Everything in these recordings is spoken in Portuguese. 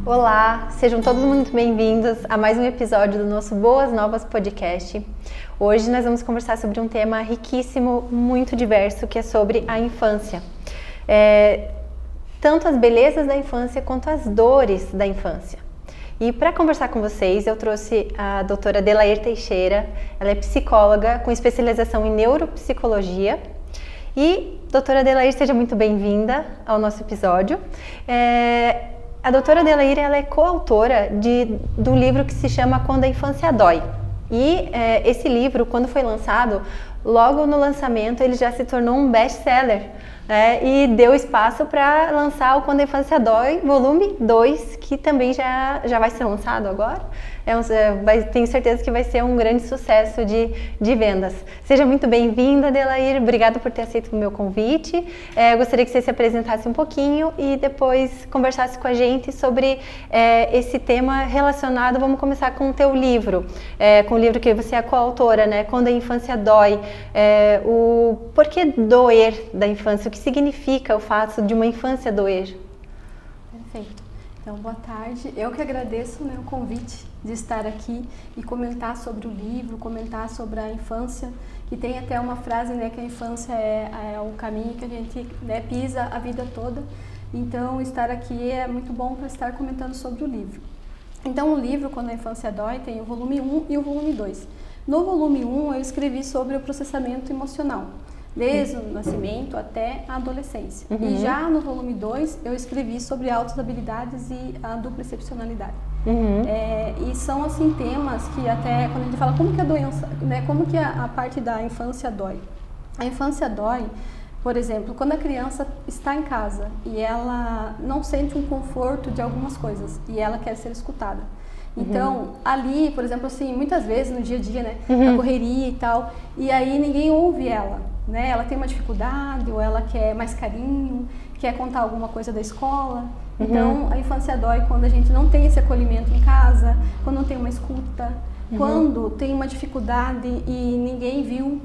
Olá, sejam todos muito bem-vindos a mais um episódio do nosso Boas Novas Podcast. Hoje nós vamos conversar sobre um tema riquíssimo, muito diverso, que é sobre a infância. Tanto as belezas da infância quanto as dores da infância. E para conversar com vocês, eu trouxe a doutora Adelair Teixeira. Ela é psicóloga com especialização em neuropsicologia. E, doutora Adelair, seja muito bem-vinda ao nosso episódio. A doutora Adelair, ela é coautora do livro que se chama Quando a Infância Dói. E esse livro, quando foi lançado, logo no lançamento ele já se tornou um best-seller, né? E deu espaço para lançar o Quando a Infância Dói, volume 2, que também já vai ser lançado agora. Tenho certeza que vai ser um grande sucesso de vendas. Seja muito bem-vinda, Adelair. Obrigada por ter aceito o meu convite. Gostaria que você se apresentasse um pouquinho e depois conversasse com a gente sobre esse tema relacionado. Vamos começar com o teu livro, com o livro que você é coautora, né? Quando a Infância Dói. O porquê doer da infância? O que significa o fato de uma infância doer? Perfeito. Então, boa tarde. Eu que agradeço, né, o convite de estar aqui e comentar sobre o livro, comentar sobre a infância, que tem até uma frase, né, que a infância é o caminho que a gente, né, pisa a vida toda. Então, estar aqui é muito bom para estar comentando sobre o livro. Então, o livro, Quando a Infância Dói, tem o volume 1 e o volume 2. No volume 1, eu escrevi sobre o processamento emocional, desde o nascimento até a adolescência. Uhum. E já no volume 2, eu escrevi sobre autohabilidades e a dupla excepcionalidade. Uhum. E são, assim, temas que até, quando a gente fala como que a doença, né, como que a parte da infância dói. A infância dói, por exemplo, quando a criança está em casa e ela não sente um conforto de algumas coisas e ela quer ser escutada. Então, ali, por exemplo, assim, muitas vezes no dia a dia, né, na correria e tal, e aí ninguém ouve ela, né, ela tem uma dificuldade ou ela quer mais carinho, quer contar alguma coisa da escola. Então, a infância dói quando a gente não tem esse acolhimento em casa, quando não tem uma escuta, quando tem uma dificuldade e ninguém viu,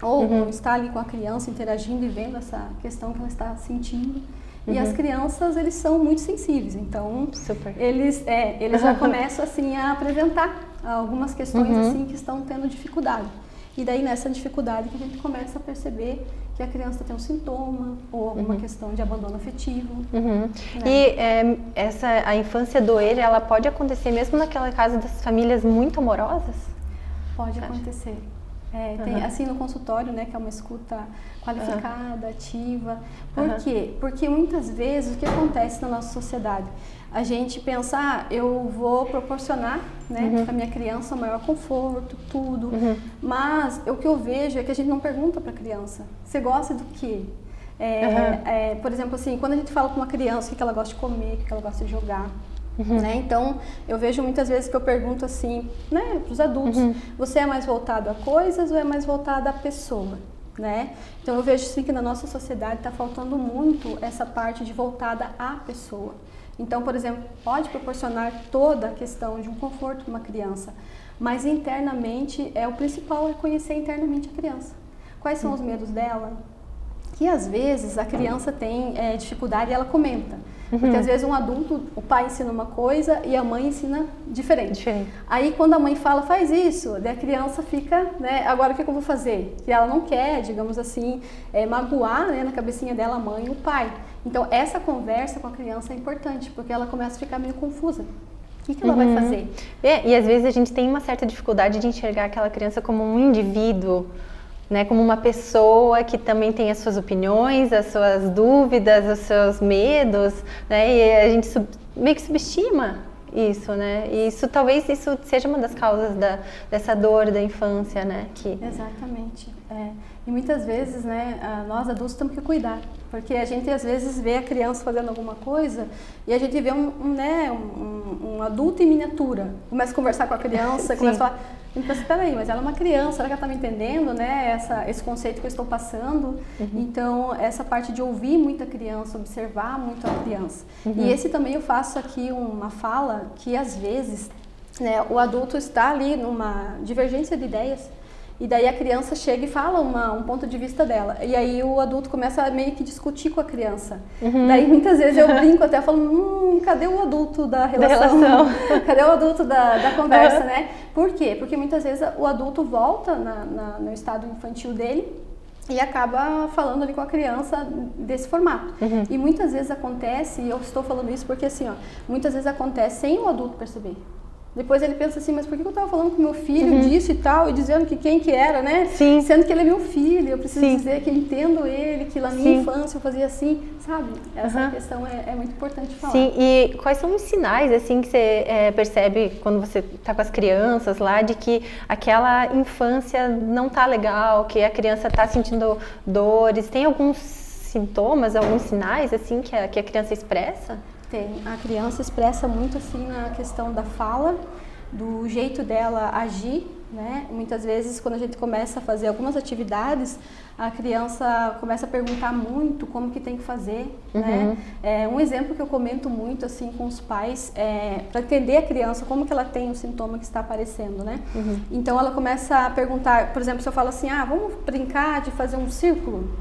ou não está ali com a criança interagindo e vendo essa questão que ela está sentindo. E as crianças, eles são muito sensíveis, então eles já começam assim a apresentar algumas questões assim que estão tendo dificuldade. E daí nessa dificuldade que a gente começa a perceber que a criança tem um sintoma ou alguma questão de abandono afetivo. Né? E a infância doer, ela pode acontecer mesmo naquela casa das famílias muito amorosas? Pode acontecer. Tem, assim, no consultório, né, que é uma escuta qualificada, ativa. Por quê? Porque muitas vezes o que acontece na nossa sociedade? A gente pensa, eu vou proporcionar, né, para minha criança o maior conforto, tudo. Mas o que eu vejo é que a gente não pergunta para a criança, você gosta do quê? Por exemplo, assim, quando a gente fala com uma criança o que ela gosta de comer, o que ela gosta de jogar. Né? Então, eu vejo muitas vezes que eu pergunto assim, né, para os adultos, você é mais voltado a coisas ou é mais voltado à pessoa? Né? Então, eu vejo sim que na nossa sociedade está faltando muito essa parte de voltada à pessoa. Então, por exemplo, pode proporcionar toda a questão de um conforto para uma criança, mas internamente, o principal é conhecer internamente a criança. Quais são os medos dela? Que às vezes a criança tem dificuldade e ela comenta. Porque às vezes um adulto, o pai ensina uma coisa e a mãe ensina diferente. Aí quando a mãe fala, faz isso, daí a criança fica, né, agora o que eu vou fazer? E ela não quer, digamos assim, magoar, né, na cabecinha dela a mãe e o pai. Então essa conversa com a criança é importante, porque ela começa a ficar meio confusa. O que ela vai fazer? E às vezes a gente tem uma certa dificuldade de enxergar aquela criança como um indivíduo, né, como uma pessoa que também tem as suas opiniões, as suas dúvidas, os seus medos, né, e a gente meio que subestima isso, né, e talvez isso seja uma das causas dessa dor da infância, né, que... Exatamente, e muitas vezes, né, nós adultos temos que cuidar, porque a gente às vezes vê a criança fazendo alguma coisa e a gente vê um adulto em miniatura, começa a conversar com a criança, começa a falar, então, espera aí, mas ela é uma criança, será que ela está me entendendo, né, esse conceito que eu estou passando? Então, essa parte de ouvir muito a criança, observar muito a criança. E esse também eu faço aqui uma fala que às vezes, né, o adulto está ali numa divergência de ideias E daí a criança chega e fala um ponto de vista dela. E aí o adulto começa a meio que discutir com a criança. Daí muitas vezes eu brinco até falando, cadê o adulto da relação? Cadê o adulto da conversa, né? Por quê? Porque muitas vezes o adulto volta no estado infantil dele e acaba falando ali com a criança desse formato. E muitas vezes acontece, e eu estou falando isso porque assim, ó, muitas vezes acontece sem o adulto perceber. Depois ele pensa assim, mas por que eu estava falando com meu filho disso e tal, e dizendo que quem que era, né? Sim. Sendo que ele é meu filho, eu preciso dizer que eu entendo ele, que na minha infância eu fazia assim, sabe? Essa questão é muito importante falar. Sim, e quais são os sinais, assim, que você percebe quando você está com as crianças lá, de que aquela infância não tá legal, que a criança está sentindo dores? Tem alguns sintomas, alguns sinais, assim, que a criança expressa? Tem. A criança expressa muito assim na questão da fala, do jeito dela agir, né? Muitas vezes quando a gente começa a fazer algumas atividades, a criança começa a perguntar muito como que tem que fazer, né? Um exemplo que eu comento muito assim com os pais para entender a criança como que ela tem o sintoma que está aparecendo, né? Então ela começa a perguntar, por exemplo, se eu falo assim, vamos brincar de fazer um círculo?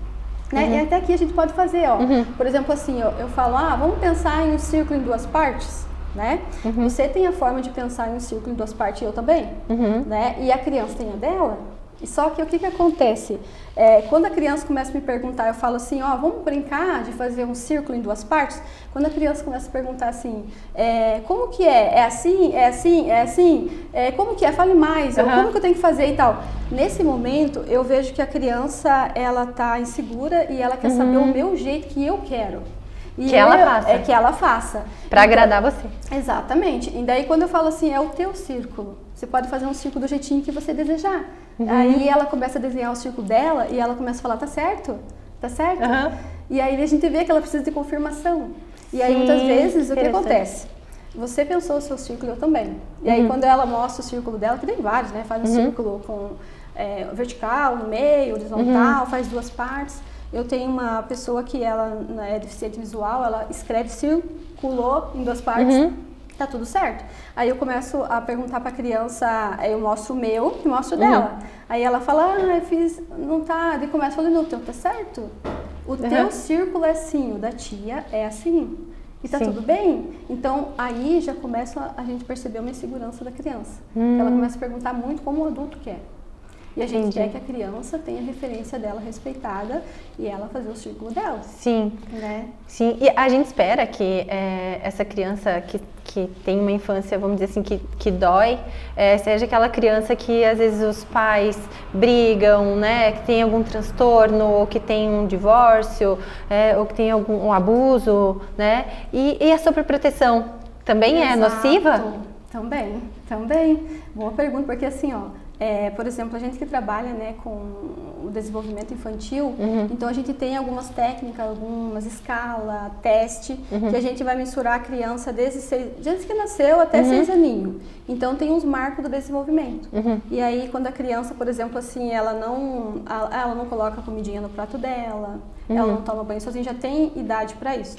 Né? E até aqui a gente pode fazer, ó. Por exemplo, assim, eu falo, vamos pensar em um círculo em duas partes, né? Você tem a forma de pensar em um círculo em duas partes e eu também, né? E a criança tem a dela. E só que o que acontece? Quando a criança começa a me perguntar, eu falo assim, vamos brincar de fazer um círculo em duas partes? Quando a criança começa a perguntar assim, como que é? É assim? É assim? É assim? Como que é? Fale mais. Como que eu tenho que fazer e tal? Nesse momento, eu vejo que a criança, ela tá insegura e ela quer saber o meu jeito que eu quero. E que ela faça. Que ela faça. Para agradar você. Exatamente. E daí quando eu falo assim, é o teu círculo. Você pode fazer um círculo do jeitinho que você desejar. Aí ela começa a desenhar o círculo dela e ela começa a falar, tá certo? Tá certo? E aí a gente vê que ela precisa de confirmação. E aí muitas vezes o que acontece? Você pensou o seu círculo, eu também. E aí quando ela mostra o círculo dela, que tem vários, né? Faz um círculo com vertical, no meio, horizontal, faz duas partes. Eu tenho uma pessoa que ela é deficiente visual, ela escreve circulou em duas partes, tá tudo certo. Aí eu começo a perguntar pra criança, eu mostro o meu e mostro o dela. Aí ela fala, eu fiz, não tá, daí começa falando, o teu tá certo? O teu círculo é assim, o da tia é assim. E tá tudo bem? Então, aí já começa a gente perceber uma insegurança da criança. Ela começa a perguntar muito como o adulto quer. E a gente quer que a criança tenha a referência dela respeitada e ela fazer o círculo dela. Sim. Né? Sim. E a gente espera que essa criança que tem uma infância, vamos dizer assim, que dói, seja aquela criança que às vezes os pais brigam, né? Que tem algum transtorno, ou que tem um divórcio, ou que tem algum abuso, né? E a sobreproteção também é nociva? Também. Boa pergunta, porque assim, por exemplo, a gente que trabalha, né, com o desenvolvimento infantil, então a gente tem algumas técnicas, algumas escalas, teste, que a gente vai mensurar a criança desde que nasceu até 6 aninhos. Então tem uns marcos do desenvolvimento. E aí quando a criança, por exemplo, assim, ela não coloca a comidinha no prato dela, ela não toma banho sozinha, já tem idade para isso.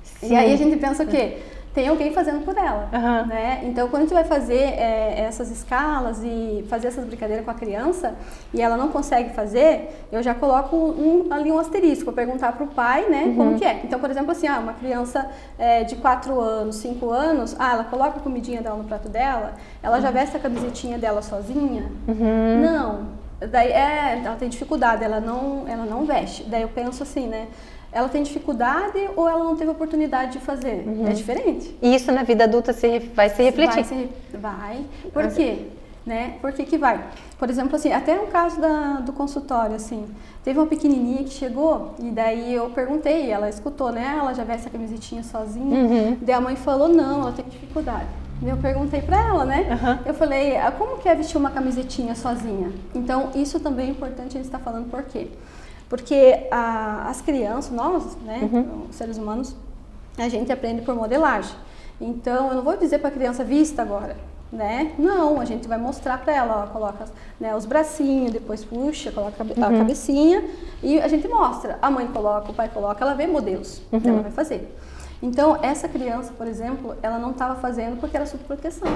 Sim. E aí a gente pensa o quê? Tem alguém fazendo por ela, né? Então, quando a gente vai fazer essas escalas e fazer essas brincadeiras com a criança e ela não consegue fazer, eu já coloco ali um asterisco para perguntar para o pai, né, como que é. Então, por exemplo, assim, uma criança de 4 anos, 5 anos, ela coloca a comidinha dela no prato dela, ela já veste a camisetinha dela sozinha? Não. Daí ela tem dificuldade, ela não veste. Daí eu penso assim, né? Ela tem dificuldade ou ela não teve oportunidade de fazer? É diferente. E isso na vida adulta vai se refletir? Vai. Por quê? Né? Por que vai? Por exemplo, assim, até um caso do consultório, assim, teve uma pequenininha que chegou e daí eu perguntei, ela escutou, né? Ela já veste a camisetinha sozinha. Daí a mãe falou, não, ela tem dificuldade. Eu perguntei pra ela, né? Eu falei, como que é vestir uma camisetinha sozinha? Então, isso também é importante a gente estar falando por quê? Porque as crianças, nós, né, os seres humanos, a gente aprende por modelagem. Então, eu não vou dizer para a criança, vista agora, né? Não, a gente vai mostrar para ela, coloca, né, os bracinhos, depois puxa, coloca a cabecinha e a gente mostra. A mãe coloca, o pai coloca, ela vê modelos, ela vai fazer. Então, essa criança, por exemplo, ela não estava fazendo porque era sob proteção.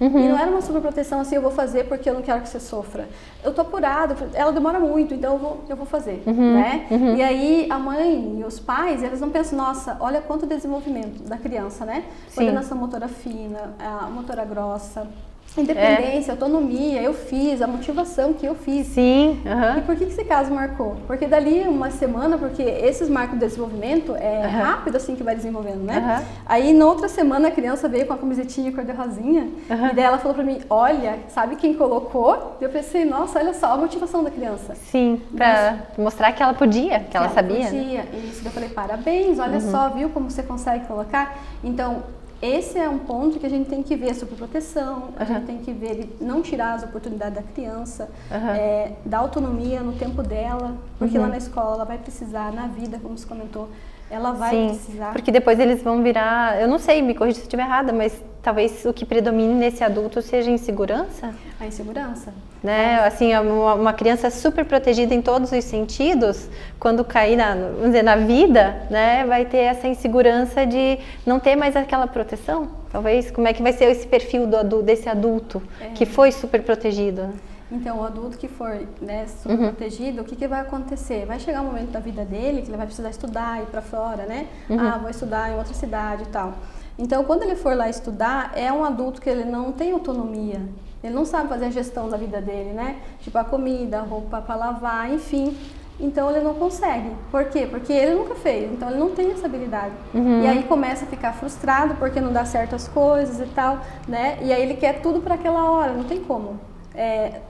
E não era uma superproteção assim, eu vou fazer porque eu não quero que você sofra. Eu tô apurada, ela demora muito, então eu vou fazer, né? E aí a mãe e os pais, eles não pensam, nossa, olha quanto desenvolvimento da criança, né? Coordenação motora fina, a motora grossa, independência, autonomia, eu fiz, a motivação que eu fiz. Sim. E por que esse caso marcou? Porque dali uma semana, porque esses marcos de desenvolvimento é rápido assim que vai desenvolvendo, né? Aí na outra semana a criança veio com a camisetinha cor-de-rosinha e daí ela falou pra mim, olha, sabe quem colocou? E eu pensei, nossa, olha só a motivação da criança. Sim, pra mostrar que ela podia, que ela sabia. Podia, isso. Eu falei, parabéns, olha só, viu como você consegue colocar? Então, esse é um ponto que a gente tem que ver sobre proteção, a gente tem que ver não tirar as oportunidades da criança, dar autonomia no tempo dela, porque lá na escola ela vai precisar, na vida, como você comentou, ela vai precisar. Porque depois eles vão virar, eu não sei, me corrija se eu estiver errada, mas talvez o que predomine nesse adulto seja a insegurança? A insegurança. Né? Assim, uma criança super protegida em todos os sentidos, quando cair vamos dizer, na vida, né, vai ter essa insegurança de não ter mais aquela proteção. Talvez, como é que vai ser esse perfil desse adulto que foi super protegido? Então, o adulto que for, né, super protegido, o que vai acontecer? Vai chegar um momento da vida dele que ele vai precisar estudar, ir para fora, né? Vou estudar em outra cidade e tal. Então, quando ele for lá estudar, é um adulto que ele não tem autonomia. Ele não sabe fazer a gestão da vida dele, né? Tipo, a comida, a roupa para lavar, enfim. Então, ele não consegue. Por quê? Porque ele nunca fez. Então, ele não tem essa habilidade. E aí, começa a ficar frustrado porque não dá certo as coisas e tal, né? E aí, ele quer tudo para aquela hora. Não tem como.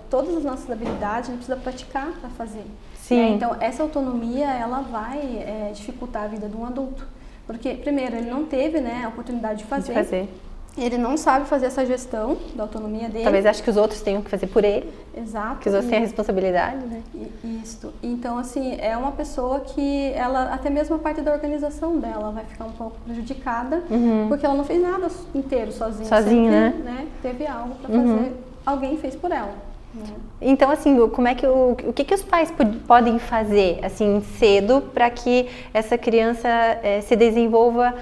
Todas as nossas habilidades, a gente precisa praticar para fazer. Né? Então, essa autonomia, ela vai dificultar a vida de um adulto. Porque, primeiro, ele não teve, né, a oportunidade de fazer. Ele não sabe fazer essa gestão da autonomia dele. Talvez ache que os outros tenham que fazer por ele. Exato. Que os outros têm a responsabilidade, né? Isso. Então, assim, é uma pessoa que ela, até mesmo a parte da organização dela vai ficar um pouco prejudicada, porque ela não fez nada inteiro sozinha. Sozinha, né? Teve algo para fazer, alguém fez por ela. Então, assim, como é que o que os pais podem fazer, assim, cedo para que essa criança se desenvolva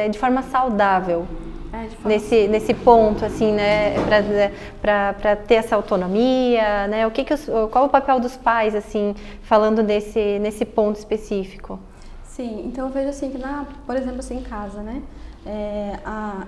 de forma saudável? Nesse ponto, assim, né, para ter essa autonomia, né, qual o papel dos pais, assim, falando nesse ponto específico? Sim, então eu vejo assim que, por exemplo, assim, em casa, né,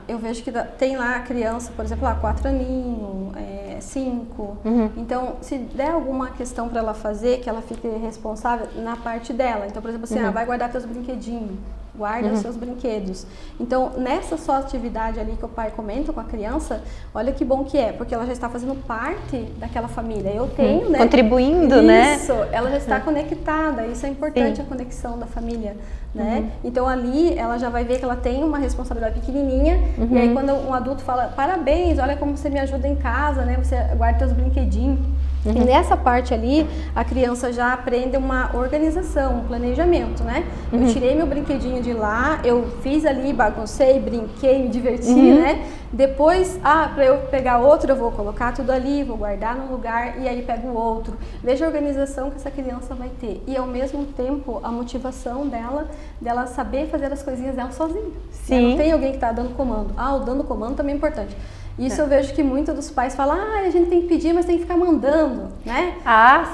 eu vejo que tem lá a criança, por exemplo, 4 aninhos, 5, então se der alguma questão para ela fazer, que ela fique responsável na parte dela, então, por exemplo, assim, vai guardar teus brinquedinhos, guarda os seus brinquedos. Então, nessa só atividade ali que o pai comenta com a criança, olha que bom que é, porque ela já está fazendo parte daquela família. Eu tenho, né? Contribuindo, isso, né? Isso, ela já está conectada, isso é importante, a conexão da família, né? Então, ali, ela já vai ver que ela tem uma responsabilidade pequenininha, e aí quando um adulto fala, parabéns, olha como você me ajuda em casa, né? Você guarda seus brinquedinhos. E nessa parte ali, a criança já aprende uma organização, um planejamento, né? Eu tirei meu brinquedinho de lá, eu fiz ali, baguncei, brinquei, me diverti, né? Depois, para eu pegar outro, eu vou colocar tudo ali, vou guardar num lugar e aí pego o outro. Veja a organização que essa criança vai ter. E ao mesmo tempo, a motivação dela saber fazer as coisinhas dela sozinha. Sim. Não tem alguém que está dando comando. O dando comando também é importante. Isso eu vejo que muitos dos pais falam, a gente tem que pedir, mas tem que ficar mandando, né?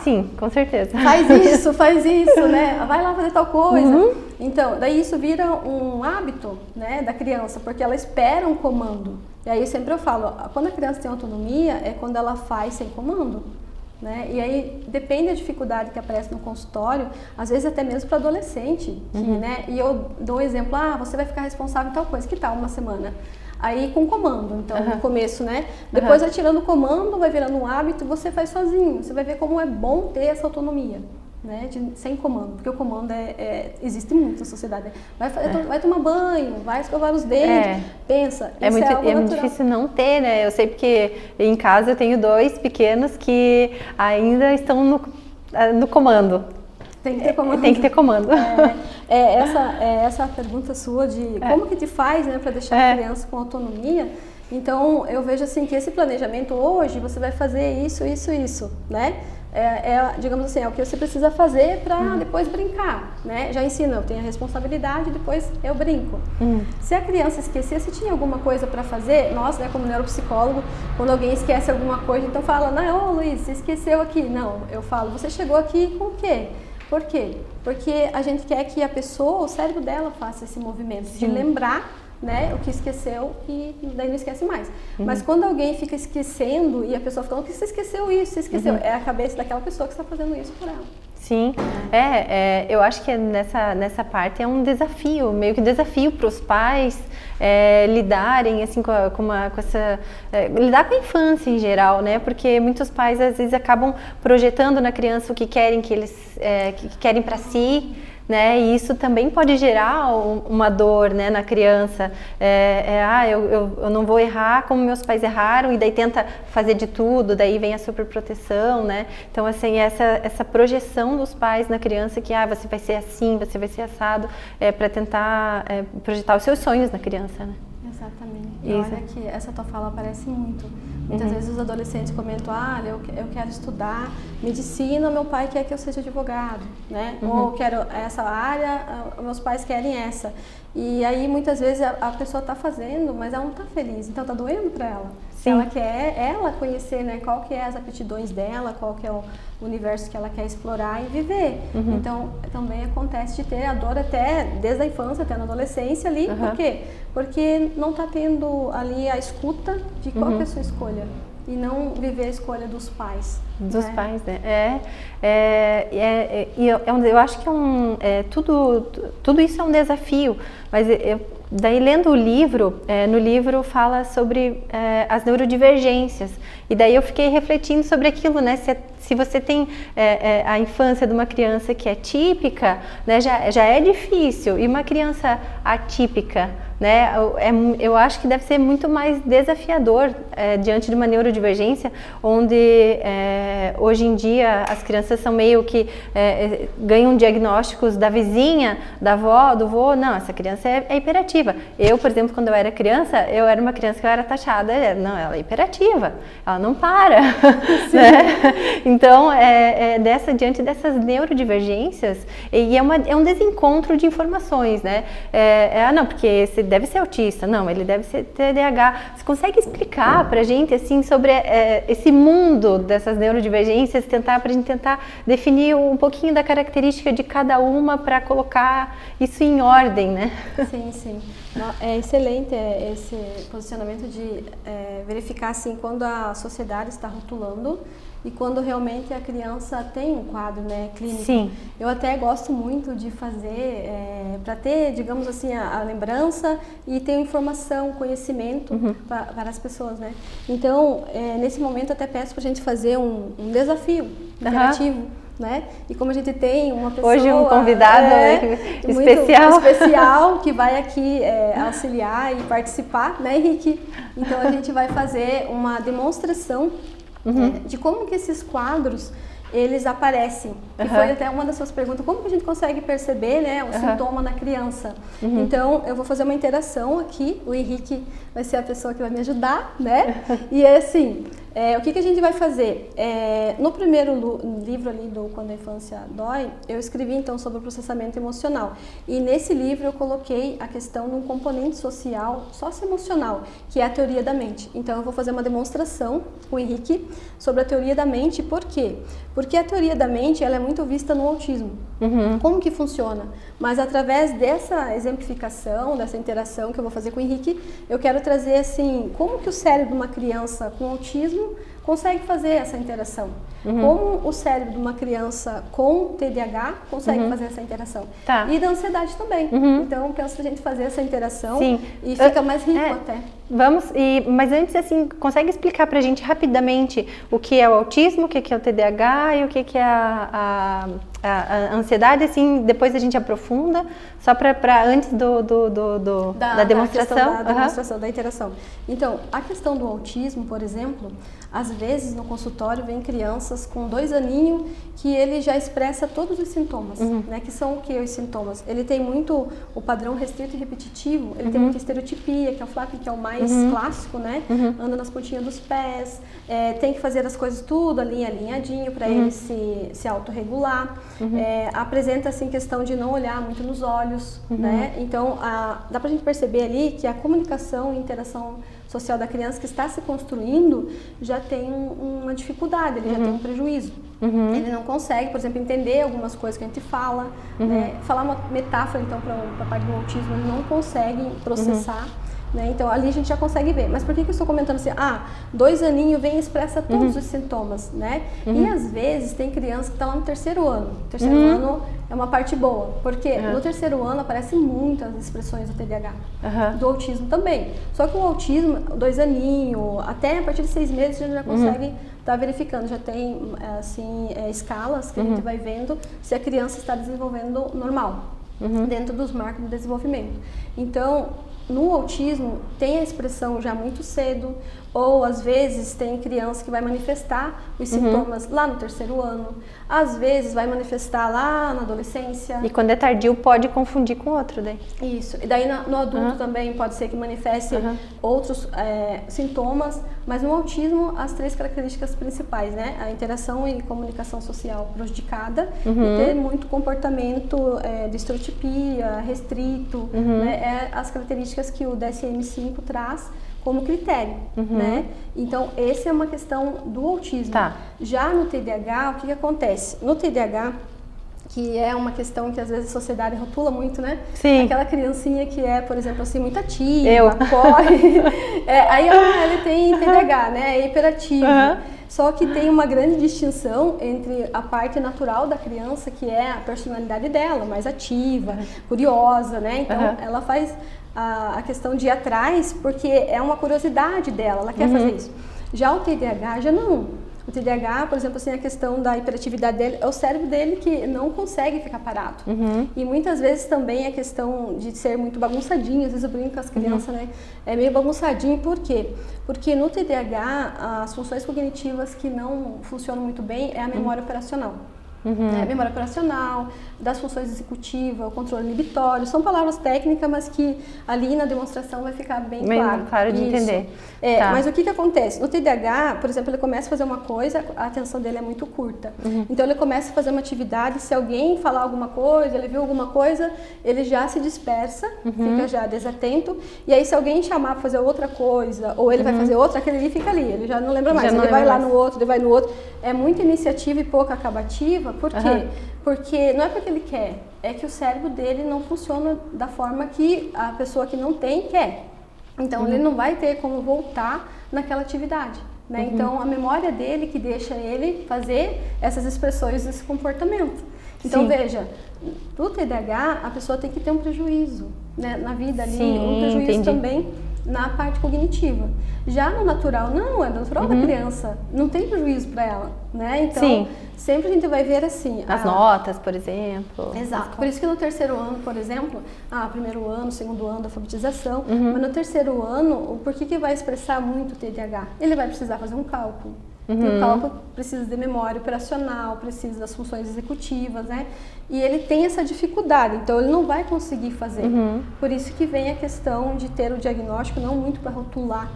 Sim, com certeza. Faz isso, né? Vai lá fazer tal coisa. Então, daí isso vira um hábito, né, da criança, porque ela espera um comando. E aí sempre eu falo, quando a criança tem autonomia, é quando ela faz sem comando. Né? E aí depende da dificuldade que aparece no consultório, às vezes até mesmo para adolescente, né? E eu dou um exemplo, você vai ficar responsável em tal coisa, que tal uma semana? Aí com comando, então no começo, né? Depois vai tirando o comando, vai virando um hábito, você faz sozinho, você vai ver como é bom ter essa autonomia. Né, sem comando, porque o comando existe muito na sociedade. Vai tomar banho, vai escovar os dentes, pensa. É muito difícil não ter, né? Eu sei porque em casa eu tenho 2 pequenos que ainda estão no comando. Tem que ter comando. Tem que ter comando. Essa pergunta sua de como que te faz, né, para deixar a criança com autonomia. Então, eu vejo assim que esse planejamento hoje, você vai fazer isso, né? digamos assim, é o que você precisa fazer para depois brincar, né? Já ensina, eu tenho a responsabilidade, depois eu brinco. Se a criança esquecer, se tinha alguma coisa para fazer, nós, né, como neuropsicólogo, quando alguém esquece alguma coisa, então fala, não, ô Luiz, você esqueceu aqui. Não, eu falo, você chegou aqui com o quê? Por quê? Porque a gente quer que a pessoa, o cérebro dela faça esse movimento de lembrar, né, o que esqueceu e daí não esquece mais. Mas quando alguém fica esquecendo e a pessoa fica, você esqueceu isso, você esqueceu, é a cabeça daquela pessoa que está fazendo isso por ela. Sim, eu acho que nessa parte é um desafio, meio que desafio para os pais lidarem assim lidar com a infância em geral, né? Porque muitos pais às vezes acabam projetando na criança o que querem que querem para si, né? E isso também pode gerar uma dor, né, na criança. Eu não vou errar como meus pais erraram, e daí tenta fazer de tudo, daí vem a superproteção, né? Então, assim, essa projeção dos pais na criança que você vai ser assim, você vai ser assado, para tentar projetar os seus sonhos na criança, né? Exatamente. E olha que essa tua fala aparece muito. Muitas vezes os adolescentes comentam, eu quero estudar medicina, meu pai quer que eu seja advogado, né? Ou quero essa área, meus pais querem essa. E aí muitas vezes a pessoa está fazendo, mas ela não está feliz, então está doendo para ela. Sim. Ela quer conhecer, né, qual que é as aptidões dela, qual que é o universo que ela quer explorar e viver. Então também acontece de ter a dor até desde a infância até na adolescência ali. Por quê? Porque não está tendo ali a escuta de qual que é a sua escolha. E não viver a escolha dos pais. Dos pais, né? Eu acho que tudo isso é um desafio, mas daí lendo o livro, no livro fala sobre as neurodivergências, e daí eu fiquei refletindo sobre aquilo, né? Se você tem a infância de uma criança que é típica, né, já é difícil, e uma criança atípica, né, eu acho que deve ser muito mais desafiador diante de uma neurodivergência, onde hoje em dia as crianças são meio que ganham diagnósticos da vizinha, da avó, do vô. Não, essa criança é hiperativa. Eu, por exemplo, quando eu era criança, eu era uma criança que eu era taxada, não, ela é hiperativa, ela não para, né? Então, diante dessas neurodivergências, e é um desencontro de informações, né? Não, porque você deve ser autista, não, ele deve ser TDAH. Você consegue explicar pra gente, assim, sobre esse mundo dessas neurodivergências, pra gente tentar definir um pouquinho da característica de cada uma para colocar isso em ordem, né? Sim, sim. É excelente esse posicionamento de verificar, assim, quando a sociedade está rotulando e quando realmente a criança tem um quadro, né, clínico. Sim. Eu até gosto muito de fazer, para ter, digamos assim, a lembrança e ter informação, conhecimento para as pessoas, né? Então, nesse momento, eu até peço para a gente fazer um desafio interativo, né? E como a gente tem uma pessoa... Hoje um convidado especial. Muito especial que vai aqui auxiliar e participar, né, Henrique? Então, a gente vai fazer uma demonstração de como que esses quadros eles aparecem. E foi até uma das suas perguntas, como que a gente consegue perceber, né, o sintoma na criança? Então, eu vou fazer uma interação aqui, o Henrique vai ser a pessoa que vai me ajudar, né? E assim, o que a gente vai fazer? No primeiro livro ali do Quando a Infância Dói, eu escrevi então sobre o processamento emocional. E nesse livro eu coloquei a questão de um componente social, socioemocional, que é a teoria da mente. Então eu vou fazer uma demonstração com o Henrique sobre a teoria da mente. Por quê? Porque a teoria da mente ela é muito vista no autismo. Como que funciona? Mas através dessa exemplificação, dessa interação que eu vou fazer com o Henrique, eu quero trazer assim, como que o cérebro de uma criança com autismo consegue fazer essa interação. Como o cérebro de uma criança com TDAH consegue fazer essa interação. Tá. E da ansiedade também. Então, eu penso a gente fazer essa interação. Sim. E fica mais rico até. Vamos, mas antes, assim, consegue explicar pra gente rapidamente o que é o autismo, o que é o TDAH e o que é A ansiedade, assim, depois a gente aprofunda, só para antes da demonstração. Da demonstração, da interação. Então, a questão do autismo, por exemplo, às vezes no consultório vem crianças com 2 aninhos que ele já expressa todos os sintomas, né? Que são o que os sintomas? Ele tem muito o padrão restrito e repetitivo, ele tem muita estereotipia, que é o flap, que é o mais clássico, né? Anda nas pontinhas dos pés, tem que fazer as coisas tudo alinhadinho para ele se autorregular. Apresenta assim questão de não olhar muito nos olhos, né? Então dá pra gente perceber ali que a comunicação e interação social da criança que está se construindo já tem uma dificuldade, ele já tem um prejuízo. Ele não consegue, por exemplo, entender algumas coisas que a gente fala, né? Falar uma metáfora, então, para a parte do autismo, ele não consegue processar. Né? Então, ali a gente já consegue ver. Mas por que eu estou comentando assim? 2 aninhos vem e expressa todos os sintomas, né? E às vezes tem criança que está lá no 3º ano. O 3º ano é uma parte boa, porque no 3º ano aparecem muitas expressões do TDAH, do autismo também. Só que o autismo, 2 aninhos, até a partir de 6 meses a gente já consegue estar verificando. Já tem, assim, escalas que a gente vai vendo se a criança está desenvolvendo normal, dentro dos marcos do desenvolvimento. Então, no autismo, tem a expressão já muito cedo, ou às vezes tem criança que vai manifestar os sintomas lá no 3º ano, às vezes vai manifestar lá na adolescência. E quando é tardio pode confundir com outro daí. Isso, e daí no adulto também pode ser que manifeste outros sintomas, mas no autismo as 3 características principais, né? A interação e comunicação social prejudicada e ter muito comportamento de estereotipia, restrito, né? As características que o DSM-5 traz como critério, né? Então, essa é uma questão do autismo. Já no TDAH, o que acontece? No TDAH, que é uma questão que às vezes a sociedade rotula muito, né? Sim. Aquela criancinha que é, por exemplo, assim, muito ativa, corre. Aí ele tem TDAH, né? É hiperativo. Só que tem uma grande distinção entre a parte natural da criança, que é a personalidade dela, mais ativa, curiosa, né? Então, ela faz a questão de ir atrás porque é uma curiosidade dela, ela quer fazer isso. Já o TDAH, já não. O TDAH, por exemplo, assim, a questão da hiperatividade dele, é o cérebro dele que não consegue ficar parado. E muitas vezes também a questão de ser muito bagunçadinho, às vezes eu brinco com as crianças, né? É meio bagunçadinho, por quê? Porque no TDAH, as funções cognitivas que não funcionam muito bem é a memória operacional. Memória operacional, das funções executivas, o controle inibitório, são palavras técnicas, mas que ali na demonstração vai ficar bem claro de entender. Mas o que acontece? No TDAH, por exemplo, ele começa a fazer uma coisa, a atenção dele é muito curta. Então ele começa a fazer uma atividade, se alguém falar alguma coisa, ele viu alguma coisa, ele já se dispersa, fica já desatento, e aí se alguém chamar para fazer outra coisa, ou ele vai fazer outra, aquele ali fica ali, ele já não lembra mais, ele vai lá no outro, ele vai no outro. É muita iniciativa e pouca acabativa. Por quê? Porque não é porque ele quer, é que o cérebro dele não funciona da forma que a pessoa que não tem quer. Então ele não vai ter como voltar naquela atividade, né? Então a memória dele que deixa ele fazer essas expressões, esse comportamento. Então veja, do TDAH a pessoa tem que ter um prejuízo, né, na vida ali, um prejuízo também na parte cognitiva. Já no natural, não, é natural da criança, não tem prejuízo para ela, né? Então, sempre a gente vai ver assim... As notas, por exemplo. Exato, por isso que no 3º ano, por exemplo, 1º ano, 2º ano da alfabetização, mas no 3º ano, por que vai expressar muito o TDAH? Ele vai precisar fazer um cálculo. E o cálculo precisa de memória operacional, precisa das funções executivas, né? E ele tem essa dificuldade, então ele não vai conseguir fazer. Por isso que vem a questão de ter o diagnóstico, não muito para rotular,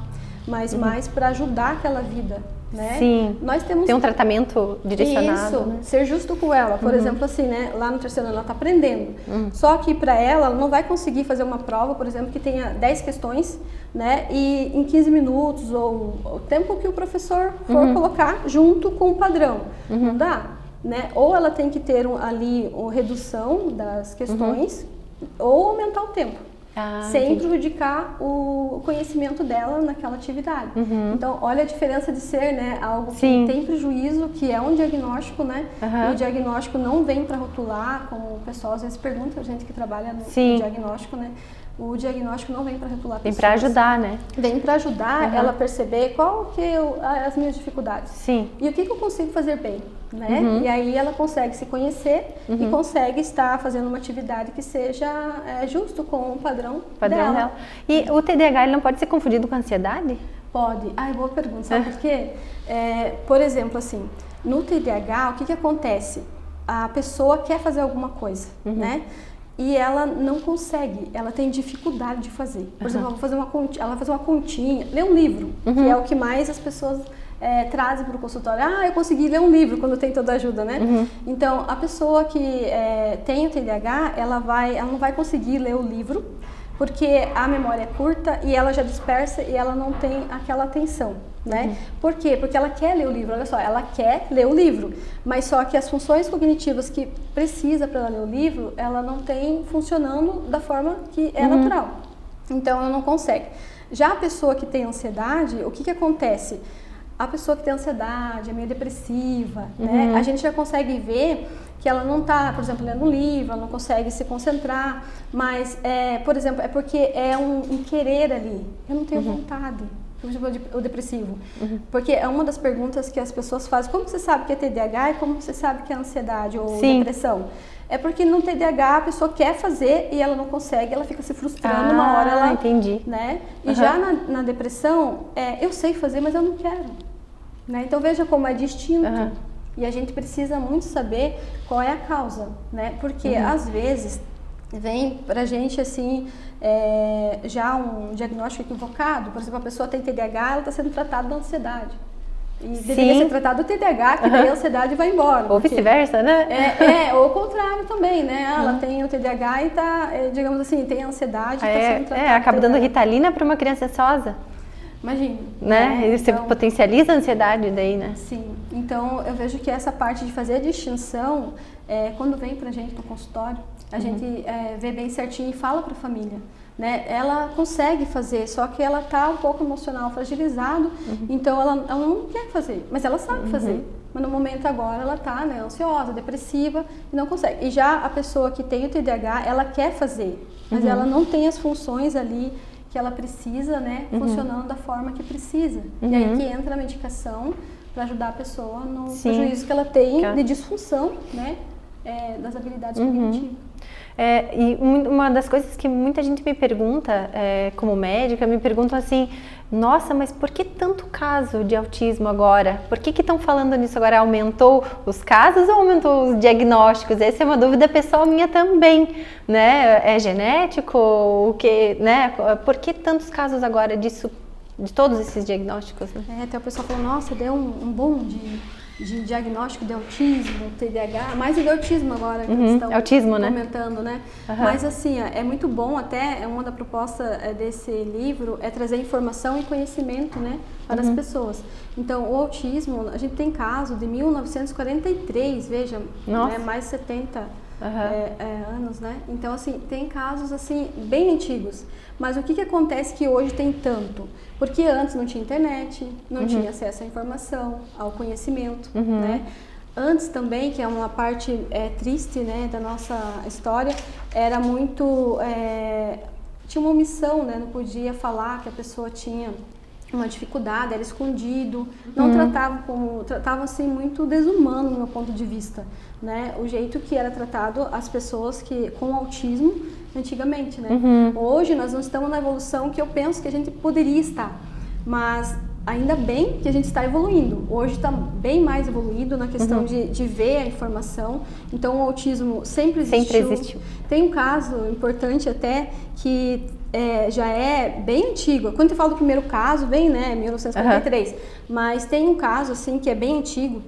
mas mais para ajudar aquela vida, né? Sim, nós temos tem um tratamento direcionado. Isso, né? Ser justo com ela. Por exemplo, assim, né? Lá no 3º ano ela está aprendendo. Só que para ela não vai conseguir fazer uma prova, por exemplo, que tenha 10 questões, né? E em 15 minutos, ou o tempo que o professor for colocar junto com o padrão. Não dá, né? Ou ela tem que ter ali uma redução das questões, ou aumentar o tempo. Sem prejudicar o conhecimento dela naquela atividade. Então, olha a diferença de ser, né, algo que tem prejuízo, que é um diagnóstico, né? E o diagnóstico não vem para rotular, como o pessoal às vezes pergunta, a gente que trabalha no diagnóstico, né? O diagnóstico não vem para rotular pessoas. Vem para ajudar, né? Vem para ajudar ela a perceber qual que as minhas dificuldades. E o que eu consigo fazer bem. né? E aí ela consegue se conhecer e consegue estar fazendo uma atividade que seja justo com o padrão dela. E o TDAH, ele não pode ser confundido com ansiedade? Pode. Boa pergunta, sabe por quê? Por exemplo, assim, no TDAH, o que acontece? A pessoa quer fazer alguma coisa, né? E ela não consegue, ela tem dificuldade de fazer. Por exemplo, ela vai fazer uma continha, ler um livro, que é o que mais as pessoas trazem para o consultório. Eu consegui ler um livro quando tem toda a ajuda, né? Então, a pessoa que tem o TDAH, ela não vai conseguir ler o livro, porque a memória é curta e ela já dispersa e ela não tem aquela atenção, né? Por quê? Porque ela quer ler o livro, olha só, ela quer ler o livro, mas só que as funções cognitivas que precisa para ela ler o livro, ela não tem funcionando da forma que é natural. Então, ela não consegue. Já a pessoa que tem ansiedade, o que acontece? A pessoa que tem ansiedade, é meio depressiva, né? A gente já consegue ver que ela não está, por exemplo, lendo um livro, ela não consegue se concentrar, mas, por exemplo, é porque é um querer ali. Eu não tenho vontade, por exemplo, o depressivo. Porque é uma das perguntas que as pessoas fazem. Como você sabe que é TDAH e como você sabe que é ansiedade ou depressão? É porque no TDAH a pessoa quer fazer e ela não consegue, ela fica se frustrando, uma hora ela... entendi. Né? E já na depressão, eu sei fazer, mas eu não quero. Né? Então veja como é distinto. E a gente precisa muito saber qual é a causa, né? Porque às vezes vem pra gente assim, já um diagnóstico equivocado. Por exemplo, a pessoa tem TDAH, ela está sendo tratada da ansiedade. E deveria ser tratado do TDAH, que daí a ansiedade vai embora. Ou vice-versa, né? Ou o contrário também, né? Ela tem o TDAH e tá, digamos assim, tem a ansiedade e está sendo tratada. Acaba dando Ritalina para uma criança ansiosa. Imagina. Né? Você então, potencializa a ansiedade daí, né? Sim. Então, eu vejo que essa parte de fazer a distinção, quando vem pra gente pro consultório, a gente vê bem certinho e fala pra família. Né? Ela consegue fazer, só que ela tá um pouco emocional fragilizado, então ela não quer fazer, mas ela sabe fazer. Mas no momento agora ela tá, né, ansiosa, depressiva e não consegue. E já a pessoa que tem o TDAH, ela quer fazer, mas ela não tem as funções ali que ela precisa, né, funcionando da forma que precisa. E aí que entra a medicação para ajudar a pessoa no prejuízo que ela tem de disfunção, né, das habilidades cognitivas. E uma das coisas que muita gente me pergunta, como médica, me perguntam assim, nossa, mas por que tanto caso de autismo agora? Por que estão falando nisso agora? Aumentou os casos ou aumentou os diagnósticos? Essa é uma dúvida pessoal minha também, né? É genético? O que, né? Por que tantos casos agora disso, de todos esses diagnósticos? Né? Até o pessoal falou, nossa, deu um boom de diagnóstico de autismo, TDAH, mais de autismo agora que eles estão autismo, comentando, né? Mas assim, é muito bom, até uma da proposta desse livro é trazer informação e conhecimento, né, para as pessoas. Então, o autismo, a gente tem caso de 1943, veja, né, mais de 70 anos, né? Então, assim, tem casos, assim, bem antigos. Mas o que acontece que hoje tem tanto? Porque antes não tinha internet, não tinha acesso à informação, ao conhecimento, né? Antes também, que é uma parte triste, né, da nossa história, era muito... tinha uma omissão, né? Não podia falar que a pessoa tinha uma dificuldade, era escondido, não tratavam assim muito desumano no meu ponto de vista, né? O jeito que era tratado as pessoas com autismo antigamente, né? Hoje nós não estamos na evolução que eu penso que a gente poderia estar, mas ainda bem que a gente está evoluindo. Hoje está bem mais evoluído na questão de ver a informação. Então o autismo sempre existiu. Tem um caso importante até que já é bem antigo. Quando eu falo do primeiro caso, vem, né, 1943. Mas tem um caso assim que é bem antigo.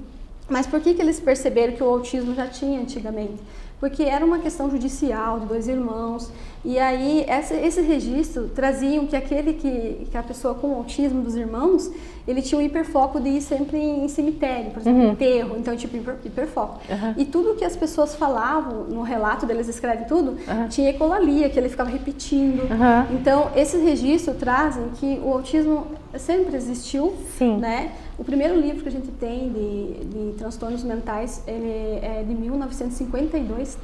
Mas por que eles perceberam que o autismo já tinha antigamente? Porque era uma questão judicial de 2 irmãos, e aí esse registro traziam que que a pessoa com autismo dos irmãos, ele tinha um hiperfoco de ir sempre em cemitério, por exemplo, enterro, então tipo hiperfoco. E tudo que as pessoas falavam, no relato deles escrevem tudo, tinha ecolalia, que ele ficava repetindo. Então esses registros trazem que o autismo sempre existiu, né? O primeiro livro que a gente tem de transtornos mentais, ele é de 1952,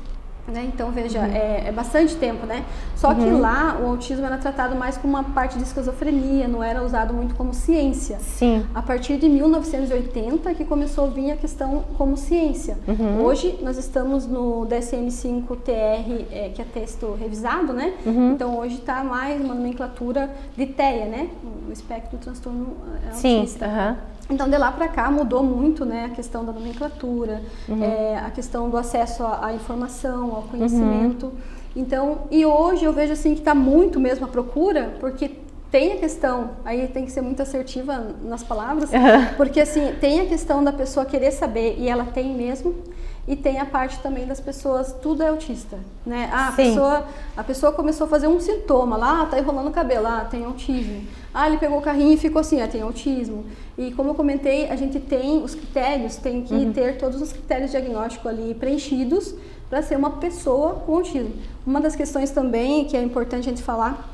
né? Então, veja, é bastante tempo, né? Só que lá o autismo era tratado mais como uma parte de esquizofrenia, não era usado muito como ciência. Sim. A partir de 1980 que começou a vir a questão como ciência. Hoje nós estamos no DSM-5-TR, que é texto revisado, né? Então hoje está mais uma nomenclatura de TEA, né? O espectro do transtorno autista. Sim. Então, de lá para cá, mudou muito, né, a questão da nomenclatura, a questão do acesso à informação, ao conhecimento. Então, e hoje eu vejo assim que está muito mesmo a procura, porque tem a questão, aí tem que ser muito assertiva nas palavras, porque assim, tem a questão da pessoa querer saber, e ela tem mesmo, e tem a parte também das pessoas, tudo é autista, né? A pessoa começou a fazer um sintoma lá, tá enrolando o cabelo, tem autismo. Ele pegou o carrinho e ficou assim, tem autismo. E como eu comentei, a gente tem os critérios, tem que ter todos os critérios diagnósticos ali preenchidos para ser uma pessoa com autismo. Uma das questões também que é importante a gente falar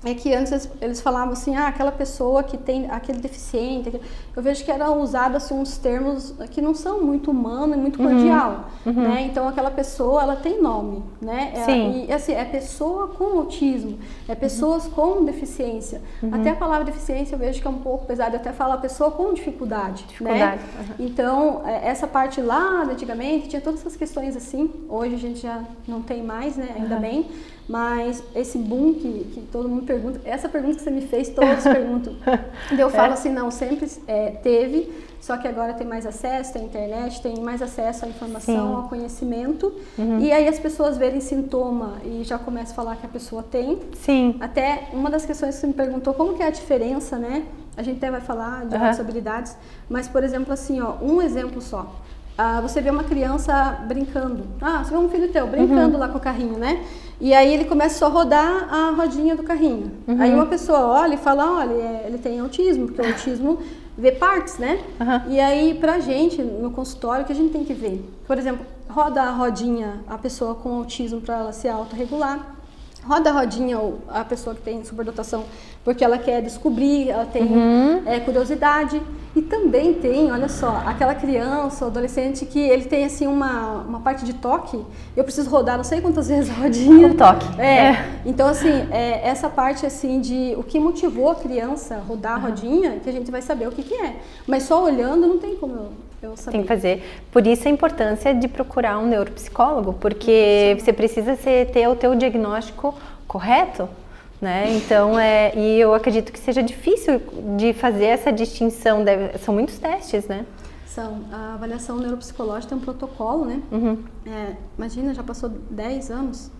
é que antes eles falavam assim, aquela pessoa que tem aquele deficiente, eu vejo que eram usados assim, uns termos que não são muito humanos e muito cordial, né? Então aquela pessoa, ela tem nome, né? E assim, é pessoa com autismo, é pessoas com deficiência. Até a palavra deficiência eu vejo que é um pouco pesada, eu até falo a pessoa com dificuldade, né? Então, essa parte lá, antigamente, tinha todas essas questões assim, hoje a gente já não tem mais, né? Ainda bem. Mas esse boom que todo mundo pergunta, essa pergunta que você me fez, todos perguntam. E eu falo assim, não, sempre teve, só que agora tem mais acesso, tem internet, tem mais acesso à informação, ao conhecimento. E aí as pessoas verem sintoma e já começam a falar que a pessoa tem. Até uma das questões que você me perguntou, como que é a diferença, né? A gente até vai falar de outras habilidades, mas, por exemplo, assim, um exemplo só. Você vê uma criança brincando. Você vê um filho teu brincando lá com o carrinho, né? E aí ele começa só a rodar a rodinha do carrinho. Aí uma pessoa olha e fala, olha, ele tem autismo, porque o autismo vê partes, né? E aí pra gente, no consultório, o que a gente tem que ver? Por exemplo, roda a rodinha a pessoa com autismo para ela se autorregular. Roda a rodinha a pessoa que tem superdotação porque ela quer descobrir, ela tem curiosidade. E também tem, olha só, aquela criança ou adolescente que ele tem assim uma parte de toque, eu preciso rodar não sei quantas vezes a rodinha. Um toque. Então assim, essa parte assim de o que motivou a criança a rodar a rodinha, que a gente vai saber o que é. Mas só olhando não tem como eu saber. Tem que fazer. Por isso a importância de procurar um neuropsicólogo, porque você precisa ter o teu diagnóstico correto, né? Então, e eu acredito que seja difícil de fazer essa distinção, são muitos testes, né? A avaliação neuropsicológica tem um protocolo, né? Imagina, já passou 10 anos,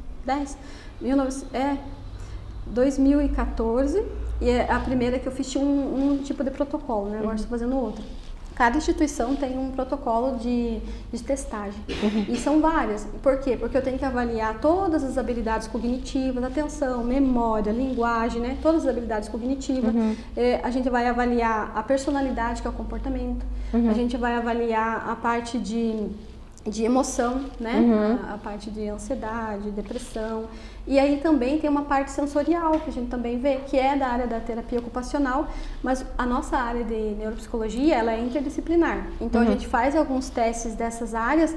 2014, e a primeira que eu fiz tinha um tipo de protocolo, né? Agora estou fazendo outro. Cada instituição tem um protocolo de testagem. E são várias. Por quê? Porque eu tenho que avaliar todas as habilidades cognitivas, atenção, memória, linguagem, né? Todas as habilidades cognitivas. A gente vai avaliar a personalidade, que é o comportamento. A gente vai avaliar a parte de emoção, né? A parte de ansiedade, depressão. E aí também tem uma parte sensorial que a gente também vê, que é da área da terapia ocupacional, mas a nossa área de neuropsicologia, ela é interdisciplinar. Então a gente faz alguns testes dessas áreas,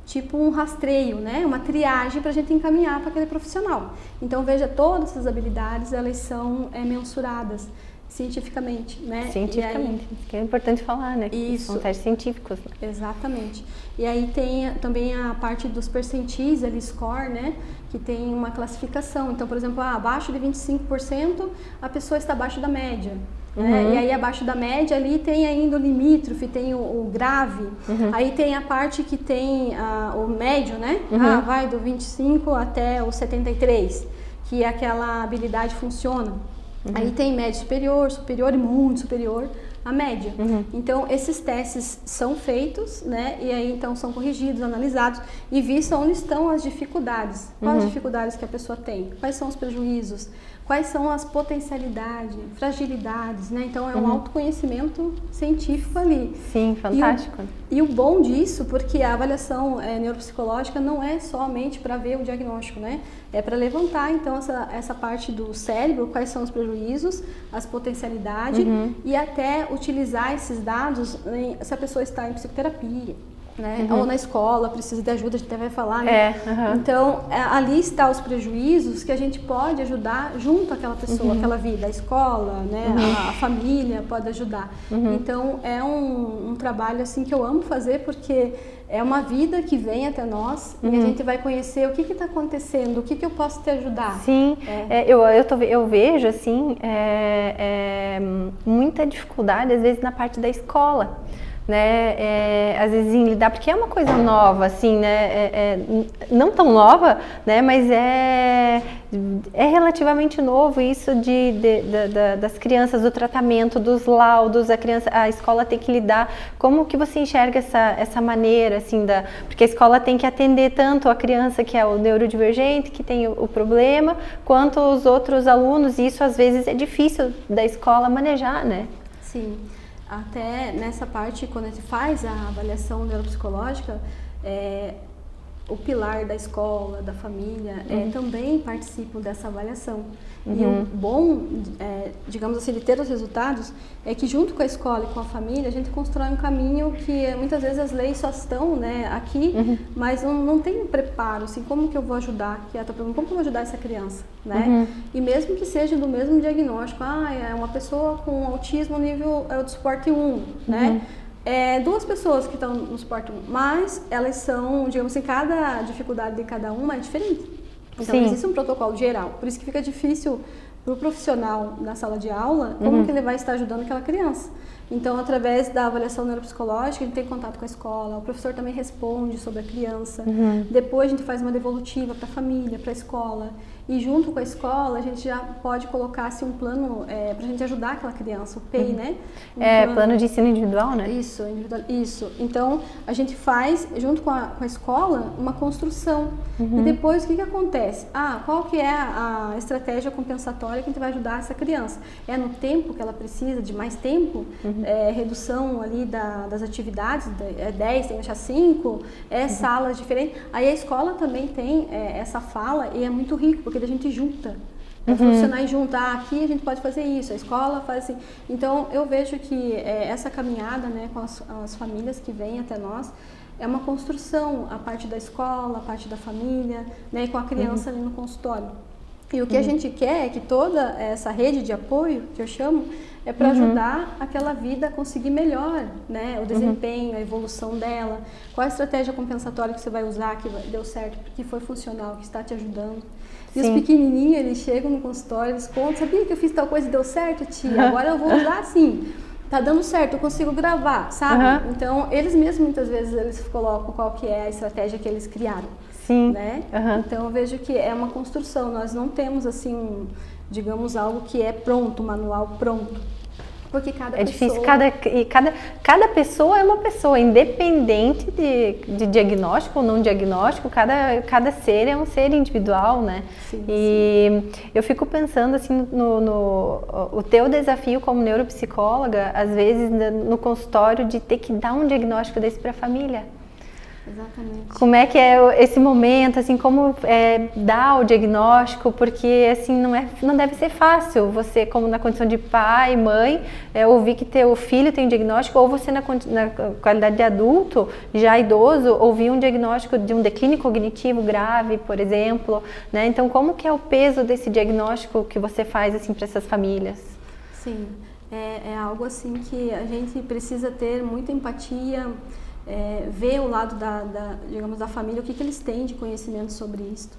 tipo um rastreio, né? Uma triagem para a gente encaminhar para aquele profissional. Então veja, todas essas habilidades, elas são mensuradas cientificamente, né? Cientificamente, que é importante falar, né? Isso. São testes científicos. Né? Exatamente. E aí tem também a parte dos percentis, ali, score, né? Que tem uma classificação. Então, por exemplo, abaixo de 25%, a pessoa está abaixo da média. Né? E aí abaixo da média ali tem ainda o limítrofe, tem o grave. Aí tem a parte que tem o médio, né? Vai do 25 até o 73, que é aquela habilidade funciona. Aí tem médio superior, superior e muito superior à média. Então, esses testes são feitos, né? E aí, então, são corrigidos, analisados e visto onde estão as dificuldades. Quais as dificuldades que a pessoa tem? Quais são os prejuízos? Quais são as potencialidades, fragilidades, né? Então, é um autoconhecimento científico ali. Sim, fantástico. E o bom disso, porque a avaliação neuropsicológica não é somente para ver o diagnóstico, né? É para levantar, então, essa parte do cérebro, quais são os prejuízos, as potencialidades e até utilizar esses dados se a pessoa está em psicoterapia, né? Ou na escola, precisa de ajuda, a gente até vai falar, né? Então, ali está os prejuízos que a gente pode ajudar junto àquela pessoa, aquela vida, a escola, né? A família pode ajudar. Então, é um trabalho assim que eu amo fazer, porque é uma vida que vem até nós e a gente vai conhecer o que está acontecendo, o que eu posso te ajudar. Sim, eu vejo assim, muita dificuldade às vezes na parte da escola. Né, às vezes em lidar, porque é uma coisa nova, assim, né, não tão nova, né, mas é relativamente novo isso das crianças, do tratamento, dos laudos, a escola tem que lidar, como que você enxerga essa maneira, assim, porque a escola tem que atender tanto a criança que é o neurodivergente, que tem o problema, quanto os outros alunos, e isso às vezes é difícil da escola manejar, né? Sim. Até nessa parte, quando a gente faz a avaliação neuropsicológica, o pilar da escola, da família, também participam dessa avaliação. E o bom, digamos assim, de ter os resultados, é que junto com a escola e com a família, a gente constrói um caminho que muitas vezes as leis só estão, né, aqui, mas não tem um preparo, assim, como que eu vou ajudar, que é a tua pergunta, como que eu vou ajudar essa criança, né? E mesmo que seja do mesmo diagnóstico, é uma pessoa com autismo nível do suporte 1, né? Duas pessoas que estão no suporte 1, mas elas são, digamos assim, cada dificuldade de cada uma é diferente. Então, existe um protocolo geral, por isso que fica difícil para o profissional na sala de aula, como que ele vai estar ajudando aquela criança. Então, através da avaliação neuropsicológica, a gente tem contato com a escola, o professor também responde sobre a criança, depois a gente faz uma devolutiva para a família, para a escola, e junto com a escola a gente já pode colocar assim, um plano para a gente ajudar aquela criança, o PEI, né? Plano de ensino individual, né? Isso, isso. Então, a gente faz, junto com a escola, uma construção. E depois, o que acontece? Qual que é a estratégia compensatória que a gente vai ajudar essa criança? É no tempo que ela precisa, de mais tempo? Redução ali das atividades, 10, tem que deixar 5, salas diferentes. Aí a escola também tem essa fala e é muito rico, porque a gente junta. Profissionais juntar, aqui a gente pode fazer isso, a escola faz assim. Então, eu vejo que essa caminhada, né, com as famílias que vêm até nós, é uma construção, a parte da escola, a parte da família, né, e com a criança ali no consultório. E o que a gente quer é que toda essa rede de apoio, que eu chamo, é para ajudar aquela vida a conseguir melhor, né, o desempenho, a evolução dela, qual a estratégia compensatória que você vai usar, que deu certo, que foi funcional, que está te ajudando. E os pequenininhos, eles chegam no consultório, eles contam, sabia que eu fiz tal coisa e deu certo, tia? Agora eu vou usar assim. Tá dando certo, eu consigo gravar, sabe? Então, eles mesmos, muitas vezes, eles colocam qual que é a estratégia que eles criaram. Sim. Né? Então, eu vejo que é uma construção. Nós não temos, assim, digamos, algo que é pronto, um manual pronto. Porque cada pessoa... difícil, cada pessoa é uma pessoa, independente de diagnóstico ou não diagnóstico, cada ser é um ser individual, né? Sim, e eu fico pensando assim, o teu desafio como neuropsicóloga, às vezes no consultório, de ter que dar um diagnóstico desse para a família. Exatamente. Como é que é esse momento, assim, como dar o diagnóstico, porque assim, não deve ser fácil você, como na condição de pai, mãe, ouvir que teu filho tem um diagnóstico, ou você na qualidade de adulto, já idoso, ouvir um diagnóstico de um declínio cognitivo grave, por exemplo, né? Então, como que é o peso desse diagnóstico que você faz, assim, para essas famílias? Sim, é algo assim que a gente precisa ter muita empatia, ver o lado digamos, da família, o que eles têm de conhecimento sobre isso.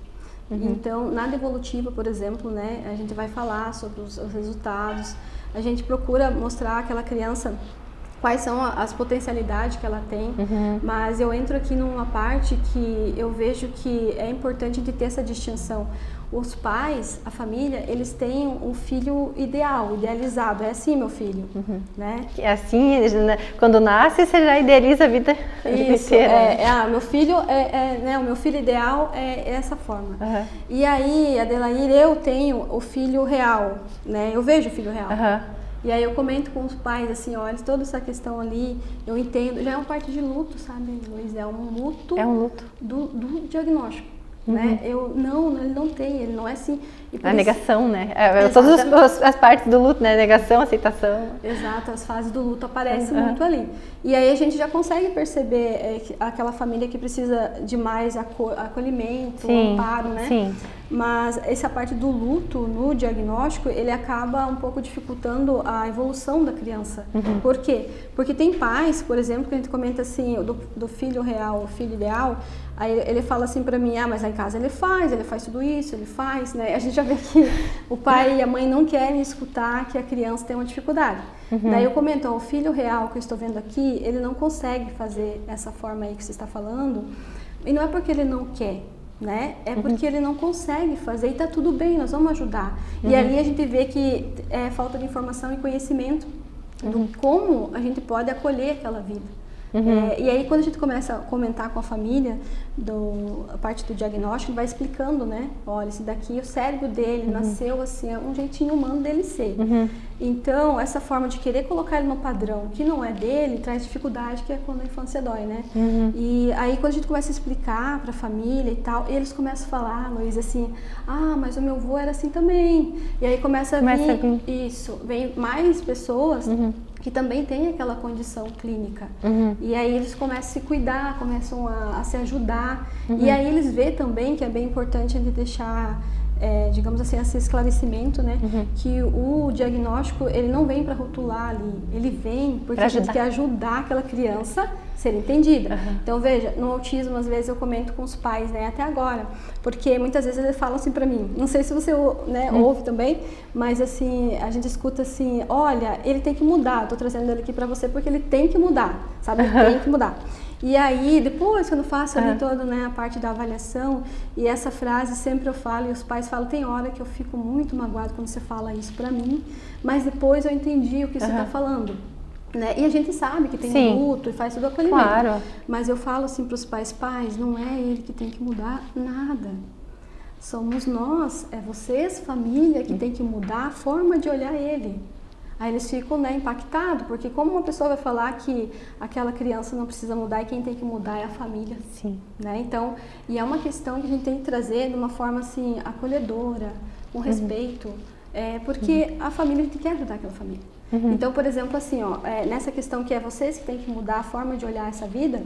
Então, na devolutiva, por exemplo, né, a gente vai falar sobre os resultados, a gente procura mostrar àquela criança quais são as potencialidades que ela tem, mas eu entro aqui numa parte que eu vejo que é importante de ter essa distinção. Os pais, a família, eles têm um filho ideal, idealizado. É assim, meu filho, né? É assim, quando nasce, você já idealiza a vida inteira. Meu filho né, o meu filho ideal é essa forma. E aí, Adelair, eu tenho o filho real, né? Eu vejo o filho real. E aí eu comento com os pais, assim, olha, toda essa questão ali, eu entendo, já é uma parte de luto, sabe, Luiz? É um luto, É um luto do diagnóstico. né? Ele não tem, ele não é assim. A negação, né? Todas as partes do luto, né? Negação, aceitação. Exato, as fases do luto aparecem muito ali. E aí a gente já consegue perceber aquela família que precisa de mais acolhimento, amparo, né? Sim. Mas essa parte do luto no diagnóstico, ele acaba um pouco dificultando a evolução da criança. Por quê? Porque tem pais, por exemplo, que a gente comenta assim, do filho real, o filho ideal, aí ele fala assim pra mim, mas lá em casa ele faz tudo isso, ele faz, né? A gente já vê que o pai e a mãe não querem escutar que a criança tem uma dificuldade. Daí eu comento, o filho real que eu estou vendo aqui, ele não consegue fazer essa forma aí que você está falando, e não é porque ele não quer, né? É porque ele não consegue fazer e tá tudo bem, nós vamos ajudar. E ali a gente vê que é falta de informação e conhecimento do como a gente pode acolher aquela vida. E aí quando a gente começa a comentar com a família a parte do diagnóstico, vai explicando, né? Olha, esse daqui, o cérebro dele nasceu assim, é um jeitinho humano dele ser. Então, essa forma de querer colocar ele no padrão que não é dele, traz dificuldade, que é quando a infância dói, né? E aí quando a gente começa a explicar pra família e tal, eles começam a falar, Luiz, assim, mas o meu avô era assim também. E aí começa a vir isso, vem mais pessoas que também têm aquela condição clínica. E aí eles começam a se cuidar, começam a se ajudar. E aí eles veem também que é bem importante a gente deixar, digamos assim, esse esclarecimento, né? Que o diagnóstico, ele não vem para rotular ali, ele vem porque a gente quer ajudar aquela criança a ser entendida. Então, veja, no autismo, às vezes eu comento com os pais, né, até agora, porque muitas vezes eles falam assim para mim, não sei se você, né, ouve também, mas assim, a gente escuta assim, olha, ele tem que mudar, tô trazendo ele aqui para você porque ele tem que mudar, sabe? Ele tem que mudar. E aí, depois, quando eu faço ali toda, né, a parte da avaliação, e essa frase sempre eu falo, e os pais falam, tem hora que eu fico muito magoado quando você fala isso pra mim, mas depois eu entendi o que você tá falando. Né? E a gente sabe que tem luto e faz tudo acolhimento. Claro. Mas eu falo assim pros pais, não é ele que tem que mudar nada. Somos nós, é vocês, família, que tem que mudar a forma de olhar ele. Aí eles ficam, né, impactados, porque como uma pessoa vai falar que aquela criança não precisa mudar e quem tem que mudar é a família. Sim. Né? Então, e é uma questão que a gente tem que trazer de uma forma assim, acolhedora, com respeito, porque a família tem que ajudar aquela família. Então, por exemplo, assim, nessa questão que é vocês que tem que mudar a forma de olhar essa vida,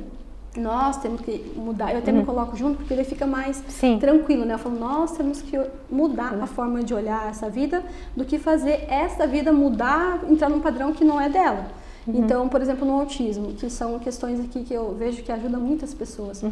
nós temos que mudar, eu até me coloco junto porque ele fica mais tranquilo, né? Eu falo, nós temos que mudar a forma de olhar essa vida do que fazer essa vida mudar, entrar num padrão que não é dela. Então, por exemplo, no autismo, que são questões aqui que eu vejo que ajudam muitas pessoas.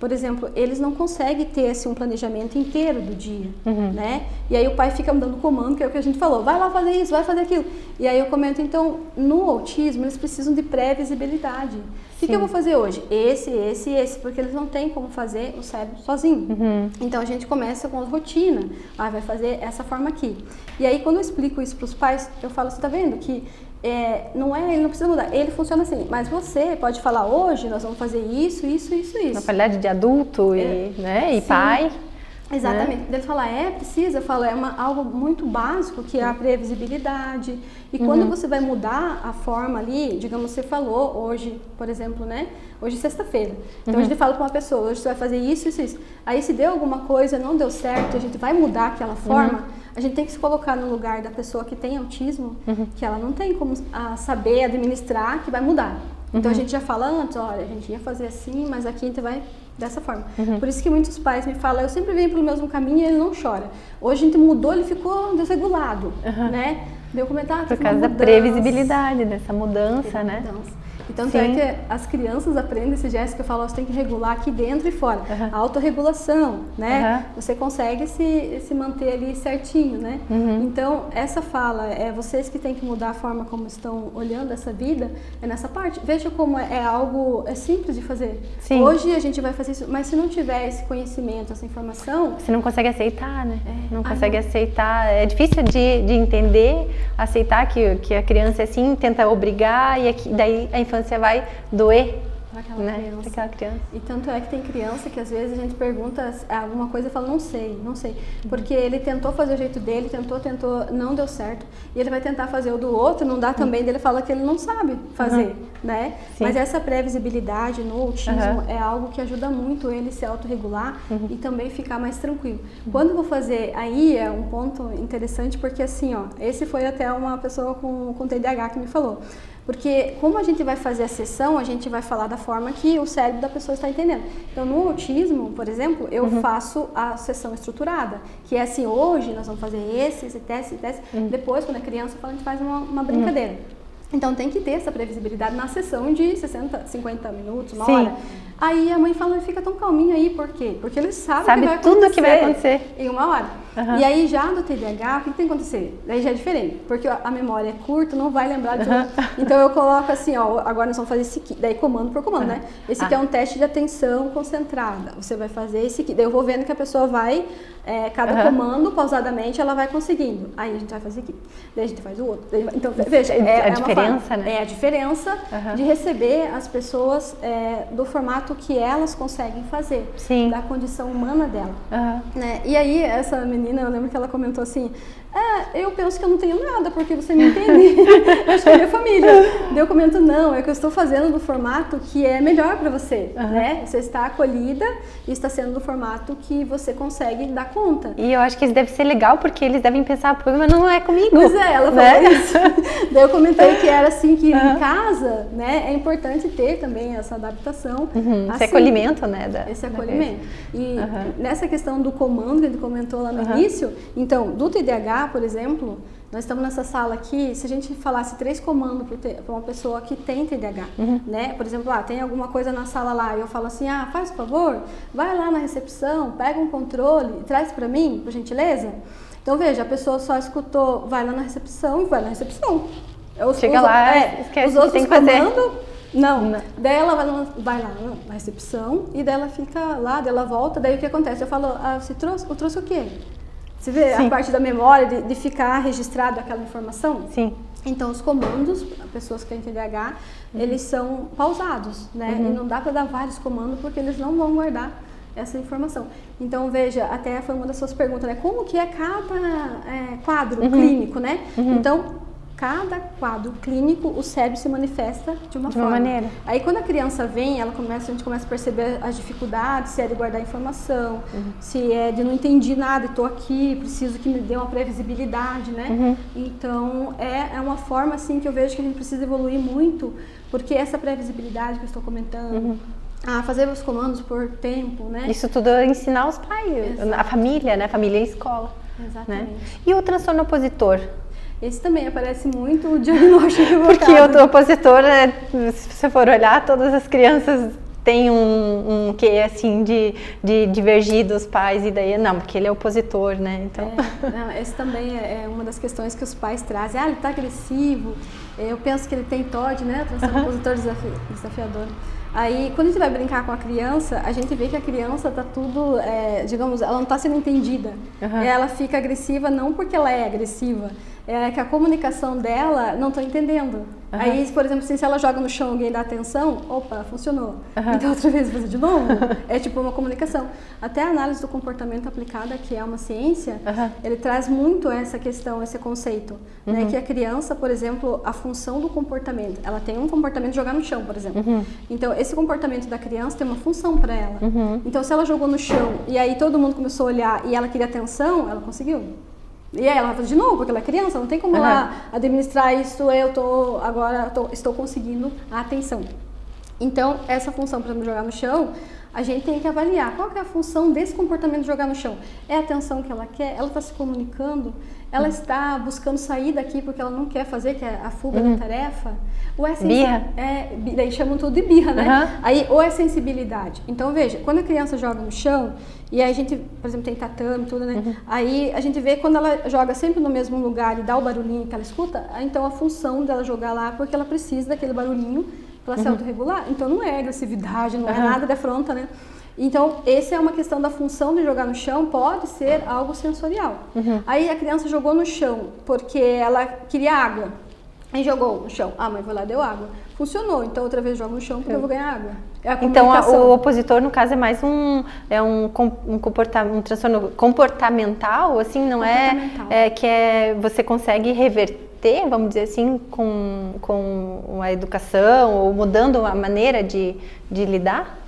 Por exemplo, eles não conseguem ter assim, um planejamento inteiro do dia, né? E aí o pai fica dando comando, que é o que a gente falou, vai lá fazer isso, vai fazer aquilo. E aí eu comento, então, no autismo, eles precisam de pré-visibilidade. O que eu vou fazer hoje? Esse, porque eles não têm como fazer o cérebro sozinho. Então a gente começa com a rotina, vai fazer essa forma aqui. E aí quando eu explico isso para os pais, eu falo, você tá vendo que ele não precisa mudar, ele funciona assim, mas você pode falar, hoje nós vamos fazer isso. Na qualidade de adulto e pai. Exatamente. Ele fala, precisa, eu falo, algo muito básico, que é a previsibilidade. E quando você vai mudar a forma ali, digamos, você falou hoje, por exemplo, né? Hoje é sexta-feira. Então a gente fala para uma pessoa, hoje você vai fazer isso. Aí se deu alguma coisa, não deu certo, a gente vai mudar aquela forma, a gente tem que se colocar no lugar da pessoa que tem autismo, que ela não tem como saber administrar, que vai mudar. Então a gente já fala antes, olha, a gente ia fazer assim, mas aqui a gente vai dessa forma. Por isso que muitos pais me falam, eu sempre venho pelo mesmo caminho e ele não chora. Hoje a gente mudou, ele ficou desregulado, né? Deu comentário. Por causa da previsibilidade dessa mudança, né? Então, é que as crianças aprendem esse gesto que eu falo, você tem que regular aqui dentro e fora. A autorregulação, né? Você consegue se manter ali certinho, né? Então, essa fala, vocês que têm que mudar a forma como estão olhando essa vida, é nessa parte. Veja como é algo simples de fazer. Hoje a gente vai fazer isso, mas se não tiver esse conhecimento, essa informação... Você não consegue aceitar, né? Não consegue aceitar. É difícil de entender, aceitar que a criança é assim, tenta obrigar e daí a infância vai doer, para aquela né? criança. Pra aquela criança. E tanto é que tem criança que às vezes a gente pergunta alguma coisa e fala, não sei. Porque ele tentou fazer o jeito dele, tentou, não deu certo. E ele vai tentar fazer o do outro, não dá também, ele fala que ele não sabe fazer, né? Sim. Mas essa previsibilidade no autismo é algo que ajuda muito ele se autorregular e também ficar mais tranquilo. Quando eu vou fazer, aí é um ponto interessante, porque assim, ó, esse foi até uma pessoa com TDAH que me falou. Porque como a gente vai fazer a sessão, a gente vai falar da forma que o cérebro da pessoa está entendendo. Então, no autismo, por exemplo, eu faço a sessão estruturada, que é assim, hoje nós vamos fazer esse teste. Depois, quando é criança, a gente faz uma brincadeira. Então, tem que ter essa previsibilidade na sessão de 60, 50 minutos, uma hora. Aí a mãe fala, fica tão calminha aí, por quê? Porque ele sabe o que vai acontecer. Tudo que vai acontecer em uma hora. E aí já do TDAH, o que tem que acontecer? Daí já é diferente, porque a memória é curta, não vai lembrar de tudo. Então eu coloco assim, ó, agora nós vamos fazer esse aqui, daí comando por comando, né? Esse aqui é um teste de atenção concentrada. Você vai fazer esse aqui, daí eu vou vendo que a pessoa vai, cada comando, pausadamente, ela vai conseguindo. Aí a gente vai fazer aqui, daí a gente faz o outro. Então, veja, a diferença, né? É a diferença de receber as pessoas do formato que elas conseguem fazer, da condição humana dela. Né? E aí, essa menina, eu lembro que ela comentou assim, eu penso que eu não tenho nada, porque você me entende. Acho que é minha família. Daí eu comento, não, é que eu estou fazendo do formato que é melhor para você, né? Você está acolhida e está sendo do formato que você consegue dar conta. E eu acho que isso deve ser legal, porque eles devem pensar, mas não é comigo. Pois é, ela falou isso. Daí eu comentei que era assim, que em casa, né, é importante ter também essa adaptação. Esse assim, acolhimento, né? Esse acolhimento. E nessa questão do comando que ele comentou lá no início, então, do TDAH, por exemplo, nós estamos nessa sala aqui, se a gente falasse 3 comandos para uma pessoa que tem TDAH, né? Por exemplo, tem alguma coisa na sala lá e eu falo assim, faz por favor, vai lá na recepção, pega um controle e traz para mim, por gentileza. Então, veja, a pessoa só escutou, vai lá na recepção e vai na recepção. Chega lá, esquece o que tem que fazer. Não. Daí ela vai lá na recepção e daí ela fica lá, daí ela volta, daí o que acontece? Eu falo, você trouxe? Eu trouxe o quê? Você vê a parte da memória, de ficar registrado aquela informação? Sim. Então, os comandos, pessoas que têm TDAH, eles são pausados, né? E não dá para dar vários comandos porque eles não vão guardar essa informação. Então, veja, até foi uma das suas perguntas, né? Como que é cada quadro clínico, né? Então, cada quadro clínico, o cérebro se manifesta de uma forma. Maneira. Aí, quando a criança vem, a gente começa a perceber as dificuldades, se é de guardar informação, se é de não entendi nada, estou aqui, preciso que me dê uma previsibilidade, né? Então, é uma forma, assim, que eu vejo que a gente precisa evoluir muito, porque essa previsibilidade que eu estou comentando, fazer os comandos por tempo, né? Isso tudo é ensinar os pais, a família, né? Família e escola. Exatamente. Né? E o transtorno opositor? Esse também aparece muito o diagnóstico equivocado. Porque o opositor, se você for olhar, todas as crianças têm um quê, assim, de divergir dos pais, e daí, não, porque ele é opositor, né? Então... esse também é uma das questões que os pais trazem. Ele está agressivo, eu penso que ele tem TOD, né? Transtorno opositor desafiador. Aí, quando a gente vai brincar com a criança, a gente vê que a criança está tudo, digamos, ela não está sendo entendida. Ela fica agressiva não porque ela é agressiva, é que a comunicação dela não está entendendo. Aí, por exemplo, se ela joga no chão e alguém dá atenção, opa, funcionou. Então, outra vez, fazer de novo. É tipo uma comunicação. Até a análise do comportamento aplicada, que é uma ciência, ele traz muito essa questão, esse conceito. Né? Que a criança, por exemplo, a função do comportamento, ela tem um comportamento de jogar no chão, por exemplo. Então, esse comportamento da criança tem uma função para ela. Então, se ela jogou no chão e aí todo mundo começou a olhar e ela queria atenção, ela conseguiu. E aí ela vai fazer de novo, porque ela é criança, não tem como ela administrar isso, estou conseguindo a atenção. Então, essa função, por exemplo, de jogar no chão, a gente tem que avaliar qual que é a função desse comportamento de jogar no chão. É a atenção que ela quer? Ela está se comunicando? Ela está buscando sair daqui porque ela não quer fazer, que é a fuga da tarefa? Ou é birra? Daí chamam tudo de birra, né? Aí, ou é sensibilidade. Então, veja, quando a criança joga no chão, e aí a gente, por exemplo, tem tatame, tudo, né? Aí a gente vê quando ela joga sempre no mesmo lugar e dá o barulhinho que ela escuta, então a função dela jogar lá é porque ela precisa daquele barulhinho para se autorregular. Então não é agressividade, não é nada de afronta, né? Então, essa é uma questão da função de jogar no chão, pode ser algo sensorial. Aí a criança jogou no chão porque ela queria água. E jogou no chão. A mãe foi lá, deu água. Funcionou. Então, outra vez joga no chão porque eu vou ganhar água. É a Então, comunicação. o opositor, no caso, é mais um transtorno comportamental, assim, não é que você consegue reverter, vamos dizer assim, com a educação ou mudando a maneira de lidar?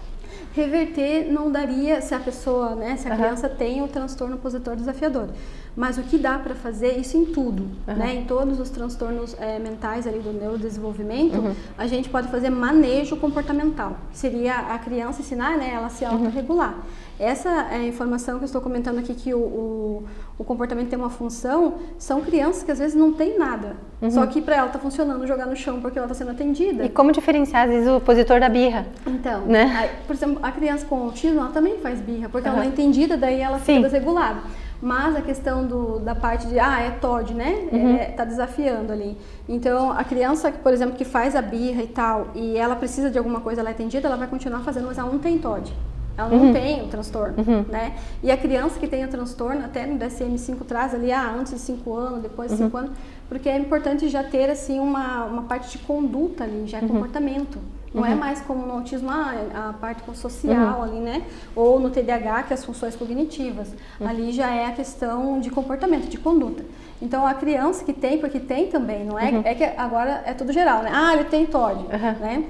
Reverter não daria se a pessoa, né, se a criança tem o transtorno opositor desafiador. Mas o que dá para fazer, isso em tudo, né, em todos os transtornos mentais ali do neurodesenvolvimento, a gente pode fazer manejo comportamental. Seria a criança ensinar, né, ela a se autorregular. Essa informação que eu estou comentando aqui, que o comportamento tem uma função, são crianças que às vezes não tem nada. Só que para ela está funcionando jogar no chão porque ela está sendo atendida. E como diferenciar, às vezes, o opositor da birra? Então, né? Por exemplo, a criança com autismo, ela também faz birra, porque ela não é entendida, daí ela fica desregulada. Mas a questão da parte de, é TOD, né? Tá desafiando ali. Então, a criança, por exemplo, que faz a birra e tal, e ela precisa de alguma coisa, ela é atendida, ela vai continuar fazendo, mas ela não tem TOD. Ela não tem o transtorno, né? E a criança que tem o transtorno, até no DSM-5 traz ali, antes de 5 anos, depois de 5 anos, porque é importante já ter, assim, uma parte de conduta ali, já é comportamento. Não é mais como no autismo, a parte social ali, né? Ou no TDAH, que é as funções cognitivas. Ali já é a questão de comportamento, de conduta. Então, a criança que tem, porque tem também, não é? É que agora é tudo geral, né? Ele tem TOD, né?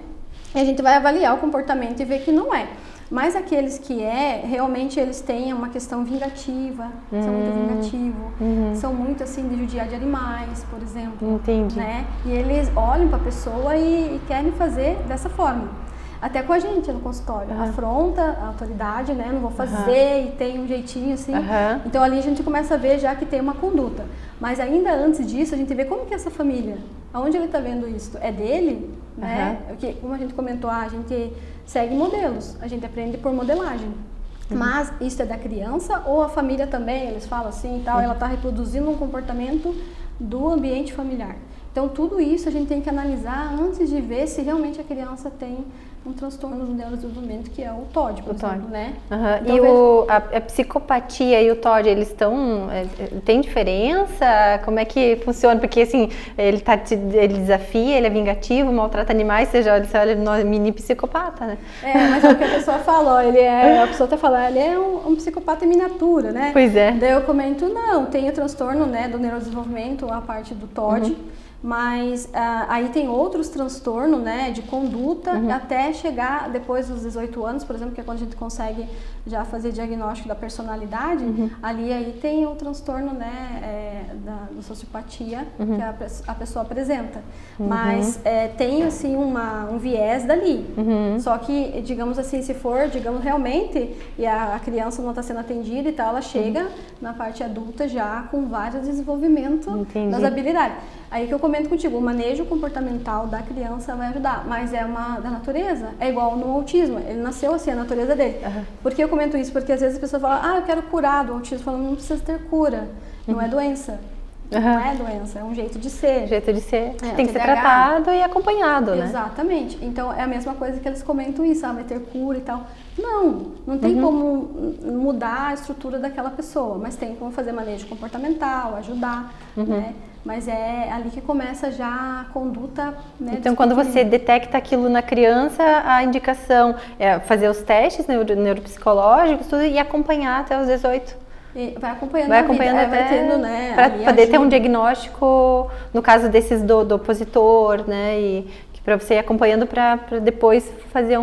E a gente vai avaliar o comportamento e ver que não é. Mas aqueles que realmente eles têm uma questão vingativa, são muito vingativos, são muito assim de judiar de animais, por exemplo. Entendi. Né? E eles olham para a pessoa e querem fazer dessa forma. Até com a gente no consultório. Afronta a autoridade, né? Não vou fazer e tem um jeitinho assim. Então ali a gente começa a ver já que tem uma conduta. Mas ainda antes disso a gente vê como que é essa família. Aonde ele está vendo isso? É dele? Né? Porque, como a gente comentou, a gente segue modelos. A gente aprende por modelagem. Mas isso é da criança ou a família também? Eles falam assim e tal. Ela está reproduzindo um comportamento do ambiente familiar. Então, tudo isso a gente tem que analisar antes de ver se realmente a criança tem um transtorno do neurodesenvolvimento, que é o TOD, por exemplo, né? Então, e a psicopatia e o TOD, eles tem diferença? Como é que funciona? Porque, assim, ele desafia, ele é vingativo, maltrata animais, você olha no mini psicopata, né? Mas é o que a pessoa falou, a pessoa até falou, ele é um psicopata em miniatura, né? Pois é. Daí eu comento, não, tem o transtorno, né, do neurodesenvolvimento, a parte do TOD, mas aí tem outros transtornos, né, de conduta, até chegar depois dos 18 anos, por exemplo, que é quando a gente consegue já fazer diagnóstico da personalidade, ali aí tem o transtorno, né, da sociopatia que a pessoa apresenta. Mas tem, assim, um viés dali. Só que, digamos assim, se for, realmente, e a criança não está sendo atendida e tal, ela chega na parte adulta já com vários desenvolvimentos das habilidades. Aí que eu comento contigo, o manejo comportamental da criança vai ajudar, mas é da natureza, é igual no autismo, ele nasceu assim, a natureza dele. Por que eu comento isso? Porque às vezes a pessoa fala, eu quero curar do autismo, falando, não precisa ter cura, não é doença. Não é doença, é um jeito de ser. Jeito de ser. Tem que ser tratado e acompanhado, né? Exatamente. Então, é a mesma coisa que eles comentam isso, vai ter cura e tal. Não tem como mudar a estrutura daquela pessoa, mas tem como fazer manejo comportamental, ajudar, né? Mas é ali que começa já a conduta, né? Então, quando você detecta aquilo na criança, a indicação é fazer os testes neuropsicológicos tudo, e acompanhar até os 18. E vai acompanhando até, vai tendo, né, para poder ter um diagnóstico, no caso desses do opositor, né, e para você ir acompanhando para depois fazer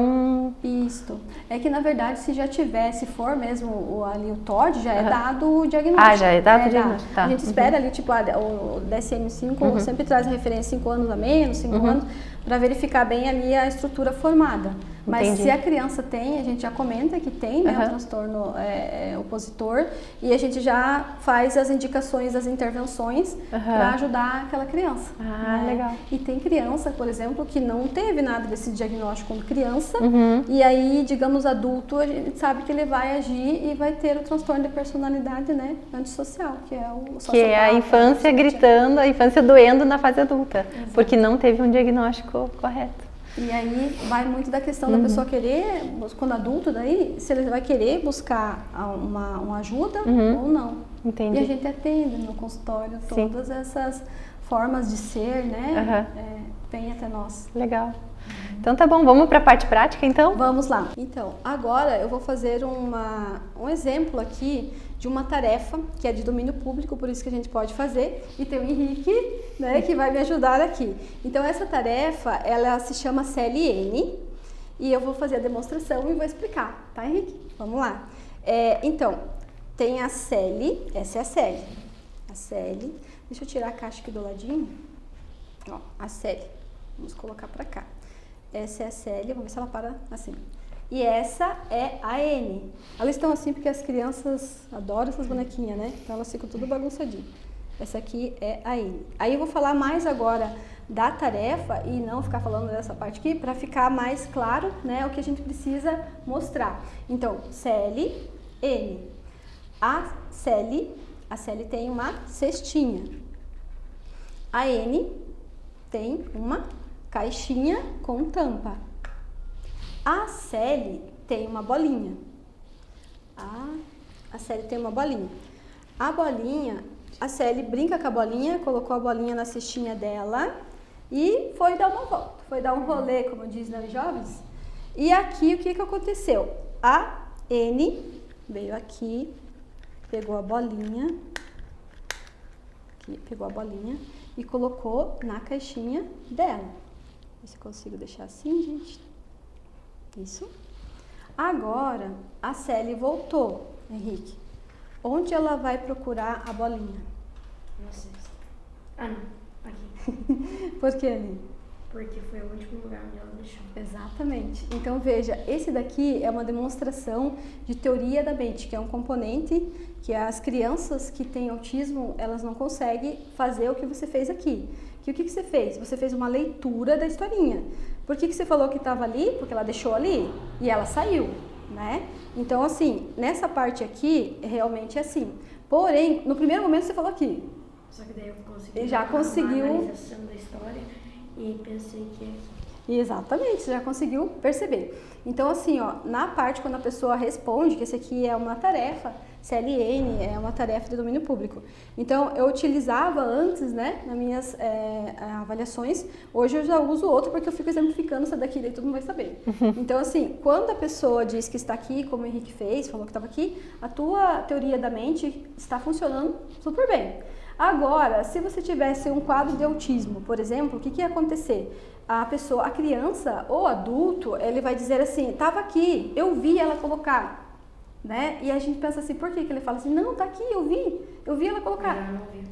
Isso. É que, na verdade, se for mesmo ali o TOD, já é dado o diagnóstico. Já é dado o diagnóstico. Tá. A gente espera ali, tipo, o DSM-5 sempre traz a referência 5 anos a menos, 5 anos, para verificar bem ali a estrutura formada. Mas se a criança tem, a gente já comenta que tem, né, o transtorno opositor, e a gente já faz as indicações, as intervenções para ajudar aquela criança. Né? Legal. E tem criança, por exemplo, que não teve nada desse diagnóstico quando criança, e aí, digamos, adulto, a gente sabe que ele vai agir e vai ter o transtorno de personalidade, né, antissocial, que é o sociopata. Que é a infância gritando, a infância doendo na fase adulta, porque não teve um diagnóstico correto. E aí vai muito da questão da pessoa querer, quando adulto, daí, se ele vai querer buscar uma ajuda ou não. Entendi. E a gente atende no consultório todas essas formas de ser, né? Vem até nós. Legal. Então tá bom, vamos para a parte prática então? Vamos lá. Então, agora eu vou fazer um exemplo aqui de uma tarefa que é de domínio público, por isso que a gente pode fazer, e tem o Henrique, né, que vai me ajudar aqui. Então, essa tarefa, ela se chama CLN, e eu vou fazer a demonstração e vou explicar, tá, Henrique? Vamos lá. Então, tem a Celi, essa é a Celi. A Celi, deixa eu tirar a caixa aqui do ladinho. Ó, a Celi, vamos colocar pra cá. Essa é a Celi, vamos ver se ela para assim. E essa é a N. Elas estão assim porque as crianças adoram essas bonequinhas, né? Então elas ficam tudo bagunçadinho. Essa aqui é a N. Aí eu vou falar mais agora da tarefa e não ficar falando dessa parte aqui para ficar mais claro, né, o que a gente precisa mostrar. Então, Celi, N. A Celi tem uma cestinha. A N tem uma caixinha com tampa. A Celi tem uma bolinha. A Celi tem uma bolinha. A bolinha, a Celi brinca com a bolinha, colocou a bolinha na cestinha dela e foi dar uma volta, foi dar um rolê, como diz nas jovens. E aqui o que aconteceu? A N veio aqui, pegou a bolinha, e colocou na caixinha dela. Ver se consigo deixar assim, gente. Isso. Agora, a Celi voltou, Henrique. Onde ela vai procurar a bolinha? Na cesta. Ah, não. Aqui. Por que ali? Porque foi o último lugar onde ela deixou. Exatamente. Então, veja, esse daqui é uma demonstração de teoria da mente, que é um componente que as crianças que têm autismo, elas não conseguem fazer o que você fez aqui. Que o que você fez? Você fez uma leitura da historinha. Por que você falou que estava ali? Porque ela deixou ali e ela saiu, né? Então, assim, nessa parte aqui, realmente é assim. Porém, no primeiro momento você falou aqui. Só que daí eu consegui já conseguiu uma analisação da história e pensei que é aqui. Exatamente, você já conseguiu perceber. Então, assim, ó, na parte quando a pessoa responde, que esse aqui é uma tarefa, CLN é uma tarefa de domínio público. Então, eu utilizava antes, né, nas minhas avaliações, hoje eu já uso outro porque eu fico exemplificando essa daqui, daí todo mundo vai saber. Então, assim, quando a pessoa diz que está aqui, como o Henrique fez, falou que estava aqui, a tua teoria da mente está funcionando super bem. Agora, se você tivesse um quadro de autismo, por exemplo, o que ia acontecer? A criança ou adulto, ele vai dizer assim, estava aqui, eu vi ela colocar, né? E a gente pensa assim, por que ele fala assim? Não, tá aqui, eu vi ela colocar. Ela não viu.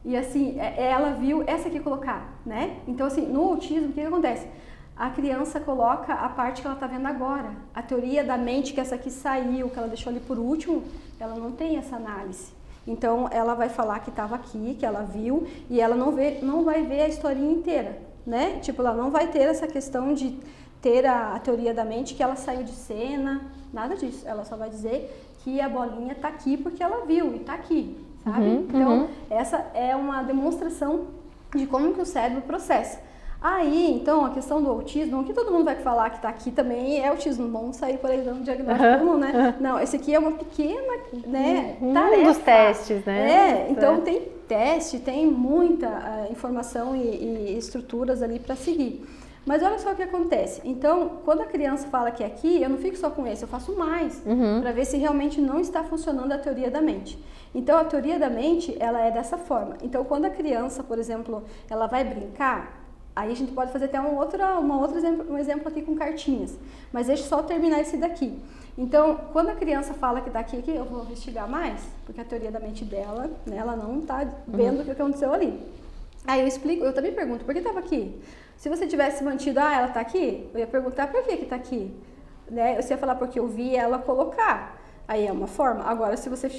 E assim, ela viu essa aqui colocar, né? Então assim, no autismo, o que acontece? A criança coloca a parte que ela tá vendo agora. A teoria da mente, que essa aqui saiu, que ela deixou ali por último, ela não tem essa análise. Então, ela vai falar que estava aqui, que ela viu, e ela não vai ver a historinha inteira, né? Tipo, ela não vai ter essa questão de ter a teoria da mente, que ela saiu de cena, nada disso. Ela só vai dizer que a bolinha tá aqui porque ela viu e tá aqui, sabe? Então, essa é uma demonstração de como que o cérebro processa. Aí, então, a questão do autismo, o que todo mundo vai falar que está aqui também é autismo. Vamos sair por aí dando diagnóstico todo mundo, né? Não, esse aqui é uma pequena, né, tarefa. Um dos testes, né? Então tem teste, tem muita informação e estruturas ali para seguir. Mas olha só o que acontece. Então, quando a criança fala que é aqui, eu não fico só com esse, eu faço mais, para ver se realmente não está funcionando a teoria da mente. Então, a teoria da mente, ela é dessa forma. Então, quando a criança, por exemplo, ela vai brincar, aí a gente pode fazer até um exemplo aqui com cartinhas. Mas deixa eu só terminar esse daqui. Então, quando a criança fala que está aqui, eu vou investigar mais, porque a teoria da mente dela, né, ela não está vendo o que aconteceu ali. Aí eu explico, eu também pergunto, por que estava aqui? Se você tivesse mantido, ela está aqui, eu ia perguntar por que está aqui. Né? Você ia falar porque eu vi ela colocar. Aí é uma forma. Agora, se você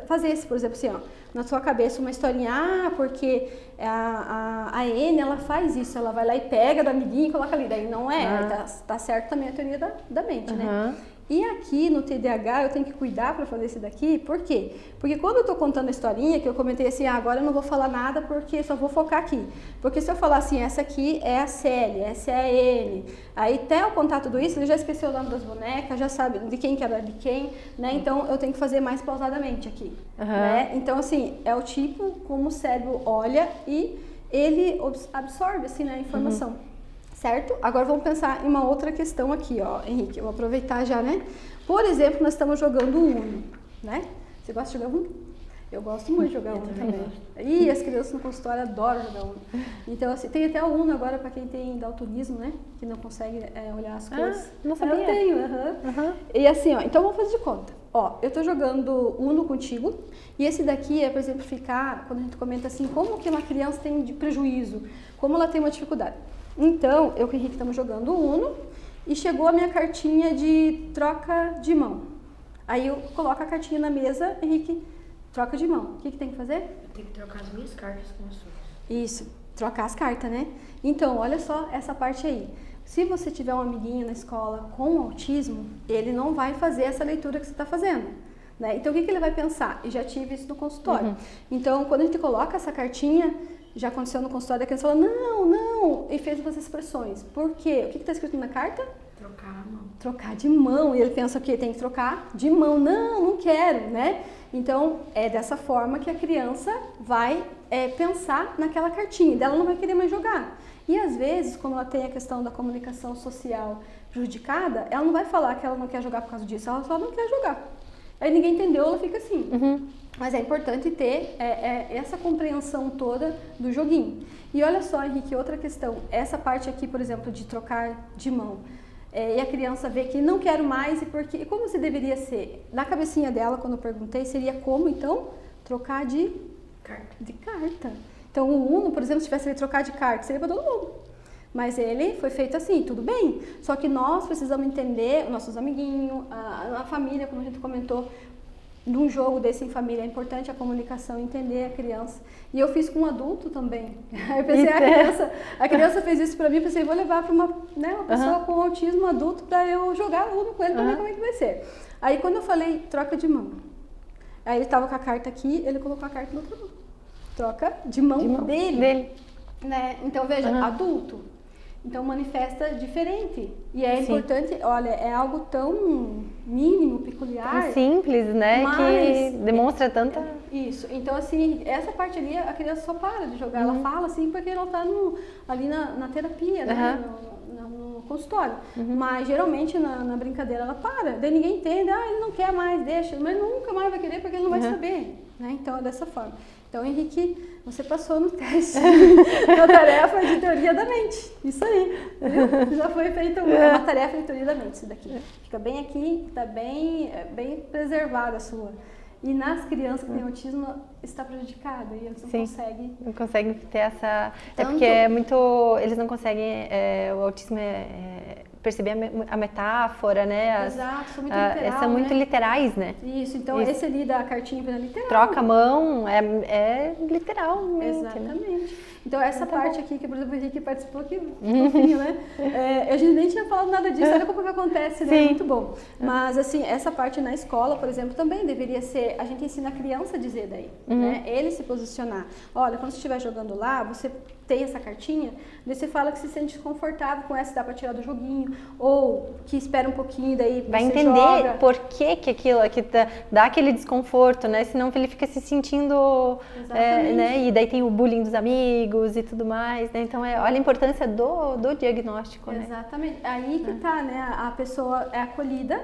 fazer esse, por exemplo, assim, ó, na sua cabeça uma historinha, porque a N, ela faz isso, ela vai lá e pega da amiguinha e coloca ali. Daí não é, tá certo também a teoria da mente, né? E aqui no TDAH eu tenho que cuidar para fazer esse daqui, por quê? Porque quando eu estou contando a historinha, que eu comentei assim, agora eu não vou falar nada porque só vou focar aqui. Porque se eu falar assim, essa aqui é a Célia, essa é a N, aí até eu contar tudo isso, ele já esqueceu o nome das bonecas, já sabe de quem que era de quem, né? Então eu tenho que fazer mais pausadamente aqui, né? Então assim, é o tipo como o cérebro olha e ele absorve assim, né, a informação. Certo? Agora vamos pensar em uma outra questão aqui, ó, Henrique, eu vou aproveitar já, né? Por exemplo, nós estamos jogando Uno, né? Você gosta de jogar Uno? Eu gosto muito de jogar Uno também. E as crianças no consultório adoram jogar Uno. Então, assim, tem até o Uno agora para quem tem daltonismo, né? Que não consegue olhar as coisas. Não sabia. Eu tenho, E assim, ó, então vamos fazer de conta. Ó, eu tô jogando Uno contigo e esse daqui é para exemplificar, quando a gente comenta assim, como que uma criança tem de prejuízo, como ela tem uma dificuldade. Então, eu e o Henrique estamos jogando Uno e chegou a minha cartinha de troca de mão. Aí eu coloco a cartinha na mesa, Henrique, troca de mão. O que tem que fazer? Eu tenho que trocar as minhas cartas com as suas. Isso, trocar as cartas, né? Então, olha só essa parte aí. Se você tiver um amiguinho na escola com autismo, ele não vai fazer essa leitura que você está fazendo. Né? Então, o que ele vai pensar? E já tive isso no consultório. Então, quando a gente coloca essa cartinha, já aconteceu no consultório, a criança fala, não, e fez essas expressões. Por quê? O que está escrito na carta? Trocar a mão. Trocar de mão. E ele pensa o quê? Tem que trocar de mão. Não quero, né? Então, é dessa forma que a criança vai pensar naquela cartinha. Dela não vai querer mais jogar. E às vezes, quando ela tem a questão da comunicação social prejudicada, ela não vai falar que ela não quer jogar por causa disso, ela só não quer jogar. Aí ninguém entendeu, ela fica assim. Mas é importante ter essa compreensão toda do joguinho. E olha só, Henrique, outra questão. Essa parte aqui, por exemplo, de trocar de mão. E a criança vê que não quero mais e como se deveria ser? Na cabecinha dela, quando eu perguntei, seria como, então, trocar de carta. Então, o Uno, por exemplo, se tivesse ele trocar de carta, seria para todo mundo. Mas ele foi feito assim, tudo bem. Só que nós precisamos entender, nossos amiguinhos, a família, como a gente comentou, num jogo desse em família, é importante a comunicação, entender a criança. E eu fiz com um adulto também. Aí eu pensei, a criança fez isso pra mim, pensei, vou levar para uma pessoa com autismo adulto para eu jogar Uno com ele para ver como é que vai ser. Aí quando eu falei, troca de mão. Aí ele estava com a carta aqui, ele colocou a carta na outra mão. Troca de mão dele. Né? Então veja, adulto. Então manifesta diferente. E é importante, olha, é algo tão mínimo, peculiar. Tão simples, né? Mas que demonstra tanta... Isso. Então, assim, essa parte ali, a criança só para de jogar. Ela fala assim porque ela está ali na terapia, né? No consultório. Mas geralmente na brincadeira ela para. Daí ninguém entende, ele não quer mais, deixa. Mas nunca mais vai querer porque ele não vai saber. Né? Então é dessa forma. Então, Henrique, você passou no teste da tarefa de teoria da mente. Isso aí, viu? Já foi feita uma tarefa de teoria da mente, isso daqui. Fica bem aqui, está bem preservada a sua. E nas crianças que têm autismo, está prejudicada e eles não conseguem... Não conseguem ter essa... É porque é muito... Eles não conseguem... o autismo perceber a metáfora, né? Exato, são muito literais. São muito literais, né? Isso, então esse ali da cartinha é literal. Troca a mão, é literalmente. Exatamente. Né? Então essa parte aqui, que por exemplo o Henrique participou aqui, um pouquinho, né? A gente nem tinha falado nada disso, olha como que acontece, né? É muito bom. Mas assim, essa parte na escola, por exemplo, também deveria ser, a gente ensina a criança a dizer daí, né? Ele se posicionar. Olha, quando você estiver jogando lá, você tem essa cartinha, daí você fala que se sente desconfortável com essa, dá pra tirar do joguinho, ou que espera um pouquinho, daí vai você entender joga. por que aquilo aqui dá aquele desconforto, né? Senão ele fica se sentindo, né? E daí tem o bullying dos amigos e tudo mais, né? Então, olha a importância do diagnóstico, né? Exatamente. Aí que tá, né? A pessoa é acolhida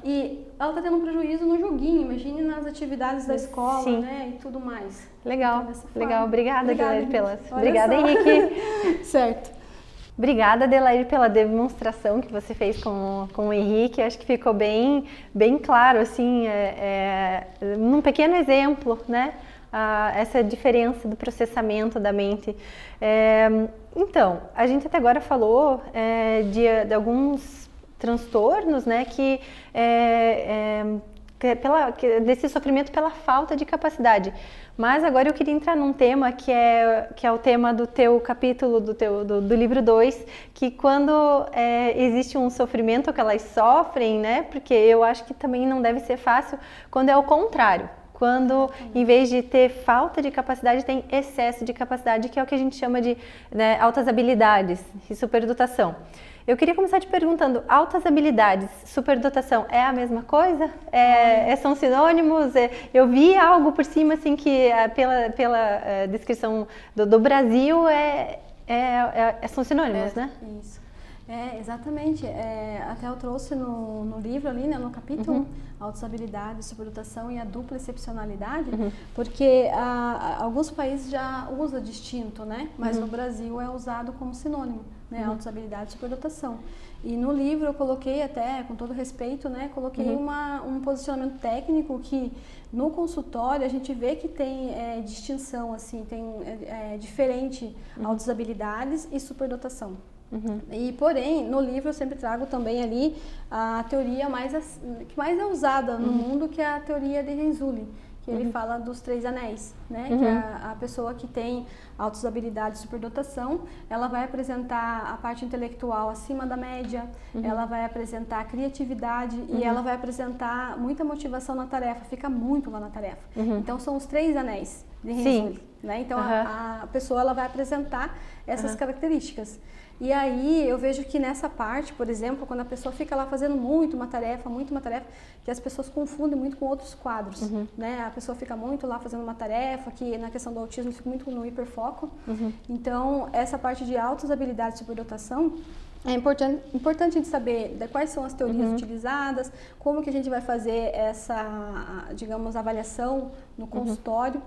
e ela tá tendo um prejuízo no joguinho, imagine nas atividades da escola, né? E tudo mais. Legal, então, legal. Obrigada, Adelaide, Obrigada, Henrique. Certo. Obrigada, Adelaide, pela demonstração que você fez com o Henrique. Acho que ficou bem claro, assim, num pequeno exemplo, né? Essa diferença do processamento da mente. Então, a gente até agora falou de alguns transtornos, né, que desse sofrimento pela falta de capacidade. Mas agora eu queria entrar num tema que é o tema do teu capítulo, do livro 2, que quando existe um sofrimento que elas sofrem, né? Porque eu acho que também não deve ser fácil, quando é o contrário. Quando, em vez de ter falta de capacidade, tem excesso de capacidade, que é o que a gente chama de, né, altas habilidades e superdotação. Eu queria começar te perguntando, altas habilidades, superdotação, é a mesma coisa? São sinônimos? Eu vi algo por cima, assim, que pela descrição do Brasil, são sinônimos, né? Isso. Exatamente. Até eu trouxe no livro ali, né, no capítulo, altas habilidades, superdotação e a dupla excepcionalidade, porque alguns países já usam distinto, né? Mas no Brasil é usado como sinônimo, né? Altas habilidades e superdotação. E no livro eu coloquei até, com todo respeito, né? Coloquei um posicionamento técnico que no consultório a gente vê que tem distinção, assim, tem diferente altas habilidades e superdotação. E, porém, no livro eu sempre trago também ali a teoria que mais é usada no mundo, que é a teoria de Renzulli, que ele fala dos 3 anéis, né? Que é a pessoa que tem altas habilidades e superdotação, ela vai apresentar a parte intelectual acima da média, ela vai apresentar a criatividade e ela vai apresentar muita motivação na tarefa, fica muito lá na tarefa. Então, são os 3 anéis de Renzulli, né? Então, a pessoa ela vai apresentar essas características. E aí eu vejo que nessa parte, por exemplo, quando a pessoa fica lá fazendo muito uma tarefa, que as pessoas confundem muito com outros quadros, né? A pessoa fica muito lá fazendo uma tarefa, que na questão do autismo fica muito no hiperfoco. Então, essa parte de altas habilidades de superdotação, é importante a gente saber quais são as teorias utilizadas, como que a gente vai fazer essa, digamos, avaliação no consultório.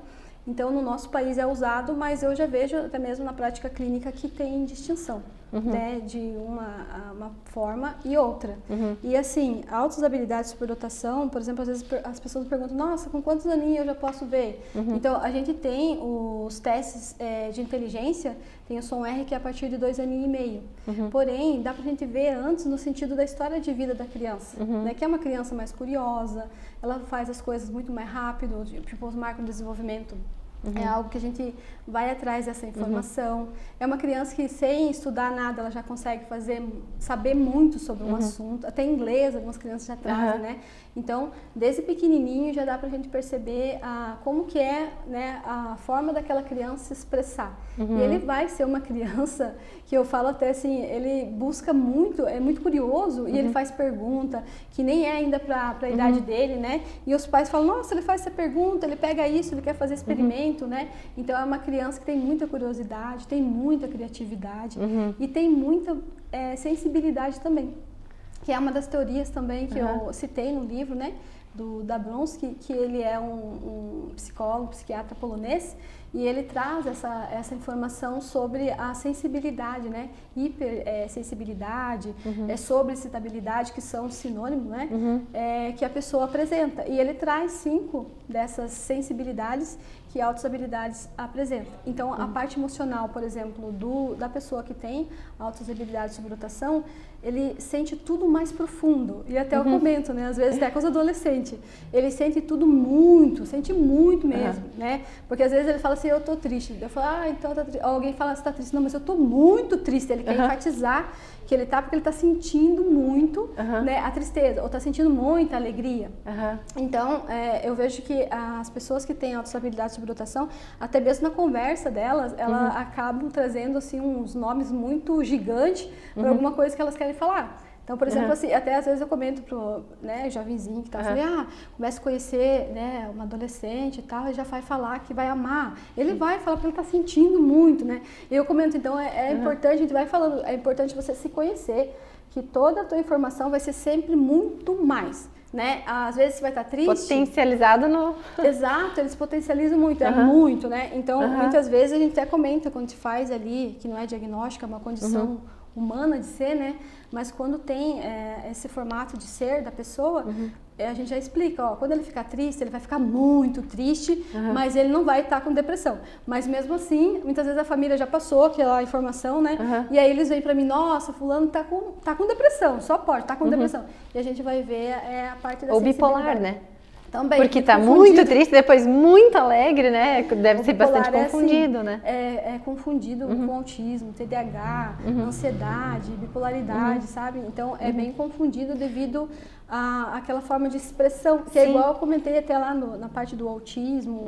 Então, no nosso país é usado, mas eu já vejo até mesmo na prática clínica que tem distinção, né, de uma forma e outra. E assim, altas habilidades de superdotação, por exemplo, às vezes as pessoas perguntam, nossa, com quantos aninhos eu já posso ver? Então, a gente tem os testes de inteligência, tem o som R que é a partir de 2 aninhos e meio. Porém, dá pra gente ver antes no sentido da história de vida da criança, né, que é uma criança mais curiosa, ela faz as coisas muito mais rápido, tipo os marcos de desenvolvimento. É algo que a gente vai atrás dessa informação. É uma criança que, sem estudar nada, ela já consegue saber muito sobre um assunto. Até inglês, algumas crianças já trazem, né? Então, desde pequenininho já dá pra gente perceber como que é, né, a forma daquela criança se expressar. E ele vai ser uma criança que eu falo até assim, ele busca muito, é muito curioso e ele faz pergunta que nem é ainda pra idade dele, né? E os pais falam, nossa, ele faz essa pergunta, ele pega isso, ele quer fazer experimento, né? Então é uma criança que tem muita curiosidade, tem muita criatividade e tem muita sensibilidade também. Que é uma das teorias também que eu citei no livro, né, do Dabrowski, que ele é um psicólogo, psiquiatra polonês, e ele traz essa informação sobre a sensibilidade, né, hipersensibilidade, sobre excitabilidade, que são sinônimos, né, que a pessoa apresenta. E ele traz 5 dessas sensibilidades que altas habilidades apresentam. Então, a parte emocional, por exemplo, da pessoa que tem altas habilidades de superdotação, ele sente tudo mais profundo. E até eu comento, né? Às vezes até com os adolescentes. Ele sente tudo muito, sente muito mesmo, né? Porque às vezes ele fala assim, eu tô triste. Eu falo, então tá triste. Ou alguém fala, você tá triste? Não, mas eu tô muito triste. Ele quer enfatizar que ele tá, porque ele tá sentindo muito, né, a tristeza. Ou tá sentindo muita alegria. Então, eu vejo que as pessoas que têm altas habilidades de superdotação, até mesmo na conversa delas, elas acabam trazendo, assim, uns nomes muito gigantes para alguma coisa que elas querem falar. Então, por exemplo, assim, até às vezes eu comento pro, né, jovenzinho que tá assim, começa a conhecer, né, uma adolescente e tal, e já vai falar que vai amar. Ele vai falar porque ele tá sentindo muito, né? E eu comento, então, é importante, a gente vai falando, é importante você se conhecer, que toda a tua informação vai ser sempre muito mais, né? Às vezes você vai estar triste. Potencializado no... Exato, eles potencializam muito, é muito, né? Então, muitas vezes a gente até comenta quando te faz ali, que não é diagnóstico, é uma condição humana de ser, né? Mas quando tem esse formato de ser da pessoa, a gente já explica, ó, quando ele ficar triste, ele vai ficar muito triste, mas ele não vai estar com depressão. Mas mesmo assim, muitas vezes a família já passou aquela informação, né? E aí eles vêm pra mim, nossa, fulano tá com depressão, só pode, tá com depressão. E a gente vai ver a parte da ou bipolar, né? Também. Porque tá muito triste, depois muito alegre, né? Deve ser bastante confundido, né? É confundido com autismo, TDAH, ansiedade, bipolaridade, sabe? Então é bem confundido devido àquela forma de expressão, que é igual eu comentei até lá na parte do autismo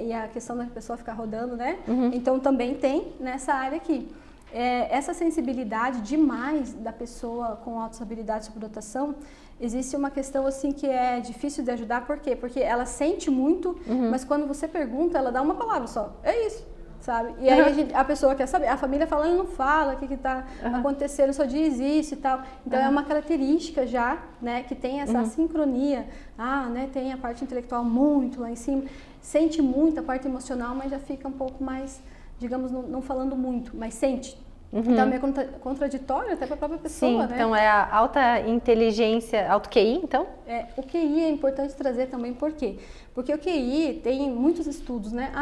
e a questão da pessoa ficar rodando, né? Então também tem nessa área aqui. Essa sensibilidade demais da pessoa com autossabilidade e superdotação, existe uma questão assim que é difícil de ajudar, por quê? Porque ela sente muito, mas quando você pergunta, ela dá uma palavra só, é isso, sabe? E aí a pessoa quer saber, a família fala, ele não fala, o que está acontecendo, só diz isso e tal. Então é uma característica já, né, que tem essa sincronia, né, tem a parte intelectual muito lá em cima, sente muito a parte emocional, mas já fica um pouco mais, digamos, não falando muito, mas sente. Então é meio contraditório até para a própria pessoa, né? Então é a alta inteligência, alto QI, então? O QI é importante trazer também, por quê? Porque o QI tem muitos estudos, né?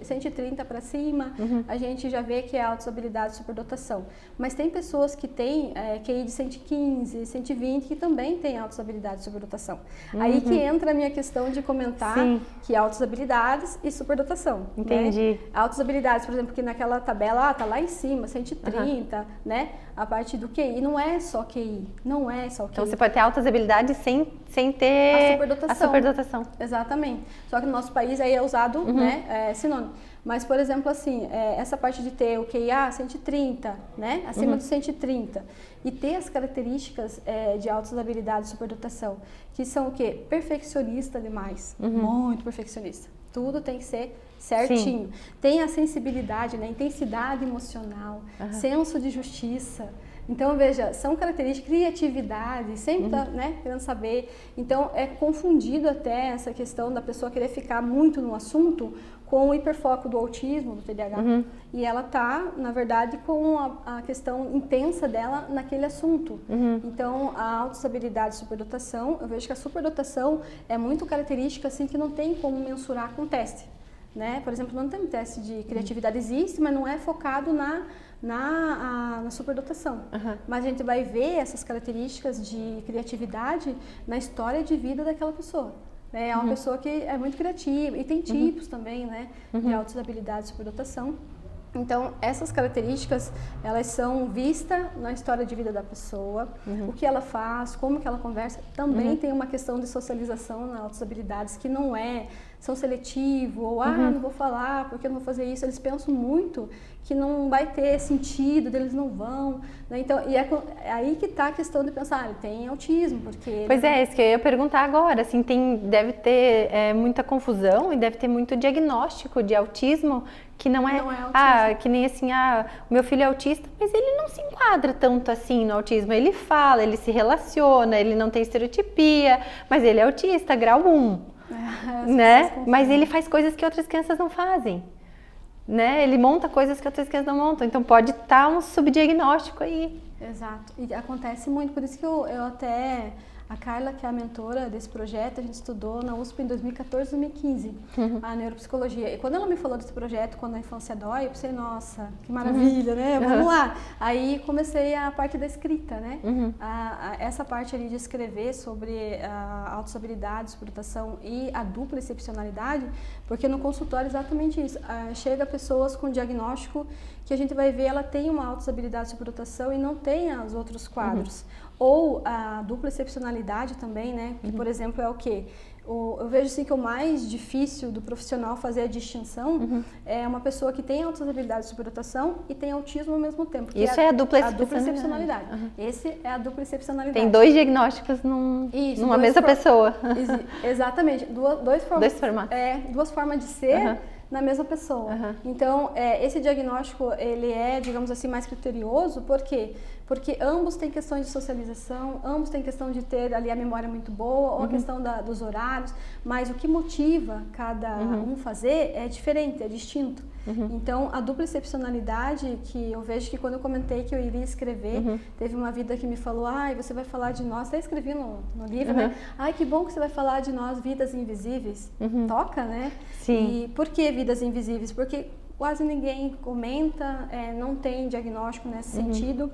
130 para cima, a gente já vê que é autossabilidade e superdotação. Mas tem pessoas que têm QI de 115, 120, que também têm autossabilidade e superdotação. Aí que entra a minha questão de comentar que autossabilidades e superdotação. Entendi. Né? Autossabilidades, por exemplo, que naquela tabela, tá lá em cima, 130, né? A parte do QI não é só QI, não é só QI. Então você pode ter altas habilidades sem ter a superdotação. Exatamente. Só que no nosso país aí é usado, né, sinônimo. Mas, por exemplo, assim, essa parte de ter o QI 130, né, acima do 130, e ter as características de altas habilidades e superdotação, que são o quê? Perfeccionista demais, muito perfeccionista. Tudo tem que ser certinho. Sim. Tem a sensibilidade, né, intensidade emocional, senso de justiça. Então, veja, são características, criatividade, sempre tá, né, querendo saber. Então, é confundido até essa questão da pessoa querer ficar muito no assunto com o hiperfoco do autismo, do TDAH. E ela tá, na verdade, com a questão intensa dela naquele assunto. Então, a autossabilidade e superdotação, eu vejo que a superdotação é muito característica, assim, que não tem como mensurar com teste. Né? Por exemplo, não tem teste de criatividade, existe, mas não é focado na superdotação. Mas a gente vai ver essas características de criatividade na história de vida daquela pessoa. É uma pessoa que é muito criativa e tem tipos também, né, de autossabilidade e superdotação. Então, essas características, elas são vistas na história de vida da pessoa, o que ela faz, como que ela conversa. Também tem uma questão de socialização nas autossabilidades que não são seletivo, ou não vou falar, porque eu não vou fazer isso. Eles pensam muito que não vai ter sentido, eles não vão. Né? Então, e é aí que está a questão de pensar, ele tem autismo, porque... Pois é, isso que eu ia perguntar agora, assim, deve ter muita confusão e deve ter muito diagnóstico de autismo que não é autismo. Que nem assim, o meu filho é autista, mas ele não se enquadra tanto assim no autismo. Ele fala, ele se relaciona, ele não tem estereotipia, mas ele é autista, grau 1, né? Mas ele faz coisas que outras crianças não fazem, né? Ele monta coisas que outras crianças não montam, então pode estar um subdiagnóstico aí. Exato, e acontece muito, por isso que eu até... A Carla, que é a mentora desse projeto, a gente estudou na USP em 2014, 2015, a neuropsicologia. E quando ela me falou desse projeto, quando a infância dói, eu pensei, nossa, que maravilha, né? Vamos lá. Aí comecei a parte da escrita, né? Essa parte ali de escrever sobre a autossabilidade, superdotação e a dupla excepcionalidade, porque no consultório é exatamente isso. Chega pessoas com diagnóstico que a gente vai ver, ela tem uma autossabilidade, superdotação e não tem os outros quadros. Ou a dupla excepcionalidade também, né? Que, por exemplo, é o quê? Eu vejo assim que o mais difícil do profissional fazer a distinção é uma pessoa que tem autossabilidade e superdotação e tem autismo ao mesmo tempo. Isso é a dupla excepcionalidade. Esse é a dupla excepcionalidade. Tem dois diagnósticos numa mesma pessoa. Exatamente. Dois formatos. Duas formas de ser na mesma pessoa. Então, esse diagnóstico, ele é, digamos assim, mais criterioso, por quê? Porque ambos têm questões de socialização, ambos têm questão de ter ali a memória muito boa, ou a questão dos horários, mas o que motiva cada um fazer é diferente, é distinto. Então, a dupla excepcionalidade, que eu vejo que quando eu comentei que eu iria escrever, teve uma vida que me falou, você vai falar de nós, até escrevi no livro, né? Que bom que você vai falar de nós, vidas invisíveis. Toca, né? Sim. E por que vidas invisíveis? Porque quase ninguém comenta, não tem diagnóstico nesse sentido.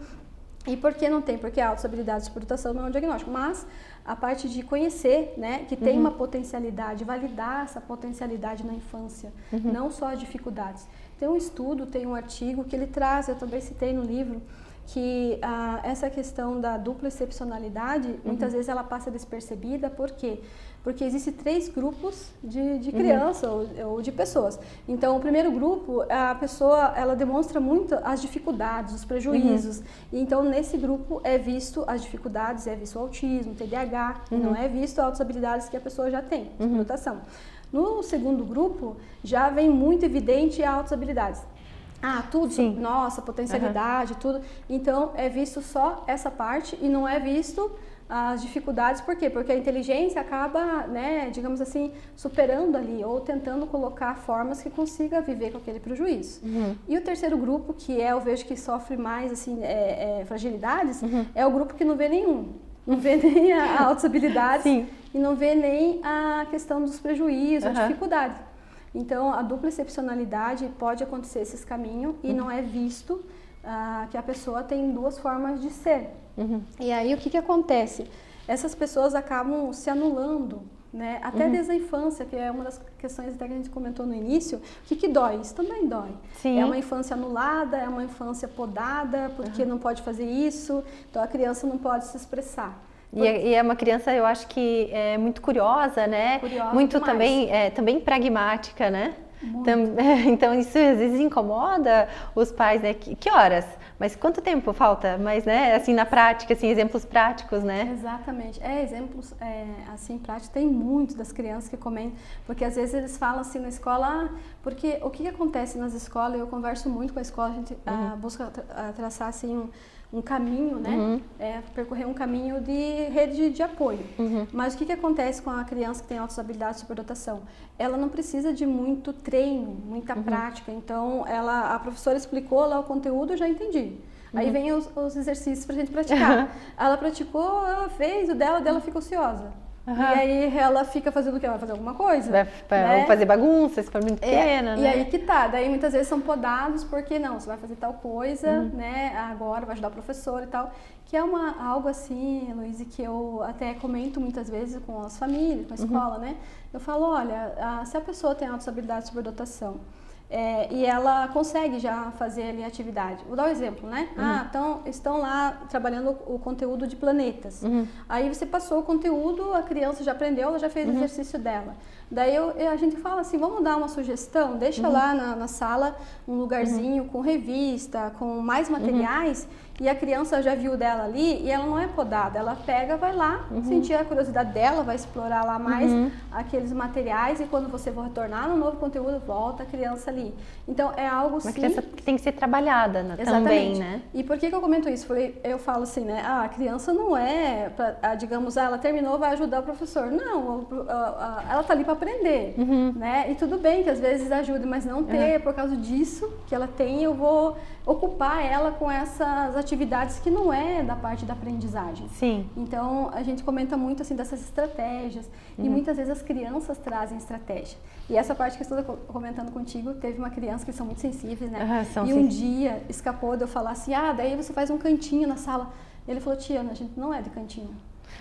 E por que não tem? Porque a autossabilidade de superdotação não é um diagnóstico, mas a parte de conhecer, né, que tem uma potencialidade, validar essa potencialidade na infância, não só as dificuldades. Tem um estudo, tem um artigo que ele traz, eu também citei no livro, que essa questão da dupla excepcionalidade, muitas vezes ela passa despercebida, por quê? Porque existem 3 grupos de criança ou de pessoas. Então, o primeiro grupo, a pessoa, ela demonstra muito as dificuldades, os prejuízos. E, então, nesse grupo é visto as dificuldades, é visto o autismo, o TDAH, não é visto as habilidades que a pessoa já tem, de notação. No segundo grupo, já vem muito evidente as autossabilidades. Tudo, Sim. nossa, potencialidade, tudo. Então, é visto só essa parte e não é visto as dificuldades. Por quê? Porque a inteligência acaba, né, digamos assim, superando ali ou tentando colocar formas que consiga viver com aquele prejuízo. E o terceiro grupo, que eu vejo que sofre mais assim, fragilidades, é o grupo que não vê nenhum. Não vê nem a autossabilidade e não vê nem a questão dos prejuízos, a dificuldade. Então, a dupla excepcionalidade pode acontecer esses caminhos e não é visto que a pessoa tem 2 formas de ser. E aí, o que acontece? Essas pessoas acabam se anulando, né? Até desde a infância, que é uma das questões até que a gente comentou no início. O que dói? Isso também dói. Sim. É uma infância anulada, é uma infância podada, porque não pode fazer isso, então a criança não pode se expressar. E é uma criança, eu acho que é muito curiosa, né? Curiosa muito demais. também pragmática, né? Muito. Então isso às vezes incomoda os pais, né? Que horas? Mas quanto tempo falta? Mas, né, assim, na prática, assim, exemplos práticos, né? Exatamente. Exemplos, assim, práticos, tem muitos das crianças que comentam, porque às vezes eles falam assim na escola, porque o que acontece nas escolas, eu converso muito com a escola, a gente busca traçar, assim, um caminho, né? Percorrer um caminho de rede de apoio. Mas o que acontece com a criança que tem autossabilidade e superdotação? Ela não precisa de muito treino, muita prática. Então, a professora explicou lá o conteúdo, eu já entendi. Aí vem os exercícios pra gente praticar. Ela praticou, ela fez, o dela fica ociosa. E aí ela fica fazendo o quê? Vai fazer alguma coisa. Vai fazer bagunça, se for muito pequena, né? E aí que tá, daí muitas vezes são podados porque não, você vai fazer tal coisa, né, agora vai ajudar o professor e tal, que é algo assim, Luísa, que eu até comento muitas vezes com as famílias, com a escola, né, eu falo, olha, se a pessoa tem autossabilidade e superdotação, e ela consegue já fazer ali a atividade. Vou dar um exemplo, né? Então estão lá trabalhando o conteúdo de planetas. Aí você passou o conteúdo, a criança já aprendeu, ela já fez o exercício dela. Daí a gente fala assim, vamos dar uma sugestão, deixa lá na sala um lugarzinho com revista, com mais materiais, e a criança já viu dela ali e ela não é podada, ela pega, vai lá, sentir a curiosidade dela, vai explorar lá mais aqueles materiais e quando você for retornar no novo conteúdo, volta a criança ali. Então é algo Uma criança que tem que ser trabalhada também, né? E por que eu comento isso? Eu falo assim, né? A criança não é, digamos, ela terminou, vai ajudar o professor. Não, ela tá ali para aprender, né? E tudo bem que às vezes ajude, mas não ter, por causa disso que ela tem, eu vou ocupar ela com essas atividades que não é da parte da aprendizagem. Sim. Então, a gente comenta muito assim dessas estratégias e muitas vezes as crianças trazem estratégia. E essa parte que eu estou comentando contigo, teve uma criança que são muito sensíveis, né? Um dia escapou de eu falar assim, daí você faz um cantinho na sala. Ele falou, tia, a gente não é de cantinho.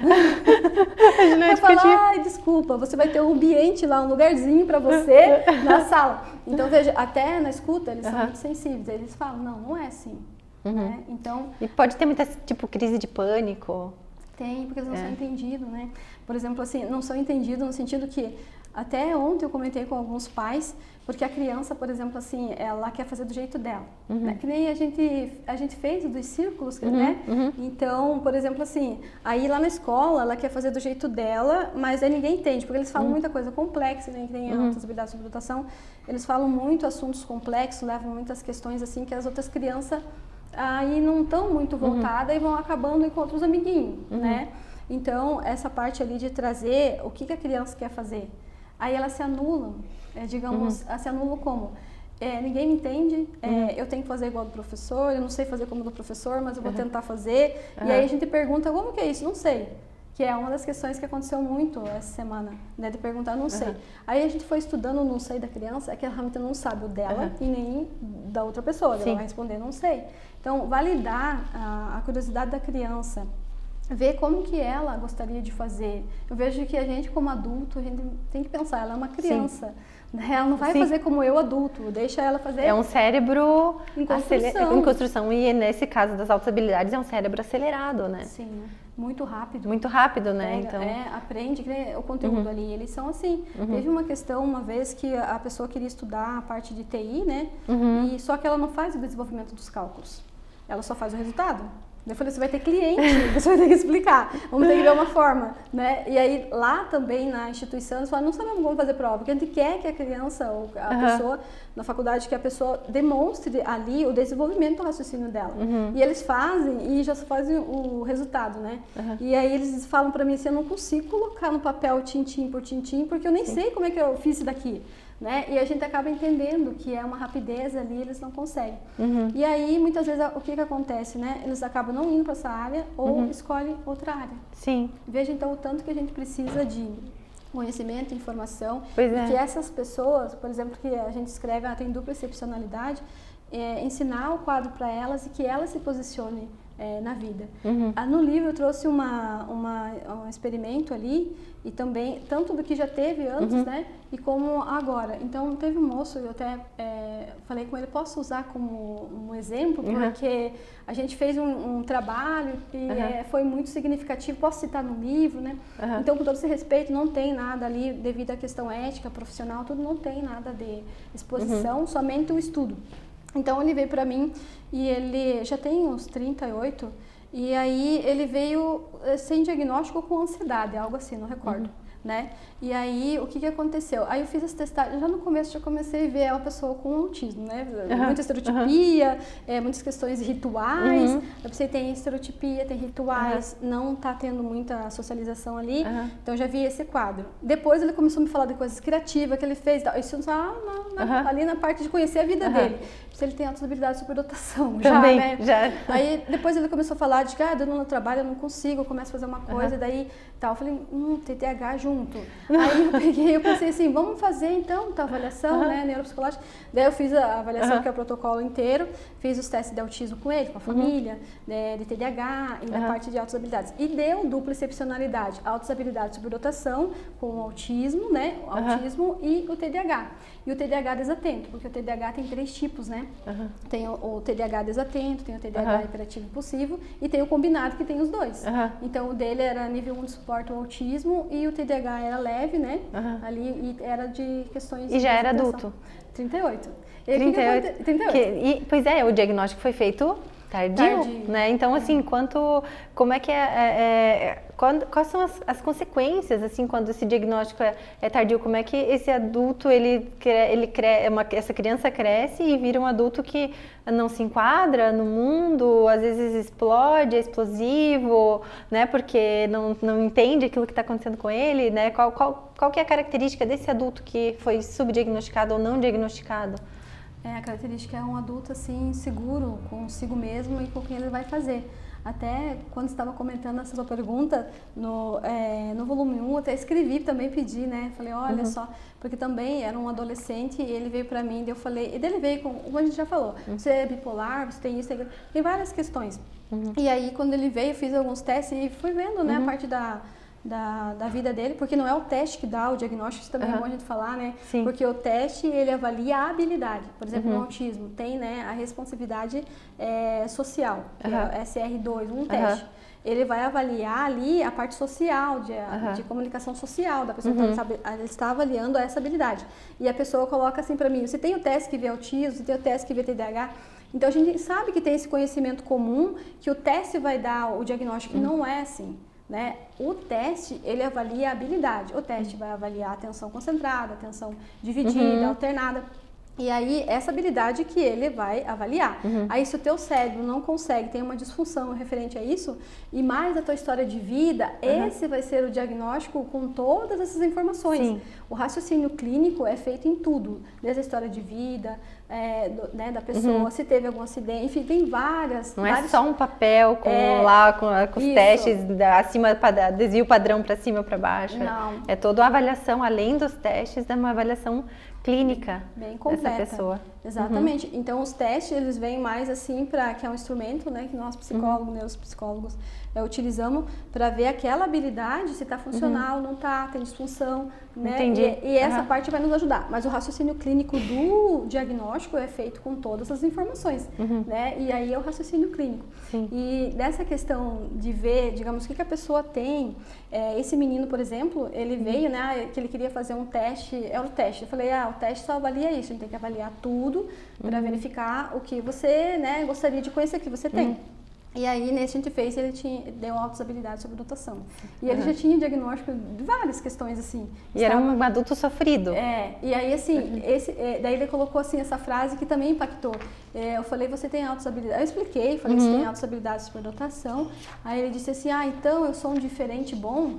Eu falo, desculpa, você vai ter um ambiente lá, um lugarzinho para você na sala. Então, veja, até na escuta eles são muito sensíveis. Eles falam, não é assim. Né? Então, e pode ter muita, tipo, crise de pânico. Tem, porque eles não são entendidos, né? Por exemplo, assim, não são entendidos no sentido que até ontem eu comentei com alguns pais, porque a criança, por exemplo, assim, ela quer fazer do jeito dela, né? Que nem a gente fez dos círculos, né? Então, por exemplo, assim, aí lá na escola ela quer fazer do jeito dela, mas aí ninguém entende, porque eles falam muita coisa complexa, né? Que tem a autossabilidade e superdotação, eles falam muito assuntos complexos, levam muitas questões assim que as outras crianças aí não estão muito voltadas e vão acabando com outros amiguinhos, né? Então, essa parte ali de trazer o que a criança quer fazer, aí elas se anulam, digamos, se anulam como? Ninguém me entende, eu tenho que fazer igual do professor, eu não sei fazer como do professor, mas eu vou tentar fazer. E aí a gente pergunta, como que é isso? Não sei. que é uma das questões que aconteceu muito essa semana, né, de perguntar não sei. Aí a gente foi estudando o não sei da criança, é que ela realmente não sabe o dela e nem da outra pessoa, ela vai responder não sei. Então, validar a curiosidade da criança, ver como que ela gostaria de fazer. Eu vejo que a gente, como adulto, a gente tem que pensar, ela é uma criança, né? Ela não vai fazer como eu, adulto, deixa ela fazer... É um cérebro em construção. E nesse caso das altas habilidades é um cérebro acelerado, né? Sim, muito rápido. Muito rápido, né? Pega, Então... aprende o conteúdo ali, eles são assim. Teve uma questão uma vez que a pessoa queria estudar a parte de TI, né? E só que ela não faz o desenvolvimento dos cálculos, ela só faz o resultado. Eu falei, você vai ter cliente, você vai ter que explicar, vamos ter que ver uma forma, né? E aí, lá também na instituição, eles falam, não sabemos como fazer prova, porque a gente quer que a criança ou a pessoa, na faculdade, que a pessoa demonstre ali o desenvolvimento do raciocínio dela. E eles fazem, e já fazem o resultado, né? E aí eles falam pra mim assim, eu não consigo colocar no papel tintim por tintim, porque eu nem sei como é que eu fiz isso daqui. Né? E a gente acaba entendendo que é uma rapidez ali, eles não conseguem. E aí, muitas vezes, o que acontece, né? Eles acabam não indo para essa área ou escolhem outra área. Sim. Veja, então, o tanto que a gente precisa de conhecimento, informação. Pois e é. que essas pessoas, por exemplo, que a gente escreve, tem dupla excepcionalidade, ensinar o quadro para elas e que elas se posicionem na vida. No livro eu trouxe um experimento ali, e também, tanto do que já teve antes, né, e como agora. Então, teve um moço, eu até falei com ele, posso usar como um exemplo, porque a gente fez um trabalho que foi muito significativo, posso citar no livro, né? Então, com todo esse respeito, não tem nada ali, devido à questão ética, profissional, tudo, não tem nada de exposição, somente o estudo. Então, ele veio para mim e ele já tem uns 38, e aí ele veio sem diagnóstico com ansiedade, algo assim, não recordo, né? E aí, o que aconteceu? Aí eu fiz as testagens, já no começo já comecei a ver uma pessoa com autismo, né? Muita estereotipia, muitas questões rituais. Eu pensei, tem estereotipia, tem rituais, não tá tendo muita socialização ali. Então, eu já vi esse quadro. Depois, ele começou a me falar de coisas criativas que ele fez. Isso ali na parte de conhecer a vida dele. Se ele tem altas habilidades de superdotação, também, né? Já. Aí, depois ele começou a falar de que, dando no trabalho, eu não consigo, eu começo a fazer uma coisa, daí, tal. Eu falei, TDAH junto. Aí eu pensei assim, vamos fazer então a avaliação, né, neuropsicológica. Daí eu fiz a avaliação, que é o protocolo inteiro, fiz os testes de autismo com ele, com a família, de TDAH e da parte de altas habilidades. E deu dupla excepcionalidade, altas habilidades de superdotação com o autismo, né, o autismo e o TDAH. E o TDAH desatento, porque o TDAH tem 3 tipos, né? Tem o TDAH desatento, tem o TDAH hiperativo impulsivo e tem o combinado que tem os dois. Então o dele era nível 1 de suporte ao autismo e o TDAH era leve, né? Ali e era de questões... E já era adulto? 38. 38. 38. Pois é, o diagnóstico foi feito tardio, né? Então, assim, como é que quais são as consequências, assim, quando esse diagnóstico é tardio? Como é que esse adulto, essa criança cresce e vira um adulto que não se enquadra no mundo, às vezes explode, é explosivo, né? Porque não entende aquilo que está acontecendo com ele, né? Qual que é a característica desse adulto que foi subdiagnosticado ou não diagnosticado? A característica é um adulto, assim, seguro consigo mesmo e com quem ele vai fazer. Até quando estava comentando essa sua pergunta, no volume 1, eu até escrevi, também pedi, né? Falei, olha só, porque também era um adolescente e ele veio para mim, e eu falei, e ele veio com, como a gente já falou, você é bipolar, você tem isso, tem várias questões. E aí, quando ele veio, eu fiz alguns testes e fui vendo, né, a parte da vida dele, porque não é o teste que dá o diagnóstico, isso também é bom a gente falar, né? Sim. Porque o teste, ele avalia a habilidade. Por exemplo, no autismo, tem, né, a responsividade social, que é o SR2, um teste. Ele vai avaliar ali a parte social, de comunicação social da pessoa. Então, ele está avaliando essa habilidade. E a pessoa coloca assim para mim, você tem o teste que vê autismo, você tem o teste que vê TDAH. Então, a gente sabe que tem esse conhecimento comum, que o teste vai dar o diagnóstico, que não é assim. Né? O teste, ele avalia a habilidade. O teste vai avaliar a atenção concentrada, atenção dividida, alternada. E aí, essa habilidade que ele vai avaliar. Aí, se o teu cérebro não consegue, tem uma disfunção referente a isso, e mais a tua história de vida, esse vai ser o diagnóstico com todas essas informações. Sim. O raciocínio clínico é feito em tudo, desde a história de vida, né, da pessoa, se teve algum acidente, enfim, tem várias. Não é só um papel com os testes desvio padrão para cima ou para baixo. Não. É toda uma avaliação, além dos testes, é uma avaliação clínica bem completa. dessa pessoa. Exatamente. Então, os testes, eles vêm mais assim que é um instrumento, né, que nós psicólogos, neuropsicólogos, utilizamos para ver aquela habilidade, se está funcional, não está, tem disfunção, né? Entendi. E essa parte vai nos ajudar. Mas o raciocínio clínico do diagnóstico é feito com todas as informações, né? E aí é o raciocínio clínico. Sim. E nessa questão de ver, digamos, o que a pessoa tem, esse menino, por exemplo, ele veio, né, que ele queria fazer um teste, o teste. Eu falei, o teste só avalia isso, a gente tem que avaliar tudo para verificar o que você, né, gostaria de conhecer, que você tem. E aí, nesse a gente fez, ele deu altas habilidades sobre notação. E ele já tinha diagnóstico de várias questões, assim. E era um adulto sofrido. E aí, assim, daí ele colocou, assim, essa frase que também impactou. Eu falei, você tem altas habilidades? Eu expliquei, falei, você tem altas habilidades sobre notação. Aí ele disse assim, então eu sou um diferente bom?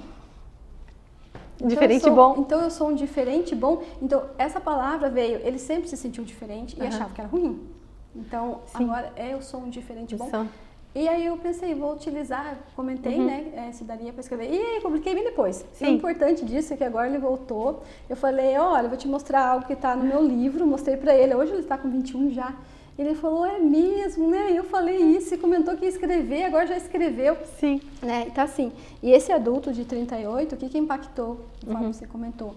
Então eu sou um diferente bom. Então, essa palavra veio, ele sempre se sentiu diferente e achava que era ruim. Então, agora eu sou um diferente bom. E aí eu pensei, vou utilizar, comentei, né, se daria para escrever. E aí publiquei bem depois. E o importante disso é que agora ele voltou. Eu falei, olha, eu vou te mostrar algo que está no meu livro. Mostrei para ele, hoje ele está com 21 já. Ele falou, é mesmo, né? Eu falei isso e comentou que ia escrever, agora já escreveu. Sim. Né? Então assim, e esse adulto de 38, o que impactou, conforme você comentou?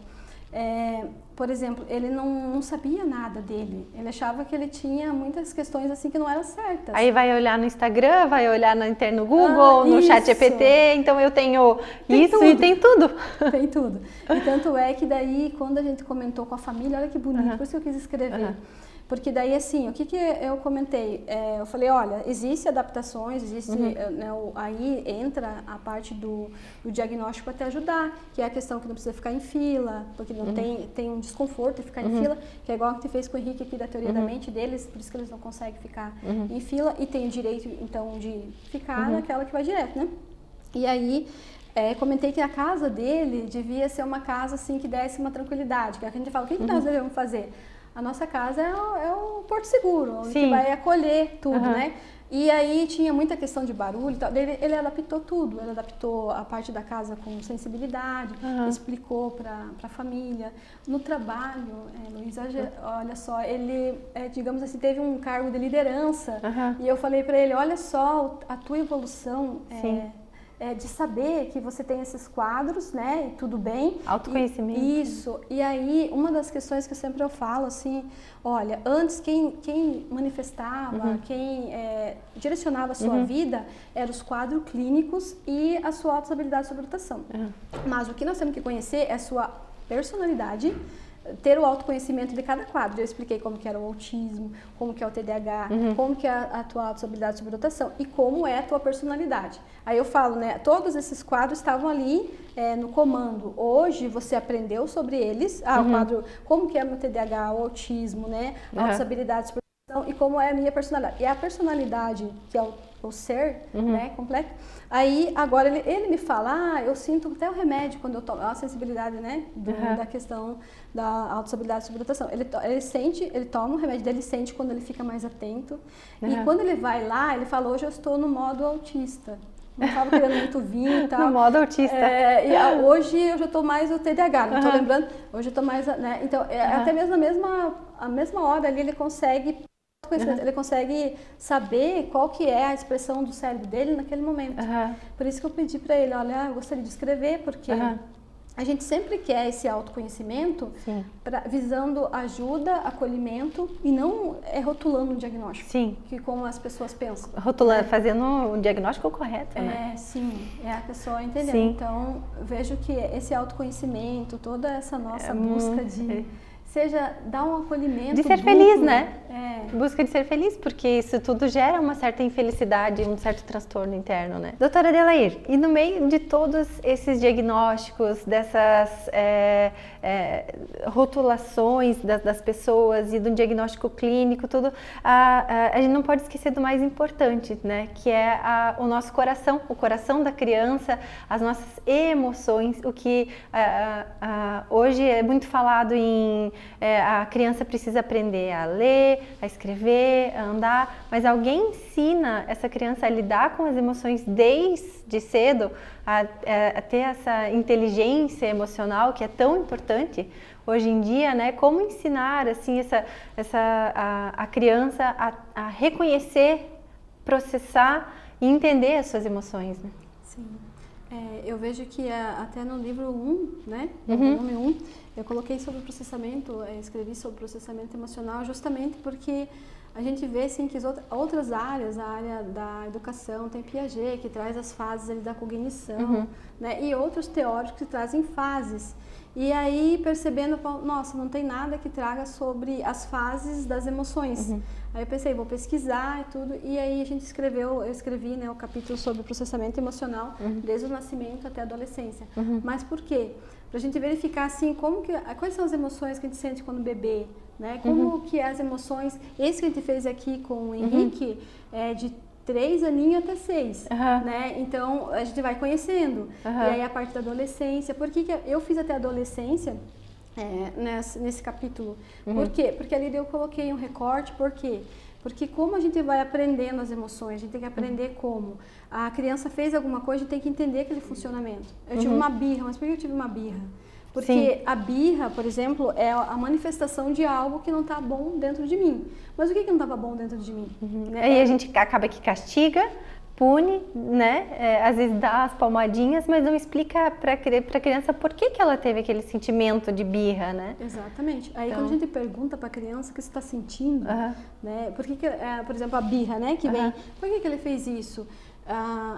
Por exemplo, ele não sabia nada dele. Ele achava que ele tinha muitas questões assim que não eram certas. Aí vai olhar no Instagram, vai olhar no Google, no ChatGPT, então eu tenho isso e tem tudo. Tem tudo. E tanto é que daí, quando a gente comentou com a família, olha que bonito, por isso que eu quis escrever. Porque daí, assim, o que eu comentei? Eu falei, olha, existem adaptações, né, aí entra a parte do diagnóstico para te ajudar, que é a questão que não precisa ficar em fila, porque não tem um desconforto em ficar em fila, que é igual que você fez com o Henrique aqui da teoria da mente deles, por isso que eles não conseguem ficar em fila, e tem o direito, então, de ficar naquela que vai direto, né? E aí, comentei que a casa dele devia ser uma casa, assim, que desse uma tranquilidade, que a gente fala, o que nós devemos fazer? A nossa casa é o porto seguro, onde que vai acolher tudo, né? E aí tinha muita questão de barulho e tal. Ele adaptou tudo, ele adaptou a parte da casa com sensibilidade, explicou para a família. No trabalho, Luísa, olha só, ele, digamos assim, teve um cargo de liderança. E eu falei para ele, olha só, a tua evolução de saber que você tem esses quadros, né, e tudo bem. Autoconhecimento. Isso. E aí, uma das questões que eu falo, assim, olha, antes quem manifestava, quem direcionava a sua vida, eram os quadros clínicos e a sua autossabilidade sobre notação. Mas o que nós temos que conhecer é a sua personalidade, ter o autoconhecimento de cada quadro. Eu expliquei como que era o autismo, como que é o TDAH, como que é a tua autossabilidade sobre notação e como é a tua personalidade. Aí eu falo, né, todos esses quadros estavam ali no comando. Hoje você aprendeu sobre eles, o quadro, como que é o meu TDAH, o autismo, né, a autossabilidade sobre notação e como é a minha personalidade. E a personalidade, que é o ser, né, completo. Aí, agora, ele me fala, eu sinto até o remédio quando eu tomo, a sensibilidade, né, da questão da autossabilidade sobre notação. Ele sente, ele toma o remédio dele, sente quando ele fica mais atento. E quando ele vai lá, ele fala, hoje eu estou no modo autista. Não estava querendo muito vir e tal. No modo autista. E hoje eu já estou mais o TDAH, não estou lembrando. Hoje eu estou mais, né, então, até mesmo a mesma hora ali ele consegue... Ele consegue saber qual que é a expressão do cérebro dele naquele momento. Por isso que eu pedi para ele, olha, eu gostaria de escrever, porque a gente sempre quer esse autoconhecimento visando ajuda, acolhimento e não rotulando um diagnóstico. Que como as pessoas pensam. Rotulando, fazendo um diagnóstico correto, né? Sim, a pessoa entendeu. Então, vejo que esse autoconhecimento, toda essa nossa busca de... Seja dar um acolhimento. De ser duplo, feliz, né? busca de ser feliz, porque isso tudo gera uma certa infelicidade, um certo transtorno interno, né? Doutora Adelair, e no meio de todos esses diagnósticos, dessas rotulações das pessoas e do diagnóstico clínico, tudo, a gente não pode esquecer do mais importante, né? Que é o nosso coração, o coração da criança, as nossas emoções, o que hoje é muito falado em a criança precisa aprender a ler, a escrever, a andar, mas alguém ensina essa criança a lidar com as emoções desde cedo, a ter essa inteligência emocional que é tão importante hoje em dia, né? Como ensinar assim a criança a reconhecer, processar e entender as suas emoções, né? Sim. Eu vejo que até no livro 1, né, no volume 1, eu coloquei sobre o processamento, escrevi sobre processamento emocional justamente porque a gente vê assim, que as outras áreas, a área da educação, tem Piaget, que traz as fases ali da cognição, né, e outros teóricos que trazem fases. E aí, percebendo, nossa, não tem nada que traga sobre as fases das emoções. Aí eu pensei, vou pesquisar e tudo, e aí eu escrevi, né, o capítulo sobre processamento emocional, desde o nascimento até a adolescência. Mas por quê? Pra gente verificar, assim, quais são as emoções que a gente sente quando bebê, né? Como que as emoções, esse que a gente fez aqui com o Henrique, de 3 aninhos até 6, né? Então, a gente vai conhecendo. E aí, a parte da adolescência, por que eu fiz até a adolescência nesse capítulo? Por quê? Porque ali eu coloquei um recorte, por quê? Porque como a gente vai aprendendo as emoções, a gente tem que aprender como. A criança fez alguma coisa, a gente tem que entender aquele funcionamento. Eu tive uma birra, mas por que eu tive uma birra? Porque a birra, por exemplo, é a manifestação de algo que não está bom dentro de mim. Mas o que não estava bom dentro de mim? Né? Aí a gente acaba que castiga, pune, né? Às vezes dá as palmadinhas, mas não explica para a criança por que ela teve aquele sentimento de birra, né? Exatamente. Aí quando a gente pergunta para a criança o que você está sentindo, né? Por exemplo, a birra, né? Que vem, por que ele fez isso?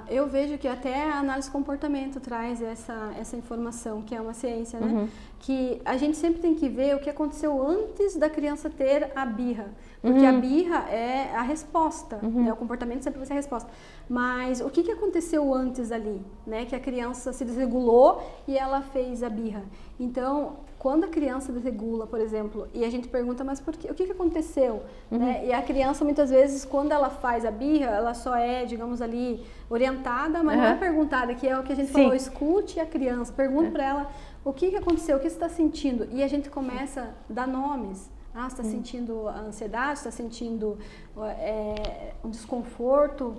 Eu vejo que até a análise de comportamento traz essa informação, que é uma ciência, né? Que a gente sempre tem que ver o que aconteceu antes da criança ter a birra. Porque a birra é a resposta, né? O comportamento sempre vai ser a resposta. Mas o que aconteceu antes ali, né? Que a criança se desregulou e ela fez a birra. Então, quando a criança desregula, por exemplo, e a gente pergunta, mas por quê? O que aconteceu? Né? E a criança, muitas vezes, quando ela faz a birra, ela só é, digamos ali, orientada, mas não é perguntada, que é o que a gente falou, escute a criança, pergunte para ela o que aconteceu, o que você está sentindo, e a gente começa a dar nomes. Você está sentindo a ansiedade, está sentindo um desconforto.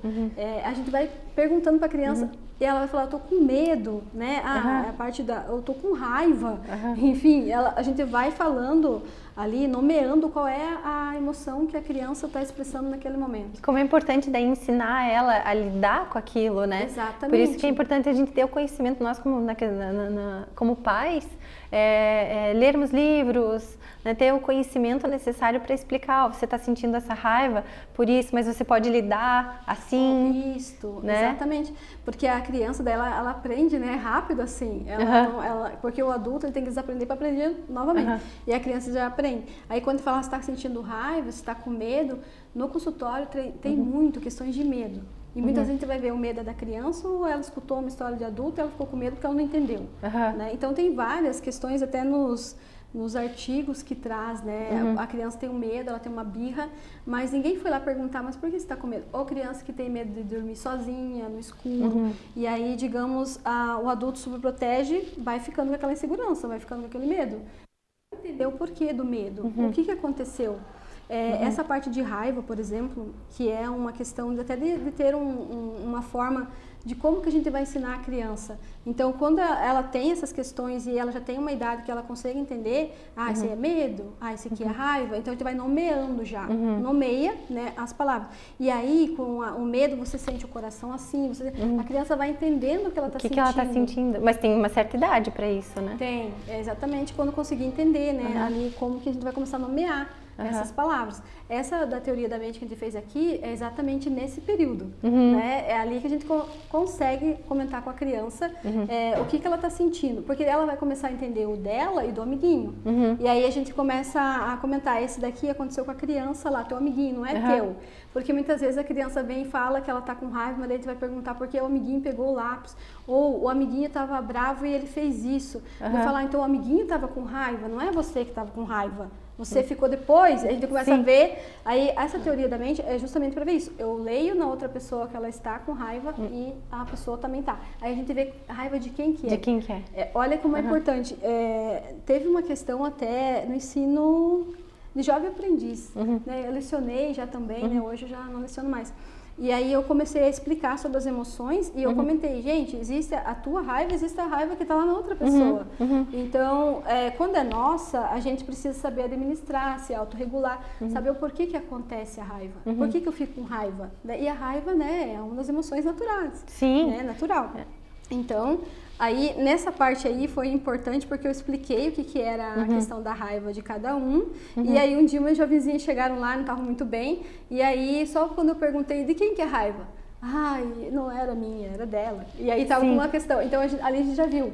A gente vai perguntando para a criança e ela vai falar, eu estou com medo, né? A parte eu estou com raiva. Enfim, a gente vai falando ali, nomeando qual é a emoção que a criança está expressando naquele momento. Como é importante daí ensinar ela a lidar com aquilo, né? Exatamente. Por isso que é importante a gente ter o conhecimento, nós como pais, lermos livros, né, ter o conhecimento necessário para explicar, você está sentindo essa raiva por isso, mas você pode lidar assim. Isso, né? Exatamente. Porque a criança dela, ela aprende, né, rápido assim. Porque o adulto ele tem que desaprender para aprender novamente. E a criança já aprende. Aí quando fala você está sentindo raiva, você está com medo, no consultório tem muito questões de medo. E muitas vezes a gente vai ver o medo da criança ou ela escutou uma história de adulto e ela ficou com medo porque ela não entendeu. Né? Então tem várias questões até nos artigos que traz, né? A criança tem um medo, ela tem uma birra, mas ninguém foi lá perguntar, mas por que você está com medo? Ou criança que tem medo de dormir sozinha, no escuro, e aí, digamos, o adulto superprotege, vai ficando com aquela insegurança, vai ficando com aquele medo. Entender o porquê do medo, o que aconteceu. Essa parte de raiva, por exemplo, que é uma questão de ter uma forma de como que a gente vai ensinar a criança. Então, quando ela tem essas questões e ela já tem uma idade que ela consegue entender, esse é medo, esse aqui é raiva, então a gente vai nomeando já, nomeia, né, as palavras. E aí, com o medo, você sente o coração assim, a criança vai entendendo o que ela está sentindo. O que ela está sentindo, mas tem uma certa idade para isso, né? Tem, exatamente quando conseguir entender, né, ali como que a gente vai começar a nomear essas palavras. Essa da teoria da mente que a gente fez aqui é exatamente nesse período, né? É ali que a gente consegue comentar com a criança o que ela está sentindo, porque ela vai começar a entender o dela e do amiguinho. E aí a gente começa a comentar, esse daqui aconteceu com a criança lá, teu amiguinho, não é teu. Porque muitas vezes a criança vem e fala que ela está com raiva, mas daí tu vai perguntar por que o amiguinho pegou o lápis, ou o amiguinho estava bravo e ele fez isso. Vai falar, então o amiguinho estava com raiva, não é você que estava com raiva. Você ficou depois, a gente começa a ver, aí essa teoria da mente é justamente para ver isso. Eu leio na outra pessoa que ela está com raiva e a pessoa também está. Aí a gente vê a raiva de quem que é. De quem que é. Olha como é importante. Teve uma questão até no ensino de jovem aprendiz. Né? Eu lecionei já também, né? Hoje eu já não leciono mais. E aí eu comecei a explicar sobre as emoções e eu comentei, gente, existe a tua raiva, existe a raiva que está lá na outra pessoa. Então, quando é nossa, a gente precisa saber administrar, se autorregular, saber o porquê que acontece a raiva, por que eu fico com raiva. E a raiva, né, é uma das emoções naturais. Sim. Né, natural. Então, aí nessa parte aí foi importante porque eu expliquei o que era a questão da raiva de cada um. E aí um dia meus jovenzinhos chegaram lá, não estavam muito bem. E aí só quando eu perguntei de quem que é a raiva? Ai, não era minha, era dela. E aí tava com uma questão. Então ali a gente já viu.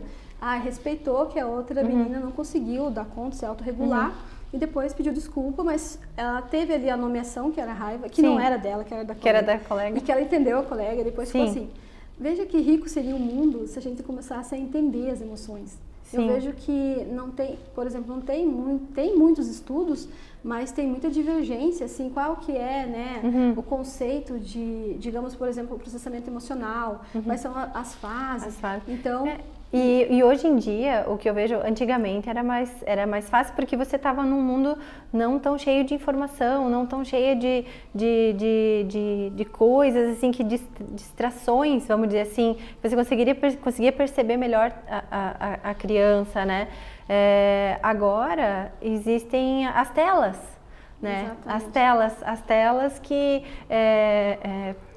Respeitou que a outra menina não conseguiu dar conta, se autorregular. E depois pediu desculpa, mas ela teve ali a nomeação que era a raiva, que não era dela, que era da colega. Que era da colega. E que ela entendeu a colega, e depois ficou assim. Veja que rico seria o mundo se a gente começasse a entender as emoções. Eu vejo que não tem, por exemplo, não tem muitos estudos, mas tem muita divergência, assim, qual que é, né, o conceito de, digamos, por exemplo, o processamento emocional, quais são as fases. Então... E hoje em dia, o que eu vejo, antigamente era mais fácil porque você estava num mundo não tão cheio de informação, não tão cheio de coisas, assim, que distrações, vamos dizer assim, você conseguia perceber melhor a criança, né? Agora existem as telas, né? As telas que...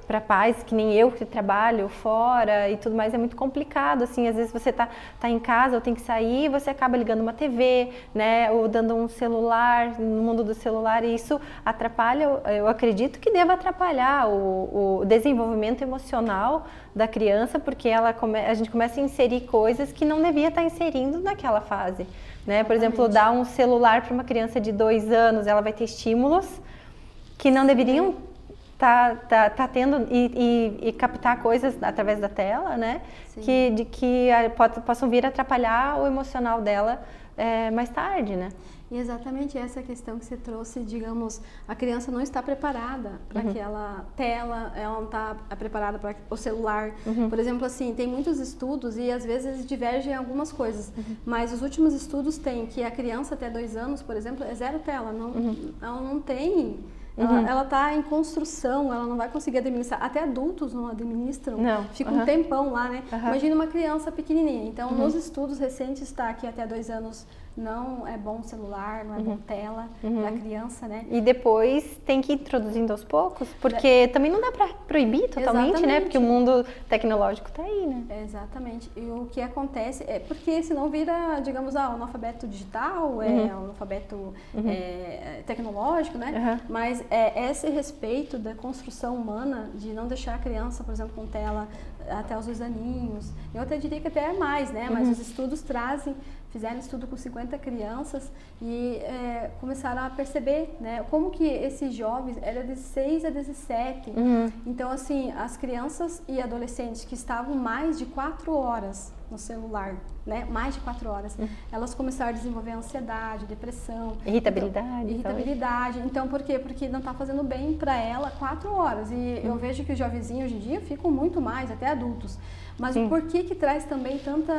para pais que nem eu que trabalho fora e tudo mais é muito complicado, assim, às vezes você tá em casa ou tem que sair, você acaba ligando uma TV, né, ou dando um celular no mundo do celular e isso atrapalha, eu acredito que deva atrapalhar o desenvolvimento emocional da criança, porque a gente começa a inserir coisas que não devia estar inserindo naquela fase, né, por exemplo, dar um celular para uma criança de 2 anos, ela vai ter estímulos que não deveriam tá tendo e captar coisas através da tela, né? Que possam vir a atrapalhar o emocional dela mais tarde, né? E exatamente essa questão que você trouxe, digamos, a criança não está preparada para aquela tela, ela não está preparada para o celular. Por exemplo, assim, tem muitos estudos e às vezes divergem algumas coisas, mas os últimos estudos têm que a criança até 2 anos, por exemplo, é 0 tela, ela não tem... Ela está em construção, ela não vai conseguir administrar. Até adultos não administram, fica um tempão lá, né? Imagina uma criança pequenininha. Então, nos estudos recentes está que até 2 anos não é bom celular, não é bom tela da criança, né? E depois tem que ir introduzindo aos poucos, porque também não dá para proibir totalmente, né? Porque o mundo tecnológico está aí, né? Exatamente. E o que acontece é porque senão vira, digamos, um analfabeto digital, um analfabeto tecnológico, né? Mas esse respeito da construção humana, de não deixar a criança, por exemplo, com tela até os 2 aninhos. Eu até diria que até mais, né? Mas os estudos fizeram estudo com 50 crianças e começaram a perceber, né, como que esses jovens eram de 6 a 17. Então, assim, as crianças e adolescentes que estavam mais de 4 horas no celular, né, mais de 4 horas, elas começaram a desenvolver ansiedade, depressão, irritabilidade. Então, por quê? Porque não está fazendo bem para ela 4 horas. E eu vejo que os jovenzinhos hoje em dia ficam muito mais, até adultos. Mas o porquê que traz também tanta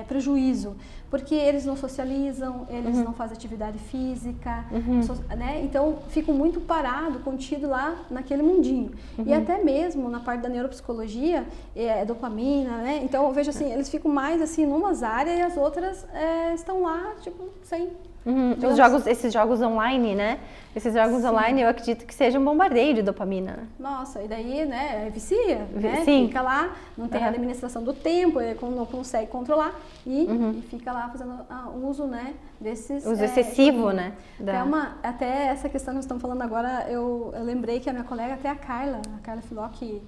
prejuízo? Porque eles não socializam, eles não fazem atividade física, né? Então ficam muito parados, contidos lá naquele mundinho. E até mesmo na parte da neuropsicologia, dopamina, né? Então eu vejo assim, eles ficam mais assim numas áreas e as outras estão lá, tipo, sem Esses jogos online, né? Esses jogos online, eu acredito que seja um bombardeio de dopamina, né? Nossa, e daí, né, vicia, né? Sim. Fica lá, não tem a administração do tempo, não consegue controlar e fica lá fazendo uso, né, desses... Uso excessivo, né? Até essa questão que nós estamos falando agora, eu lembrei que a minha colega, até a Carla Filó, que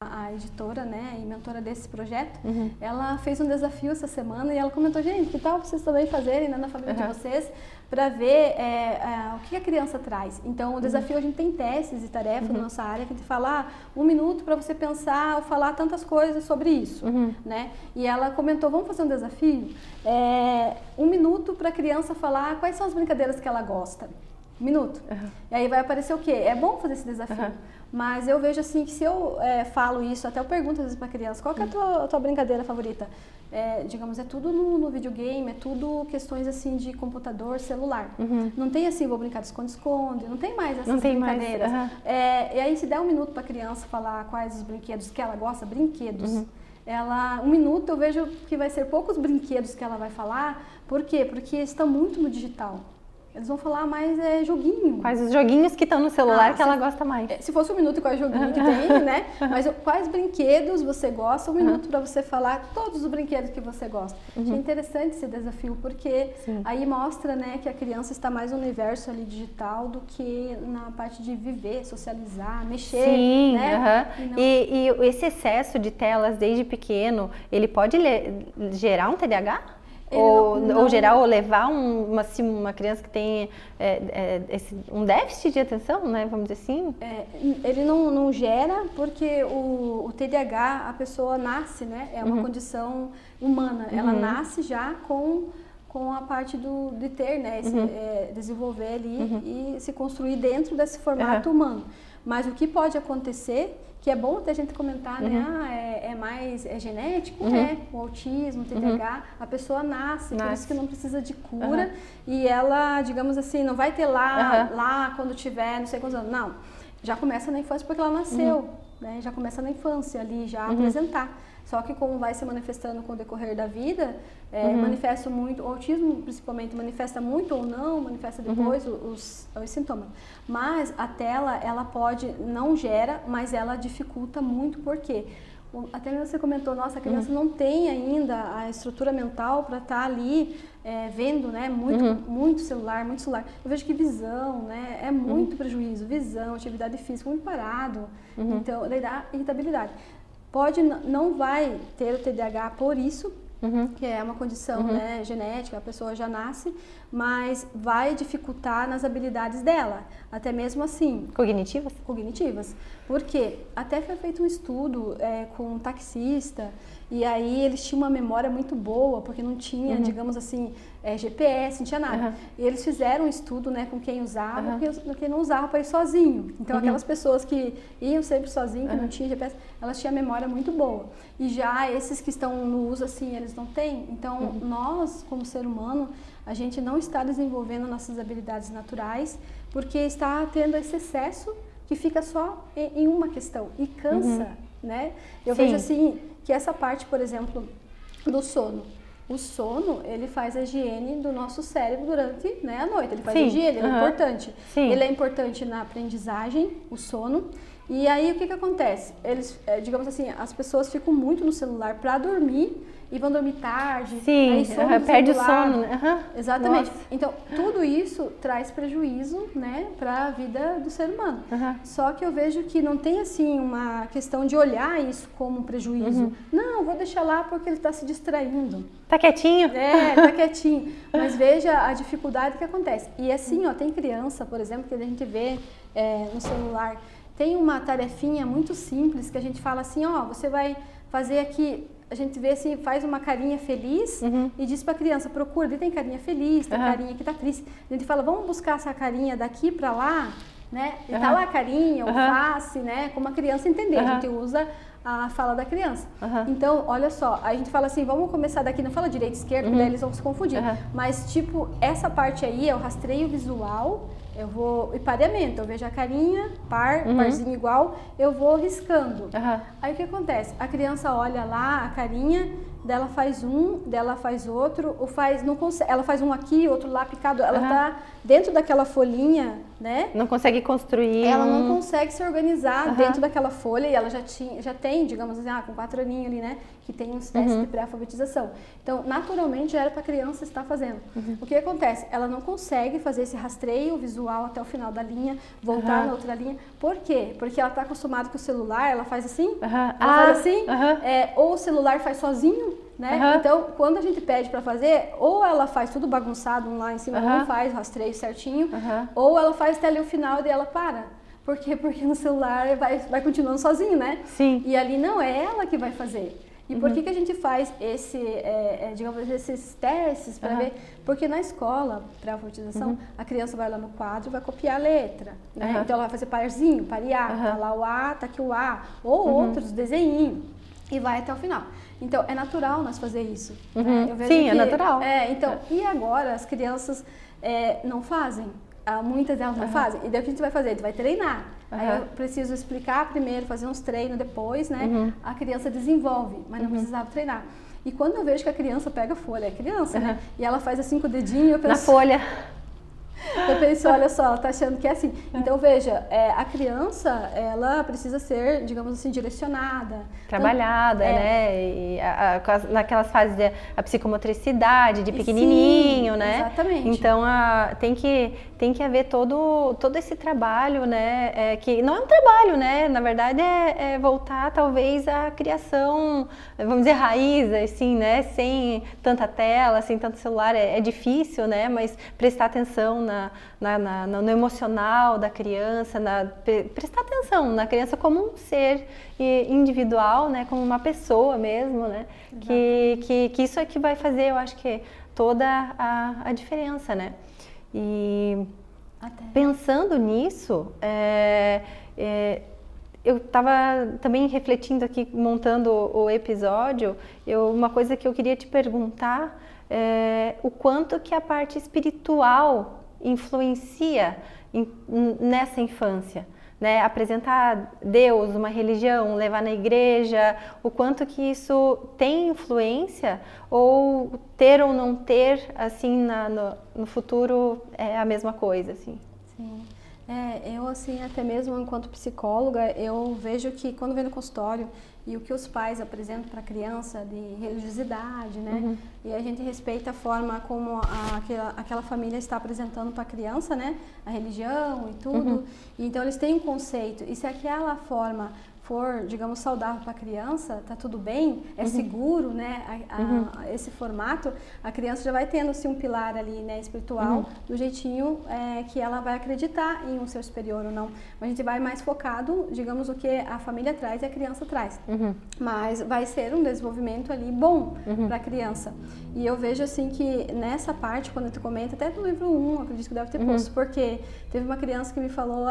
a editora, né, e mentora desse projeto, ela fez um desafio essa semana e ela comentou, gente, que tal vocês também fazerem, né, na família de vocês, para ver o que a criança traz. Então, o desafio, a gente tem testes e tarefas na nossa área, que a gente fala 1 minuto para você pensar ou falar tantas coisas sobre isso, né? E ela comentou, vamos fazer um desafio? 1 minuto para a criança falar quais são as brincadeiras que ela gosta. 1 minuto. E aí vai aparecer o quê? É bom fazer esse desafio. Mas eu vejo assim que se eu falo isso, até eu pergunto às vezes para a criança, qual que é a tua brincadeira favorita? Digamos, é tudo no videogame, é tudo questões assim de computador, celular. Não tem assim, vou brincar de esconde-esconde, não tem mais essas brincadeiras. E aí se der 1 minuto para a criança falar quais os brinquedos que ela gosta, brinquedos. 1 minuto eu vejo que vai ser poucos brinquedos que ela vai falar. Por quê? Porque está muito no digital. Eles vão falar mais joguinho. Quais os joguinhos que estão no celular que ela gosta mais? Se fosse 1 minuto, quais joguinhos que tem, né? Mas quais brinquedos você gosta? 1 minuto para você falar todos os brinquedos que você gosta. Achei interessante esse desafio, porque aí mostra, né, que a criança está mais no universo ali digital do que na parte de viver, socializar, mexer, né? E esse excesso de telas desde pequeno, ele pode gerar um TDAH? Ou gerar, ou levar uma criança que tem um déficit de atenção, né? Vamos dizer assim? Ele não gera, porque o TDAH, a pessoa nasce, né? É uma condição humana. Ela nasce já com a parte de ter, né? Desenvolver ali e se construir dentro desse formato humano. Mas o que pode acontecer, que é bom até a gente comentar, né? É genético? O autismo, o TDAH, a pessoa nasce, por isso que não precisa de cura. E ela, digamos assim, não vai ter lá quando tiver não sei quantos anos. Não, já começa na infância porque ela nasceu, né? Já começa na infância ali, já apresentar. Só que como vai se manifestando com o decorrer da vida, manifesta muito, o autismo principalmente manifesta muito ou não, manifesta depois os sintomas. Mas a tela, ela não gera, mas ela dificulta muito, por quê? Até você comentou, nossa, a criança não tem ainda a estrutura mental para estar ali vendo, né, muito celular. Eu vejo que visão, né, é muito prejuízo, visão, atividade física, muito parado, então daí dá irritabilidade. Não vai ter o TDAH por isso, que é uma condição, né, genética, a pessoa já nasce, mas vai dificultar nas habilidades dela, até mesmo assim. Cognitivas? Cognitivas. Por quê? Até foi feito um estudo com um taxista, e aí eles tinham uma memória muito boa, porque não tinha, digamos assim, GPS, não tinha nada. E eles fizeram um estudo, né, com quem usava, quem não usava para ir sozinho. Então aquelas pessoas que iam sempre sozinho, que não tinham GPS, elas tinham a memória muito boa. E já esses que estão no uso assim, eles não têm. Então nós, como ser humano, a gente não está desenvolvendo nossas habilidades naturais, porque está tendo esse excesso que fica só em uma questão e cansa, né? Eu vejo assim que essa parte, por exemplo, do sono. O sono, ele faz a higiene do nosso cérebro durante, né, a noite. Ele faz a higiene, ele é importante. Ele é importante na aprendizagem, o sono. E aí, o que acontece? Eles, digamos assim, as pessoas ficam muito no celular para dormir e vão dormir tarde. Aí perde o sono, né? Exatamente. Nossa. Então, tudo isso traz prejuízo, né, para a vida do ser humano. Só que eu vejo que não tem, assim, uma questão de olhar isso como um prejuízo. Não, vou deixar lá porque ele está se distraindo. Tá quietinho? Tá quietinho. Mas veja a dificuldade que acontece. E assim, ó, tem criança, por exemplo, que a gente vê no celular, tem uma tarefinha muito simples que a gente fala assim, ó, você vai fazer aqui, a gente vê assim, faz uma carinha feliz e diz para a criança, procura, tem carinha feliz, tem carinha que tá triste. A gente fala, vamos buscar essa carinha daqui para lá, né? E tá lá a carinha, o face, né? Como a criança entender, a gente usa a fala da criança. Então, olha só, a gente fala assim, vamos começar daqui, não fala direita e esquerda, daí eles vão se confundir. Mas, tipo, essa parte aí é o rastreio visual, e pareamento, eu vejo a carinha, parzinho igual, eu vou riscando. Aí o que acontece? A criança olha lá a carinha dela faz um, dela faz outro, ou faz, não consegue, ela faz um aqui, outro lá picado, ela tá dentro daquela folhinha, né? Não consegue construir. Ela não consegue se organizar dentro daquela folha e ela já tem, digamos assim, com 4 aninhos ali, né? Que tem uns testes de pré-alfabetização. Então, naturalmente, já era para a criança estar fazendo. O que acontece? Ela não consegue fazer esse rastreio visual até o final da linha, voltar na outra linha. Por quê? Porque ela está acostumada com o celular, ela faz assim, ela faz assim, ou o celular faz sozinho, né? Então, quando a gente pede para fazer, ou ela faz tudo bagunçado lá em cima, não faz rastreio certinho, ou ela faz até ali o final e ela para. Por quê? Porque no celular vai continuando sozinho, né? Sim. E ali não é ela que vai fazer. E por que a gente faz digamos, esses testes para ver? Porque na escola, para a alfabetização, a criança vai lá no quadro e vai copiar a letra. Né? Então ela vai fazer parzinho, parear, tá lá o A, tá aqui o A, ou outros desenhinhos, e vai até o final. Então é natural nós fazer isso. Né? Eu vejo Sim, é natural. Então, e agora as crianças não fazem. Muitas delas não fazem. E daí o que a gente vai fazer? A gente vai treinar. Aí eu preciso explicar primeiro, fazer uns treinos depois, né? A criança desenvolve, mas não precisava treinar. E quando eu vejo que a criança pega a folha, é criança, né? E ela faz assim com o dedinho, eu penso... Na folha. Eu penso, olha só, ela tá achando que é assim. Então, veja, a criança, ela precisa ser, digamos assim, direcionada. Trabalhada, né? E naquelas fases a psicomotricidade, de pequenininho, sim, né? Exatamente. Então, tem que haver todo esse trabalho, né? Que não é um trabalho, né? Na verdade, é voltar, talvez, à criação, vamos dizer, raiz, assim, né? Sem tanta tela, sem tanto celular, é difícil, né? Mas prestar atenção no emocional da criança, prestar atenção na criança como um ser individual, né, como uma pessoa mesmo, né, que isso é que vai fazer, eu acho que toda a diferença, né. E pensando nisso, eu estava também refletindo aqui, montando o episódio, uma coisa que eu queria te perguntar o quanto que a parte espiritual influencia nessa infância, né? Apresentar Deus, uma religião, levar na igreja, o quanto que isso tem influência, ou ter ou não ter, assim, no futuro é a mesma coisa, assim. Sim. Eu, assim, até mesmo enquanto psicóloga, eu vejo que quando vem no consultório e o que os pais apresentam para a criança de religiosidade, né? E a gente respeita a forma como aquela família está apresentando para a criança, né? A religião e tudo. E então eles têm um conceito. E se aquela forma for, digamos, saudável para a criança, tá tudo bem, é seguro, né? Esse formato, a criança já vai tendo assim, um pilar ali, né, espiritual, do jeitinho que ela vai acreditar em um ser superior ou não. Mas a gente vai mais focado, digamos, o que a família traz e a criança traz. Mas vai ser um desenvolvimento ali bom para a criança. E eu vejo assim que nessa parte, quando tu comenta, até no livro 1, acredito que deve ter posto, porque teve uma criança que me falou,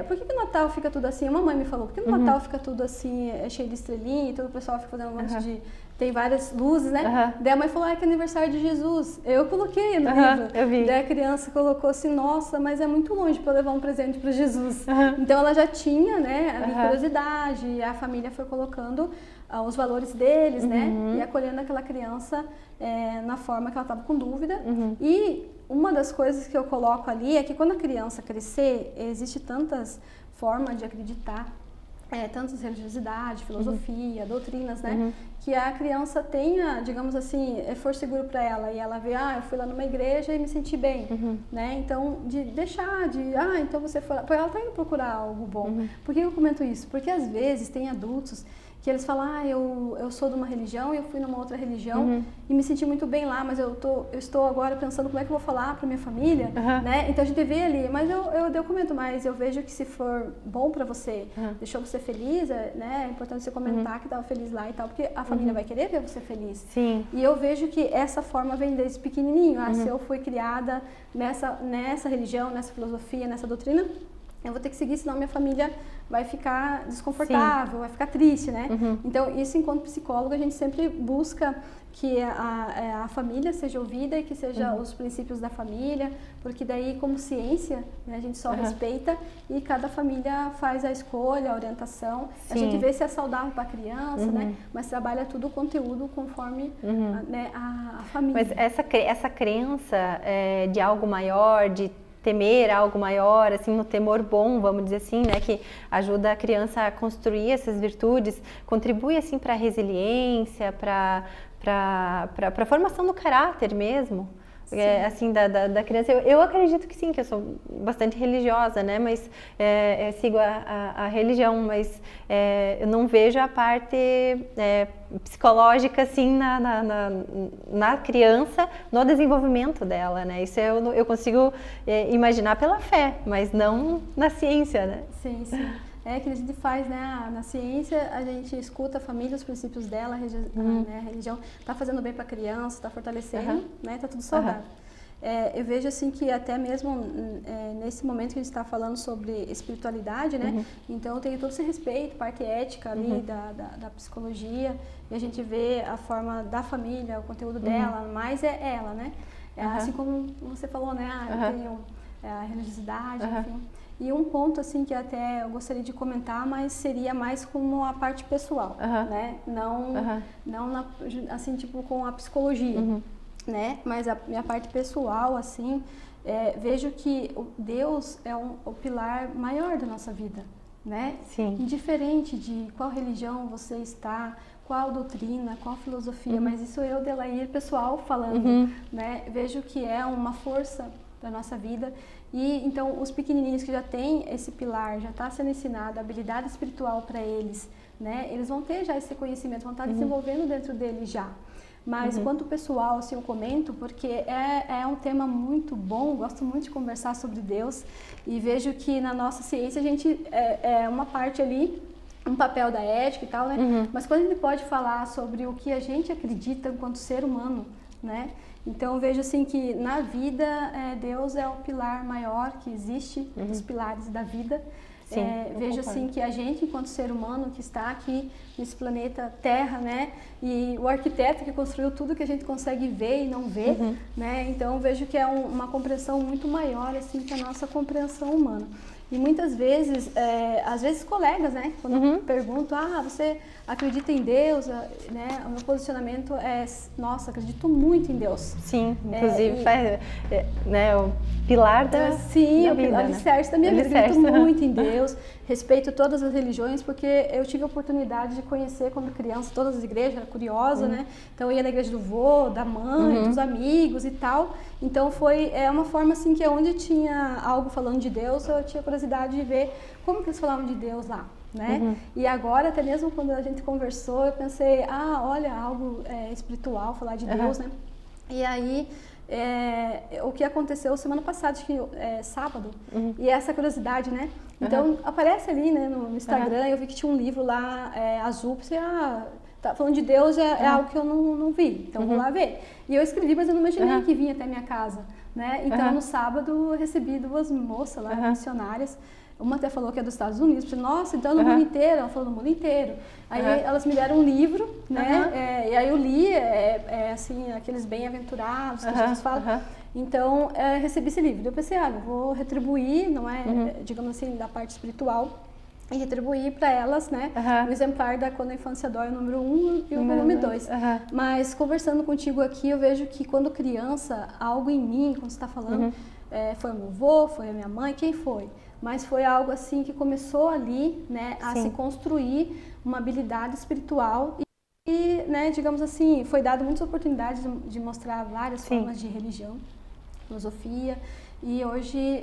por que o Natal fica tudo assim? A mamãe me falou, por que o Natal fica tudo assim, cheio de estrelinha e todo o pessoal fica fazendo um monte de... Tem várias luzes, né? Daí a mãe falou, que é aniversário de Jesus. Eu coloquei no livro. Eu vi. Daí a criança colocou assim, nossa, mas é muito longe para eu levar um presente para Jesus. Então ela já tinha, né, a curiosidade, e a família foi colocando os valores deles, né? E acolhendo aquela criança na forma que ela estava com dúvida. E uma das coisas que eu coloco ali é que quando a criança crescer, existe tantas formas de acreditar, tantas religiosidade, filosofia, doutrinas, né? Que a criança tenha, digamos assim, for seguro para ela e ela vê, eu fui lá numa igreja e me senti bem, né? Então, de deixar então você foi lá, porque ela está indo procurar algo bom. Por que eu comento isso? Porque às vezes tem adultos que eles falam, eu sou de uma religião e eu fui numa outra religião e me senti muito bem lá, mas eu estou agora pensando como é que eu vou falar para minha família, né? Então a gente vê ali, mas eu comento mais, eu vejo que se for bom para você, deixou você feliz, né? É importante você comentar que estava feliz lá e tal, porque a família vai querer ver você feliz. Sim. E eu vejo que essa forma vem desde pequenininho, se eu fui criada nessa religião, nessa filosofia, nessa doutrina, eu vou ter que seguir, senão minha família vai ficar desconfortável, vai ficar triste, né? Então, isso enquanto psicólogo, a gente sempre busca que a família seja ouvida e que seja os princípios da família, porque daí, como ciência, né, a gente só respeita e cada família faz a escolha, a orientação. A gente vê se é saudável para a criança, né? Mas trabalha tudo o conteúdo conforme né, a família. Mas essa crença de algo maior, de temer algo maior, assim, no temor bom, vamos dizer assim, né, que ajuda a criança a construir essas virtudes, contribui, assim, para a resiliência, para a formação do caráter mesmo, assim, da criança. Eu acredito que sim, que eu sou bastante religiosa, né, mas sigo a religião, mas eu não vejo a parte psicológica, assim, na criança, no desenvolvimento dela, né, isso eu consigo imaginar pela fé, mas não na ciência, né. Sim, sim. É que a gente faz, né, na ciência, a gente escuta a família, os princípios dela, né, a religião está fazendo bem para a criança, está fortalecendo, né, está tudo saudável. Eu vejo assim que até mesmo nesse momento que a gente está falando sobre espiritualidade, né, então eu tenho todo esse respeito, parte ética ali da psicologia, e a gente vê a forma da família, o conteúdo dela, mas é ela, né, assim como você falou, né, eu tenho a religiosidade, enfim. E um ponto assim que até eu gostaria de comentar, mas seria mais como a parte pessoal, né? Não assim, tipo, com a psicologia, né? Mas a minha parte pessoal, assim, vejo que Deus é o pilar maior da nossa vida, né? Sim. Indiferente de qual religião você está, qual doutrina, qual filosofia, mas isso eu, Delair, pessoal, falando, né? Vejo que é uma força da nossa vida. E então os pequenininhos que já têm esse pilar, já está sendo ensinado a habilidade espiritual para eles, né? Eles vão ter já esse conhecimento, vão estar desenvolvendo dentro deles já. Mas quanto pessoal, assim, eu comento, porque é um tema muito bom, gosto muito de conversar sobre Deus e vejo que na nossa ciência a gente é uma parte ali, um papel da ética e tal, né? Mas quando a gente pode falar sobre o que a gente acredita enquanto ser humano, né? Então eu vejo assim que na vida Deus é o pilar maior que existe, os pilares da vida. Sim, vejo assim que a gente, enquanto ser humano que está aqui nesse planeta Terra, né, e o arquiteto que construiu tudo que a gente consegue ver e não ver, né, então vejo que é uma compreensão muito maior assim que a nossa compreensão humana. E muitas vezes, às vezes colegas, né, quando perguntam, você acredita em Deus, né, o meu posicionamento é, nossa, acredito muito em Deus. Sim, inclusive né, o pilar da vida, o alicerce da minha vida, acredito muito em Deus, respeito todas as religiões, porque eu tive a oportunidade de conhecer quando criança todas as igrejas, era curiosa, né, então eu ia na igreja do vô, da mãe, dos amigos e tal, então foi uma forma assim que onde tinha algo falando de Deus, eu tinha curiosidade de ver como que eles falavam de Deus lá, né? E agora, até mesmo quando a gente conversou, eu pensei, olha, algo espiritual, falar de Deus, né? E aí, o que aconteceu semana passada, acho que sábado, e essa curiosidade, né? Então, aparece ali, né, no Instagram, eu vi que tinha um livro lá, azul, pensei, tá falando de Deus, é algo que eu não vi, então vou lá ver. E eu escrevi, mas eu não imaginei que vinha até minha casa, né? Então, no sábado, eu recebi 2 moças lá, missionárias. Uma até falou que é dos Estados Unidos. Eu falei, nossa, então no mundo inteiro? Ela falou, no mundo inteiro. Aí elas me deram um livro, né? E aí eu li, assim, aqueles bem-aventurados que Jesus fala. Então, recebi esse livro. Eu pensei, eu vou retribuir, não é, digamos assim, da parte espiritual, e retribuir para elas, né, o exemplar da Quando a Infância Dói, o número 1 e o volume 2. Mas conversando contigo aqui, eu vejo que quando criança, algo em mim, quando você está falando, foi o meu avô, foi a minha mãe, quem foi? Mas foi algo assim que começou ali, né, a se construir uma habilidade espiritual e, né, digamos assim, foi dado muitas oportunidades de mostrar várias formas de religião, filosofia. E hoje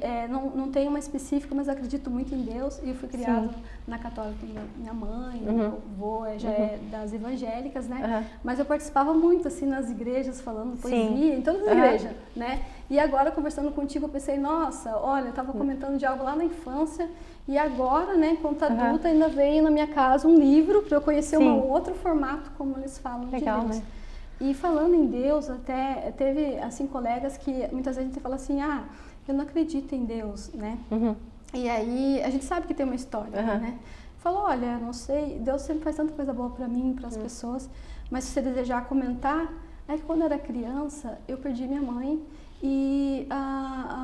não tenho uma específica, mas acredito muito em Deus. E eu fui criada na católica, minha mãe, meu avô já é das evangélicas, né? Mas eu participava muito, assim, nas igrejas, falando poesia, em todas as igrejas, né? E agora, conversando contigo, eu pensei, nossa, olha, eu estava comentando de algo lá na infância e agora, né, enquanto adulta, ainda veio na minha casa um livro para eu conhecer um outro formato, como eles falam, legal, de Deus. Né? E falando em Deus, até teve, assim, colegas que muitas vezes a gente fala assim, eu não acredito em Deus, né? E aí, a gente sabe que tem uma história, né? Falou, olha, não sei, Deus sempre faz tanta coisa boa para mim, para as pessoas, mas se você desejar comentar, é que quando eu era criança, eu perdi minha mãe e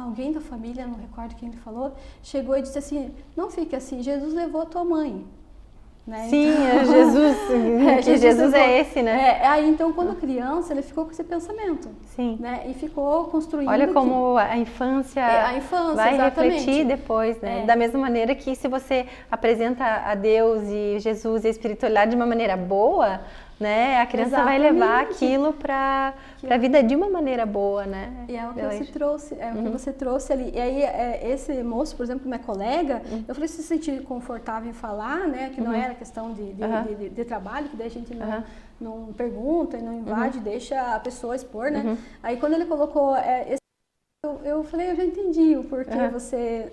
alguém da família, não recordo quem ele falou, chegou e disse assim, não fique assim, Jesus levou a tua mãe. Né? Sim, então, Jesus é esse, né? Aí então, quando criança, ele ficou com esse pensamento. Sim. Né? E ficou construindo. Olha como a infância vai exatamente. refletir depois, né? Da mesma maneira que se você apresenta a Deus e Jesus e a espiritualidade de uma maneira boa, né? A criança vai levar aquilo para a vida de uma maneira boa, né? E é o que você trouxe, o que você trouxe ali. E aí, esse moço, por exemplo, minha colega, eu falei, se sentir confortável em falar, né? Que não era questão de trabalho, que daí a gente não pergunta e não invade, deixa a pessoa expor, né? Aí quando ele colocou eu falei, eu já entendi o porquê você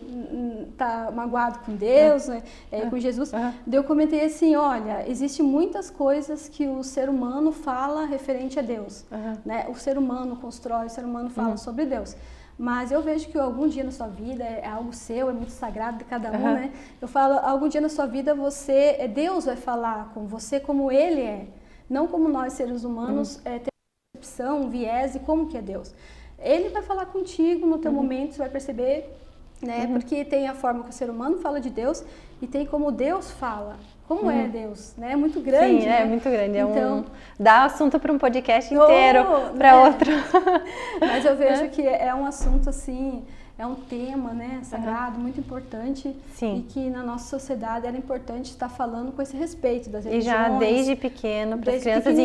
tá magoado com Deus, né, com Jesus. Daí eu comentei assim, olha, existem muitas coisas que o ser humano fala referente a Deus. Né? O ser humano constrói, o ser humano fala sobre Deus. Mas eu vejo que algum dia na sua vida, é algo seu, é muito sagrado de cada um, né? Eu falo, algum dia na sua vida Deus vai falar com você como Ele é. Não como nós, seres humanos, temos percepção, viés e como que é Deus. Ele vai falar contigo no teu momento, você vai perceber, né? Porque tem a forma que o ser humano fala de Deus e tem como Deus fala. Como é Deus, né? É muito grande, Sim, né? É muito grande. Então, dá assunto para um podcast inteiro, para outro. Mas eu vejo que é um assunto assim, é um tema, né, sagrado, muito importante. Sim. E que na nossa sociedade era importante estar falando com esse respeito das religiões. E já desde pequeno, para as crianças.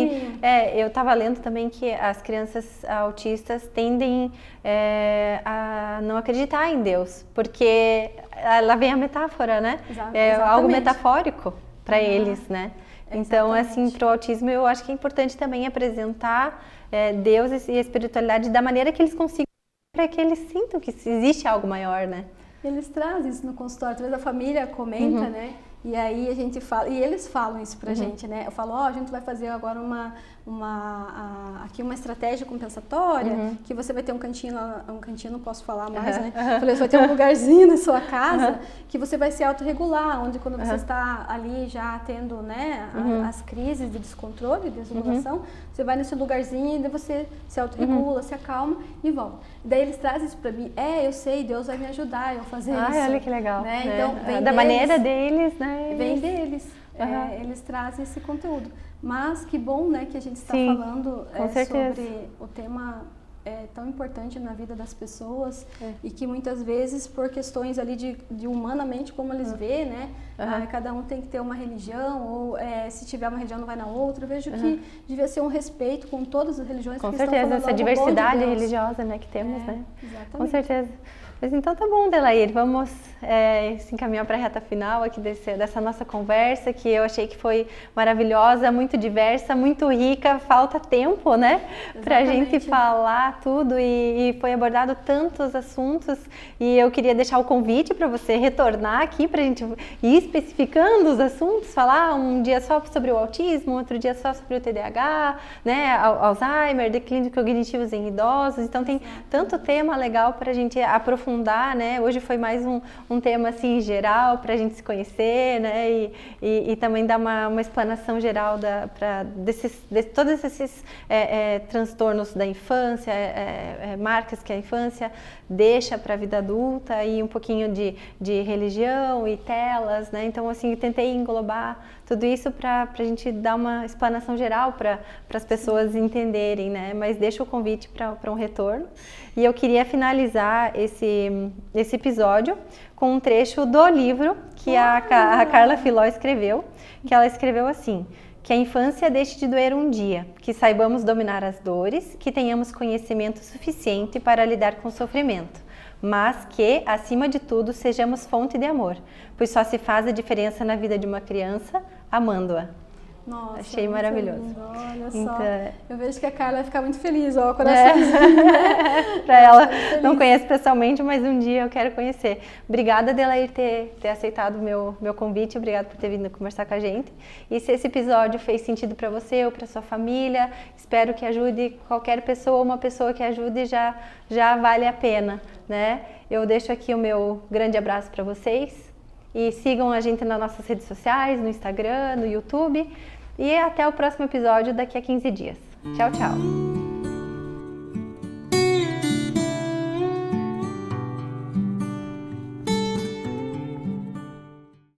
Eu estava lendo também que as crianças autistas tendem a não acreditar em Deus, porque lá vem a metáfora, né? É algo metafórico para eles, né? Então, assim, para o autismo, eu acho que é importante também apresentar Deus e a espiritualidade da maneira que eles consigam, para que eles sintam que existe algo maior, né? Eles trazem isso no consultório, talvez a família comenta, né? E aí a gente fala, e eles falam isso pra gente, né? Eu falo, a gente vai fazer agora aqui uma estratégia compensatória, que você vai ter um cantinho, não posso falar mais, né? Eu falei, você vai ter um lugarzinho na sua casa que você vai se autorregular, onde quando você está ali já tendo, né, as crises de descontrole, de desregulação, você vai nesse lugarzinho e daí você se autorregula, se acalma e volta. Daí eles trazem isso pra mim, eu sei, Deus vai me ajudar eu fazer isso. Olha que legal. Né? Então, vem da maneira deles, né? Vem deles. Eles trazem esse conteúdo. Mas que bom, né, que a gente está falando sobre o tema tão importante na vida das pessoas e que muitas vezes por questões ali de humanamente como eles vê, né, cada um tem que ter uma religião ou se tiver uma religião não vai na outra. Eu vejo que devia ser um respeito com todas as religiões. Com certeza, essa diversidade religiosa, né, que temos, né? Exatamente. Com certeza. Mas então tá bom, Delair, vamos se encaminhar para a reta final aqui dessa nossa conversa, que eu achei que foi maravilhosa, muito diversa, muito rica, falta tempo, né, para a gente falar tudo e foi abordado tantos assuntos e eu queria deixar o convite para você retornar aqui para a gente ir especificando os assuntos, falar um dia só sobre o autismo, outro dia só sobre o TDAH, né, Alzheimer, declínio cognitivos em idosos, então tem tanto tema legal para a gente aprofundar, né, hoje foi mais um tema assim geral para a gente se conhecer, né, e também dar uma explanação geral de todos esses transtornos da infância, marcas que a infância deixa para a vida adulta e um pouquinho de religião e telas, né, então assim tentei englobar tudo isso para a gente dar uma explanação geral para as pessoas entenderem, né, mas deixo o convite para um retorno. E eu queria finalizar esse episódio com um trecho do livro que a Carla Filó escreveu, que ela escreveu assim: que a infância deixe de doer um dia, que saibamos dominar as dores, que tenhamos conhecimento suficiente para lidar com o sofrimento, mas que, acima de tudo, sejamos fonte de amor, pois só se faz a diferença na vida de uma criança amando-a. Nossa, Achei muito maravilhoso. lindo, olha só. Então, Eu vejo que a Carla vai ficar muito feliz, ó, o coraçãozinho. Pra ela, Feliz. não conheço pessoalmente, mas um dia eu quero conhecer. Obrigada, Adelair, ter aceitado o meu convite, obrigada por ter vindo conversar com a gente. E se esse episódio fez sentido para você ou para sua família, espero que ajude qualquer pessoa, uma pessoa que ajude já vale a pena, né? Eu deixo aqui o meu grande abraço para vocês e sigam a gente nas nossas redes sociais, no Instagram, no YouTube. E até o próximo episódio daqui a 15 dias. Tchau, tchau!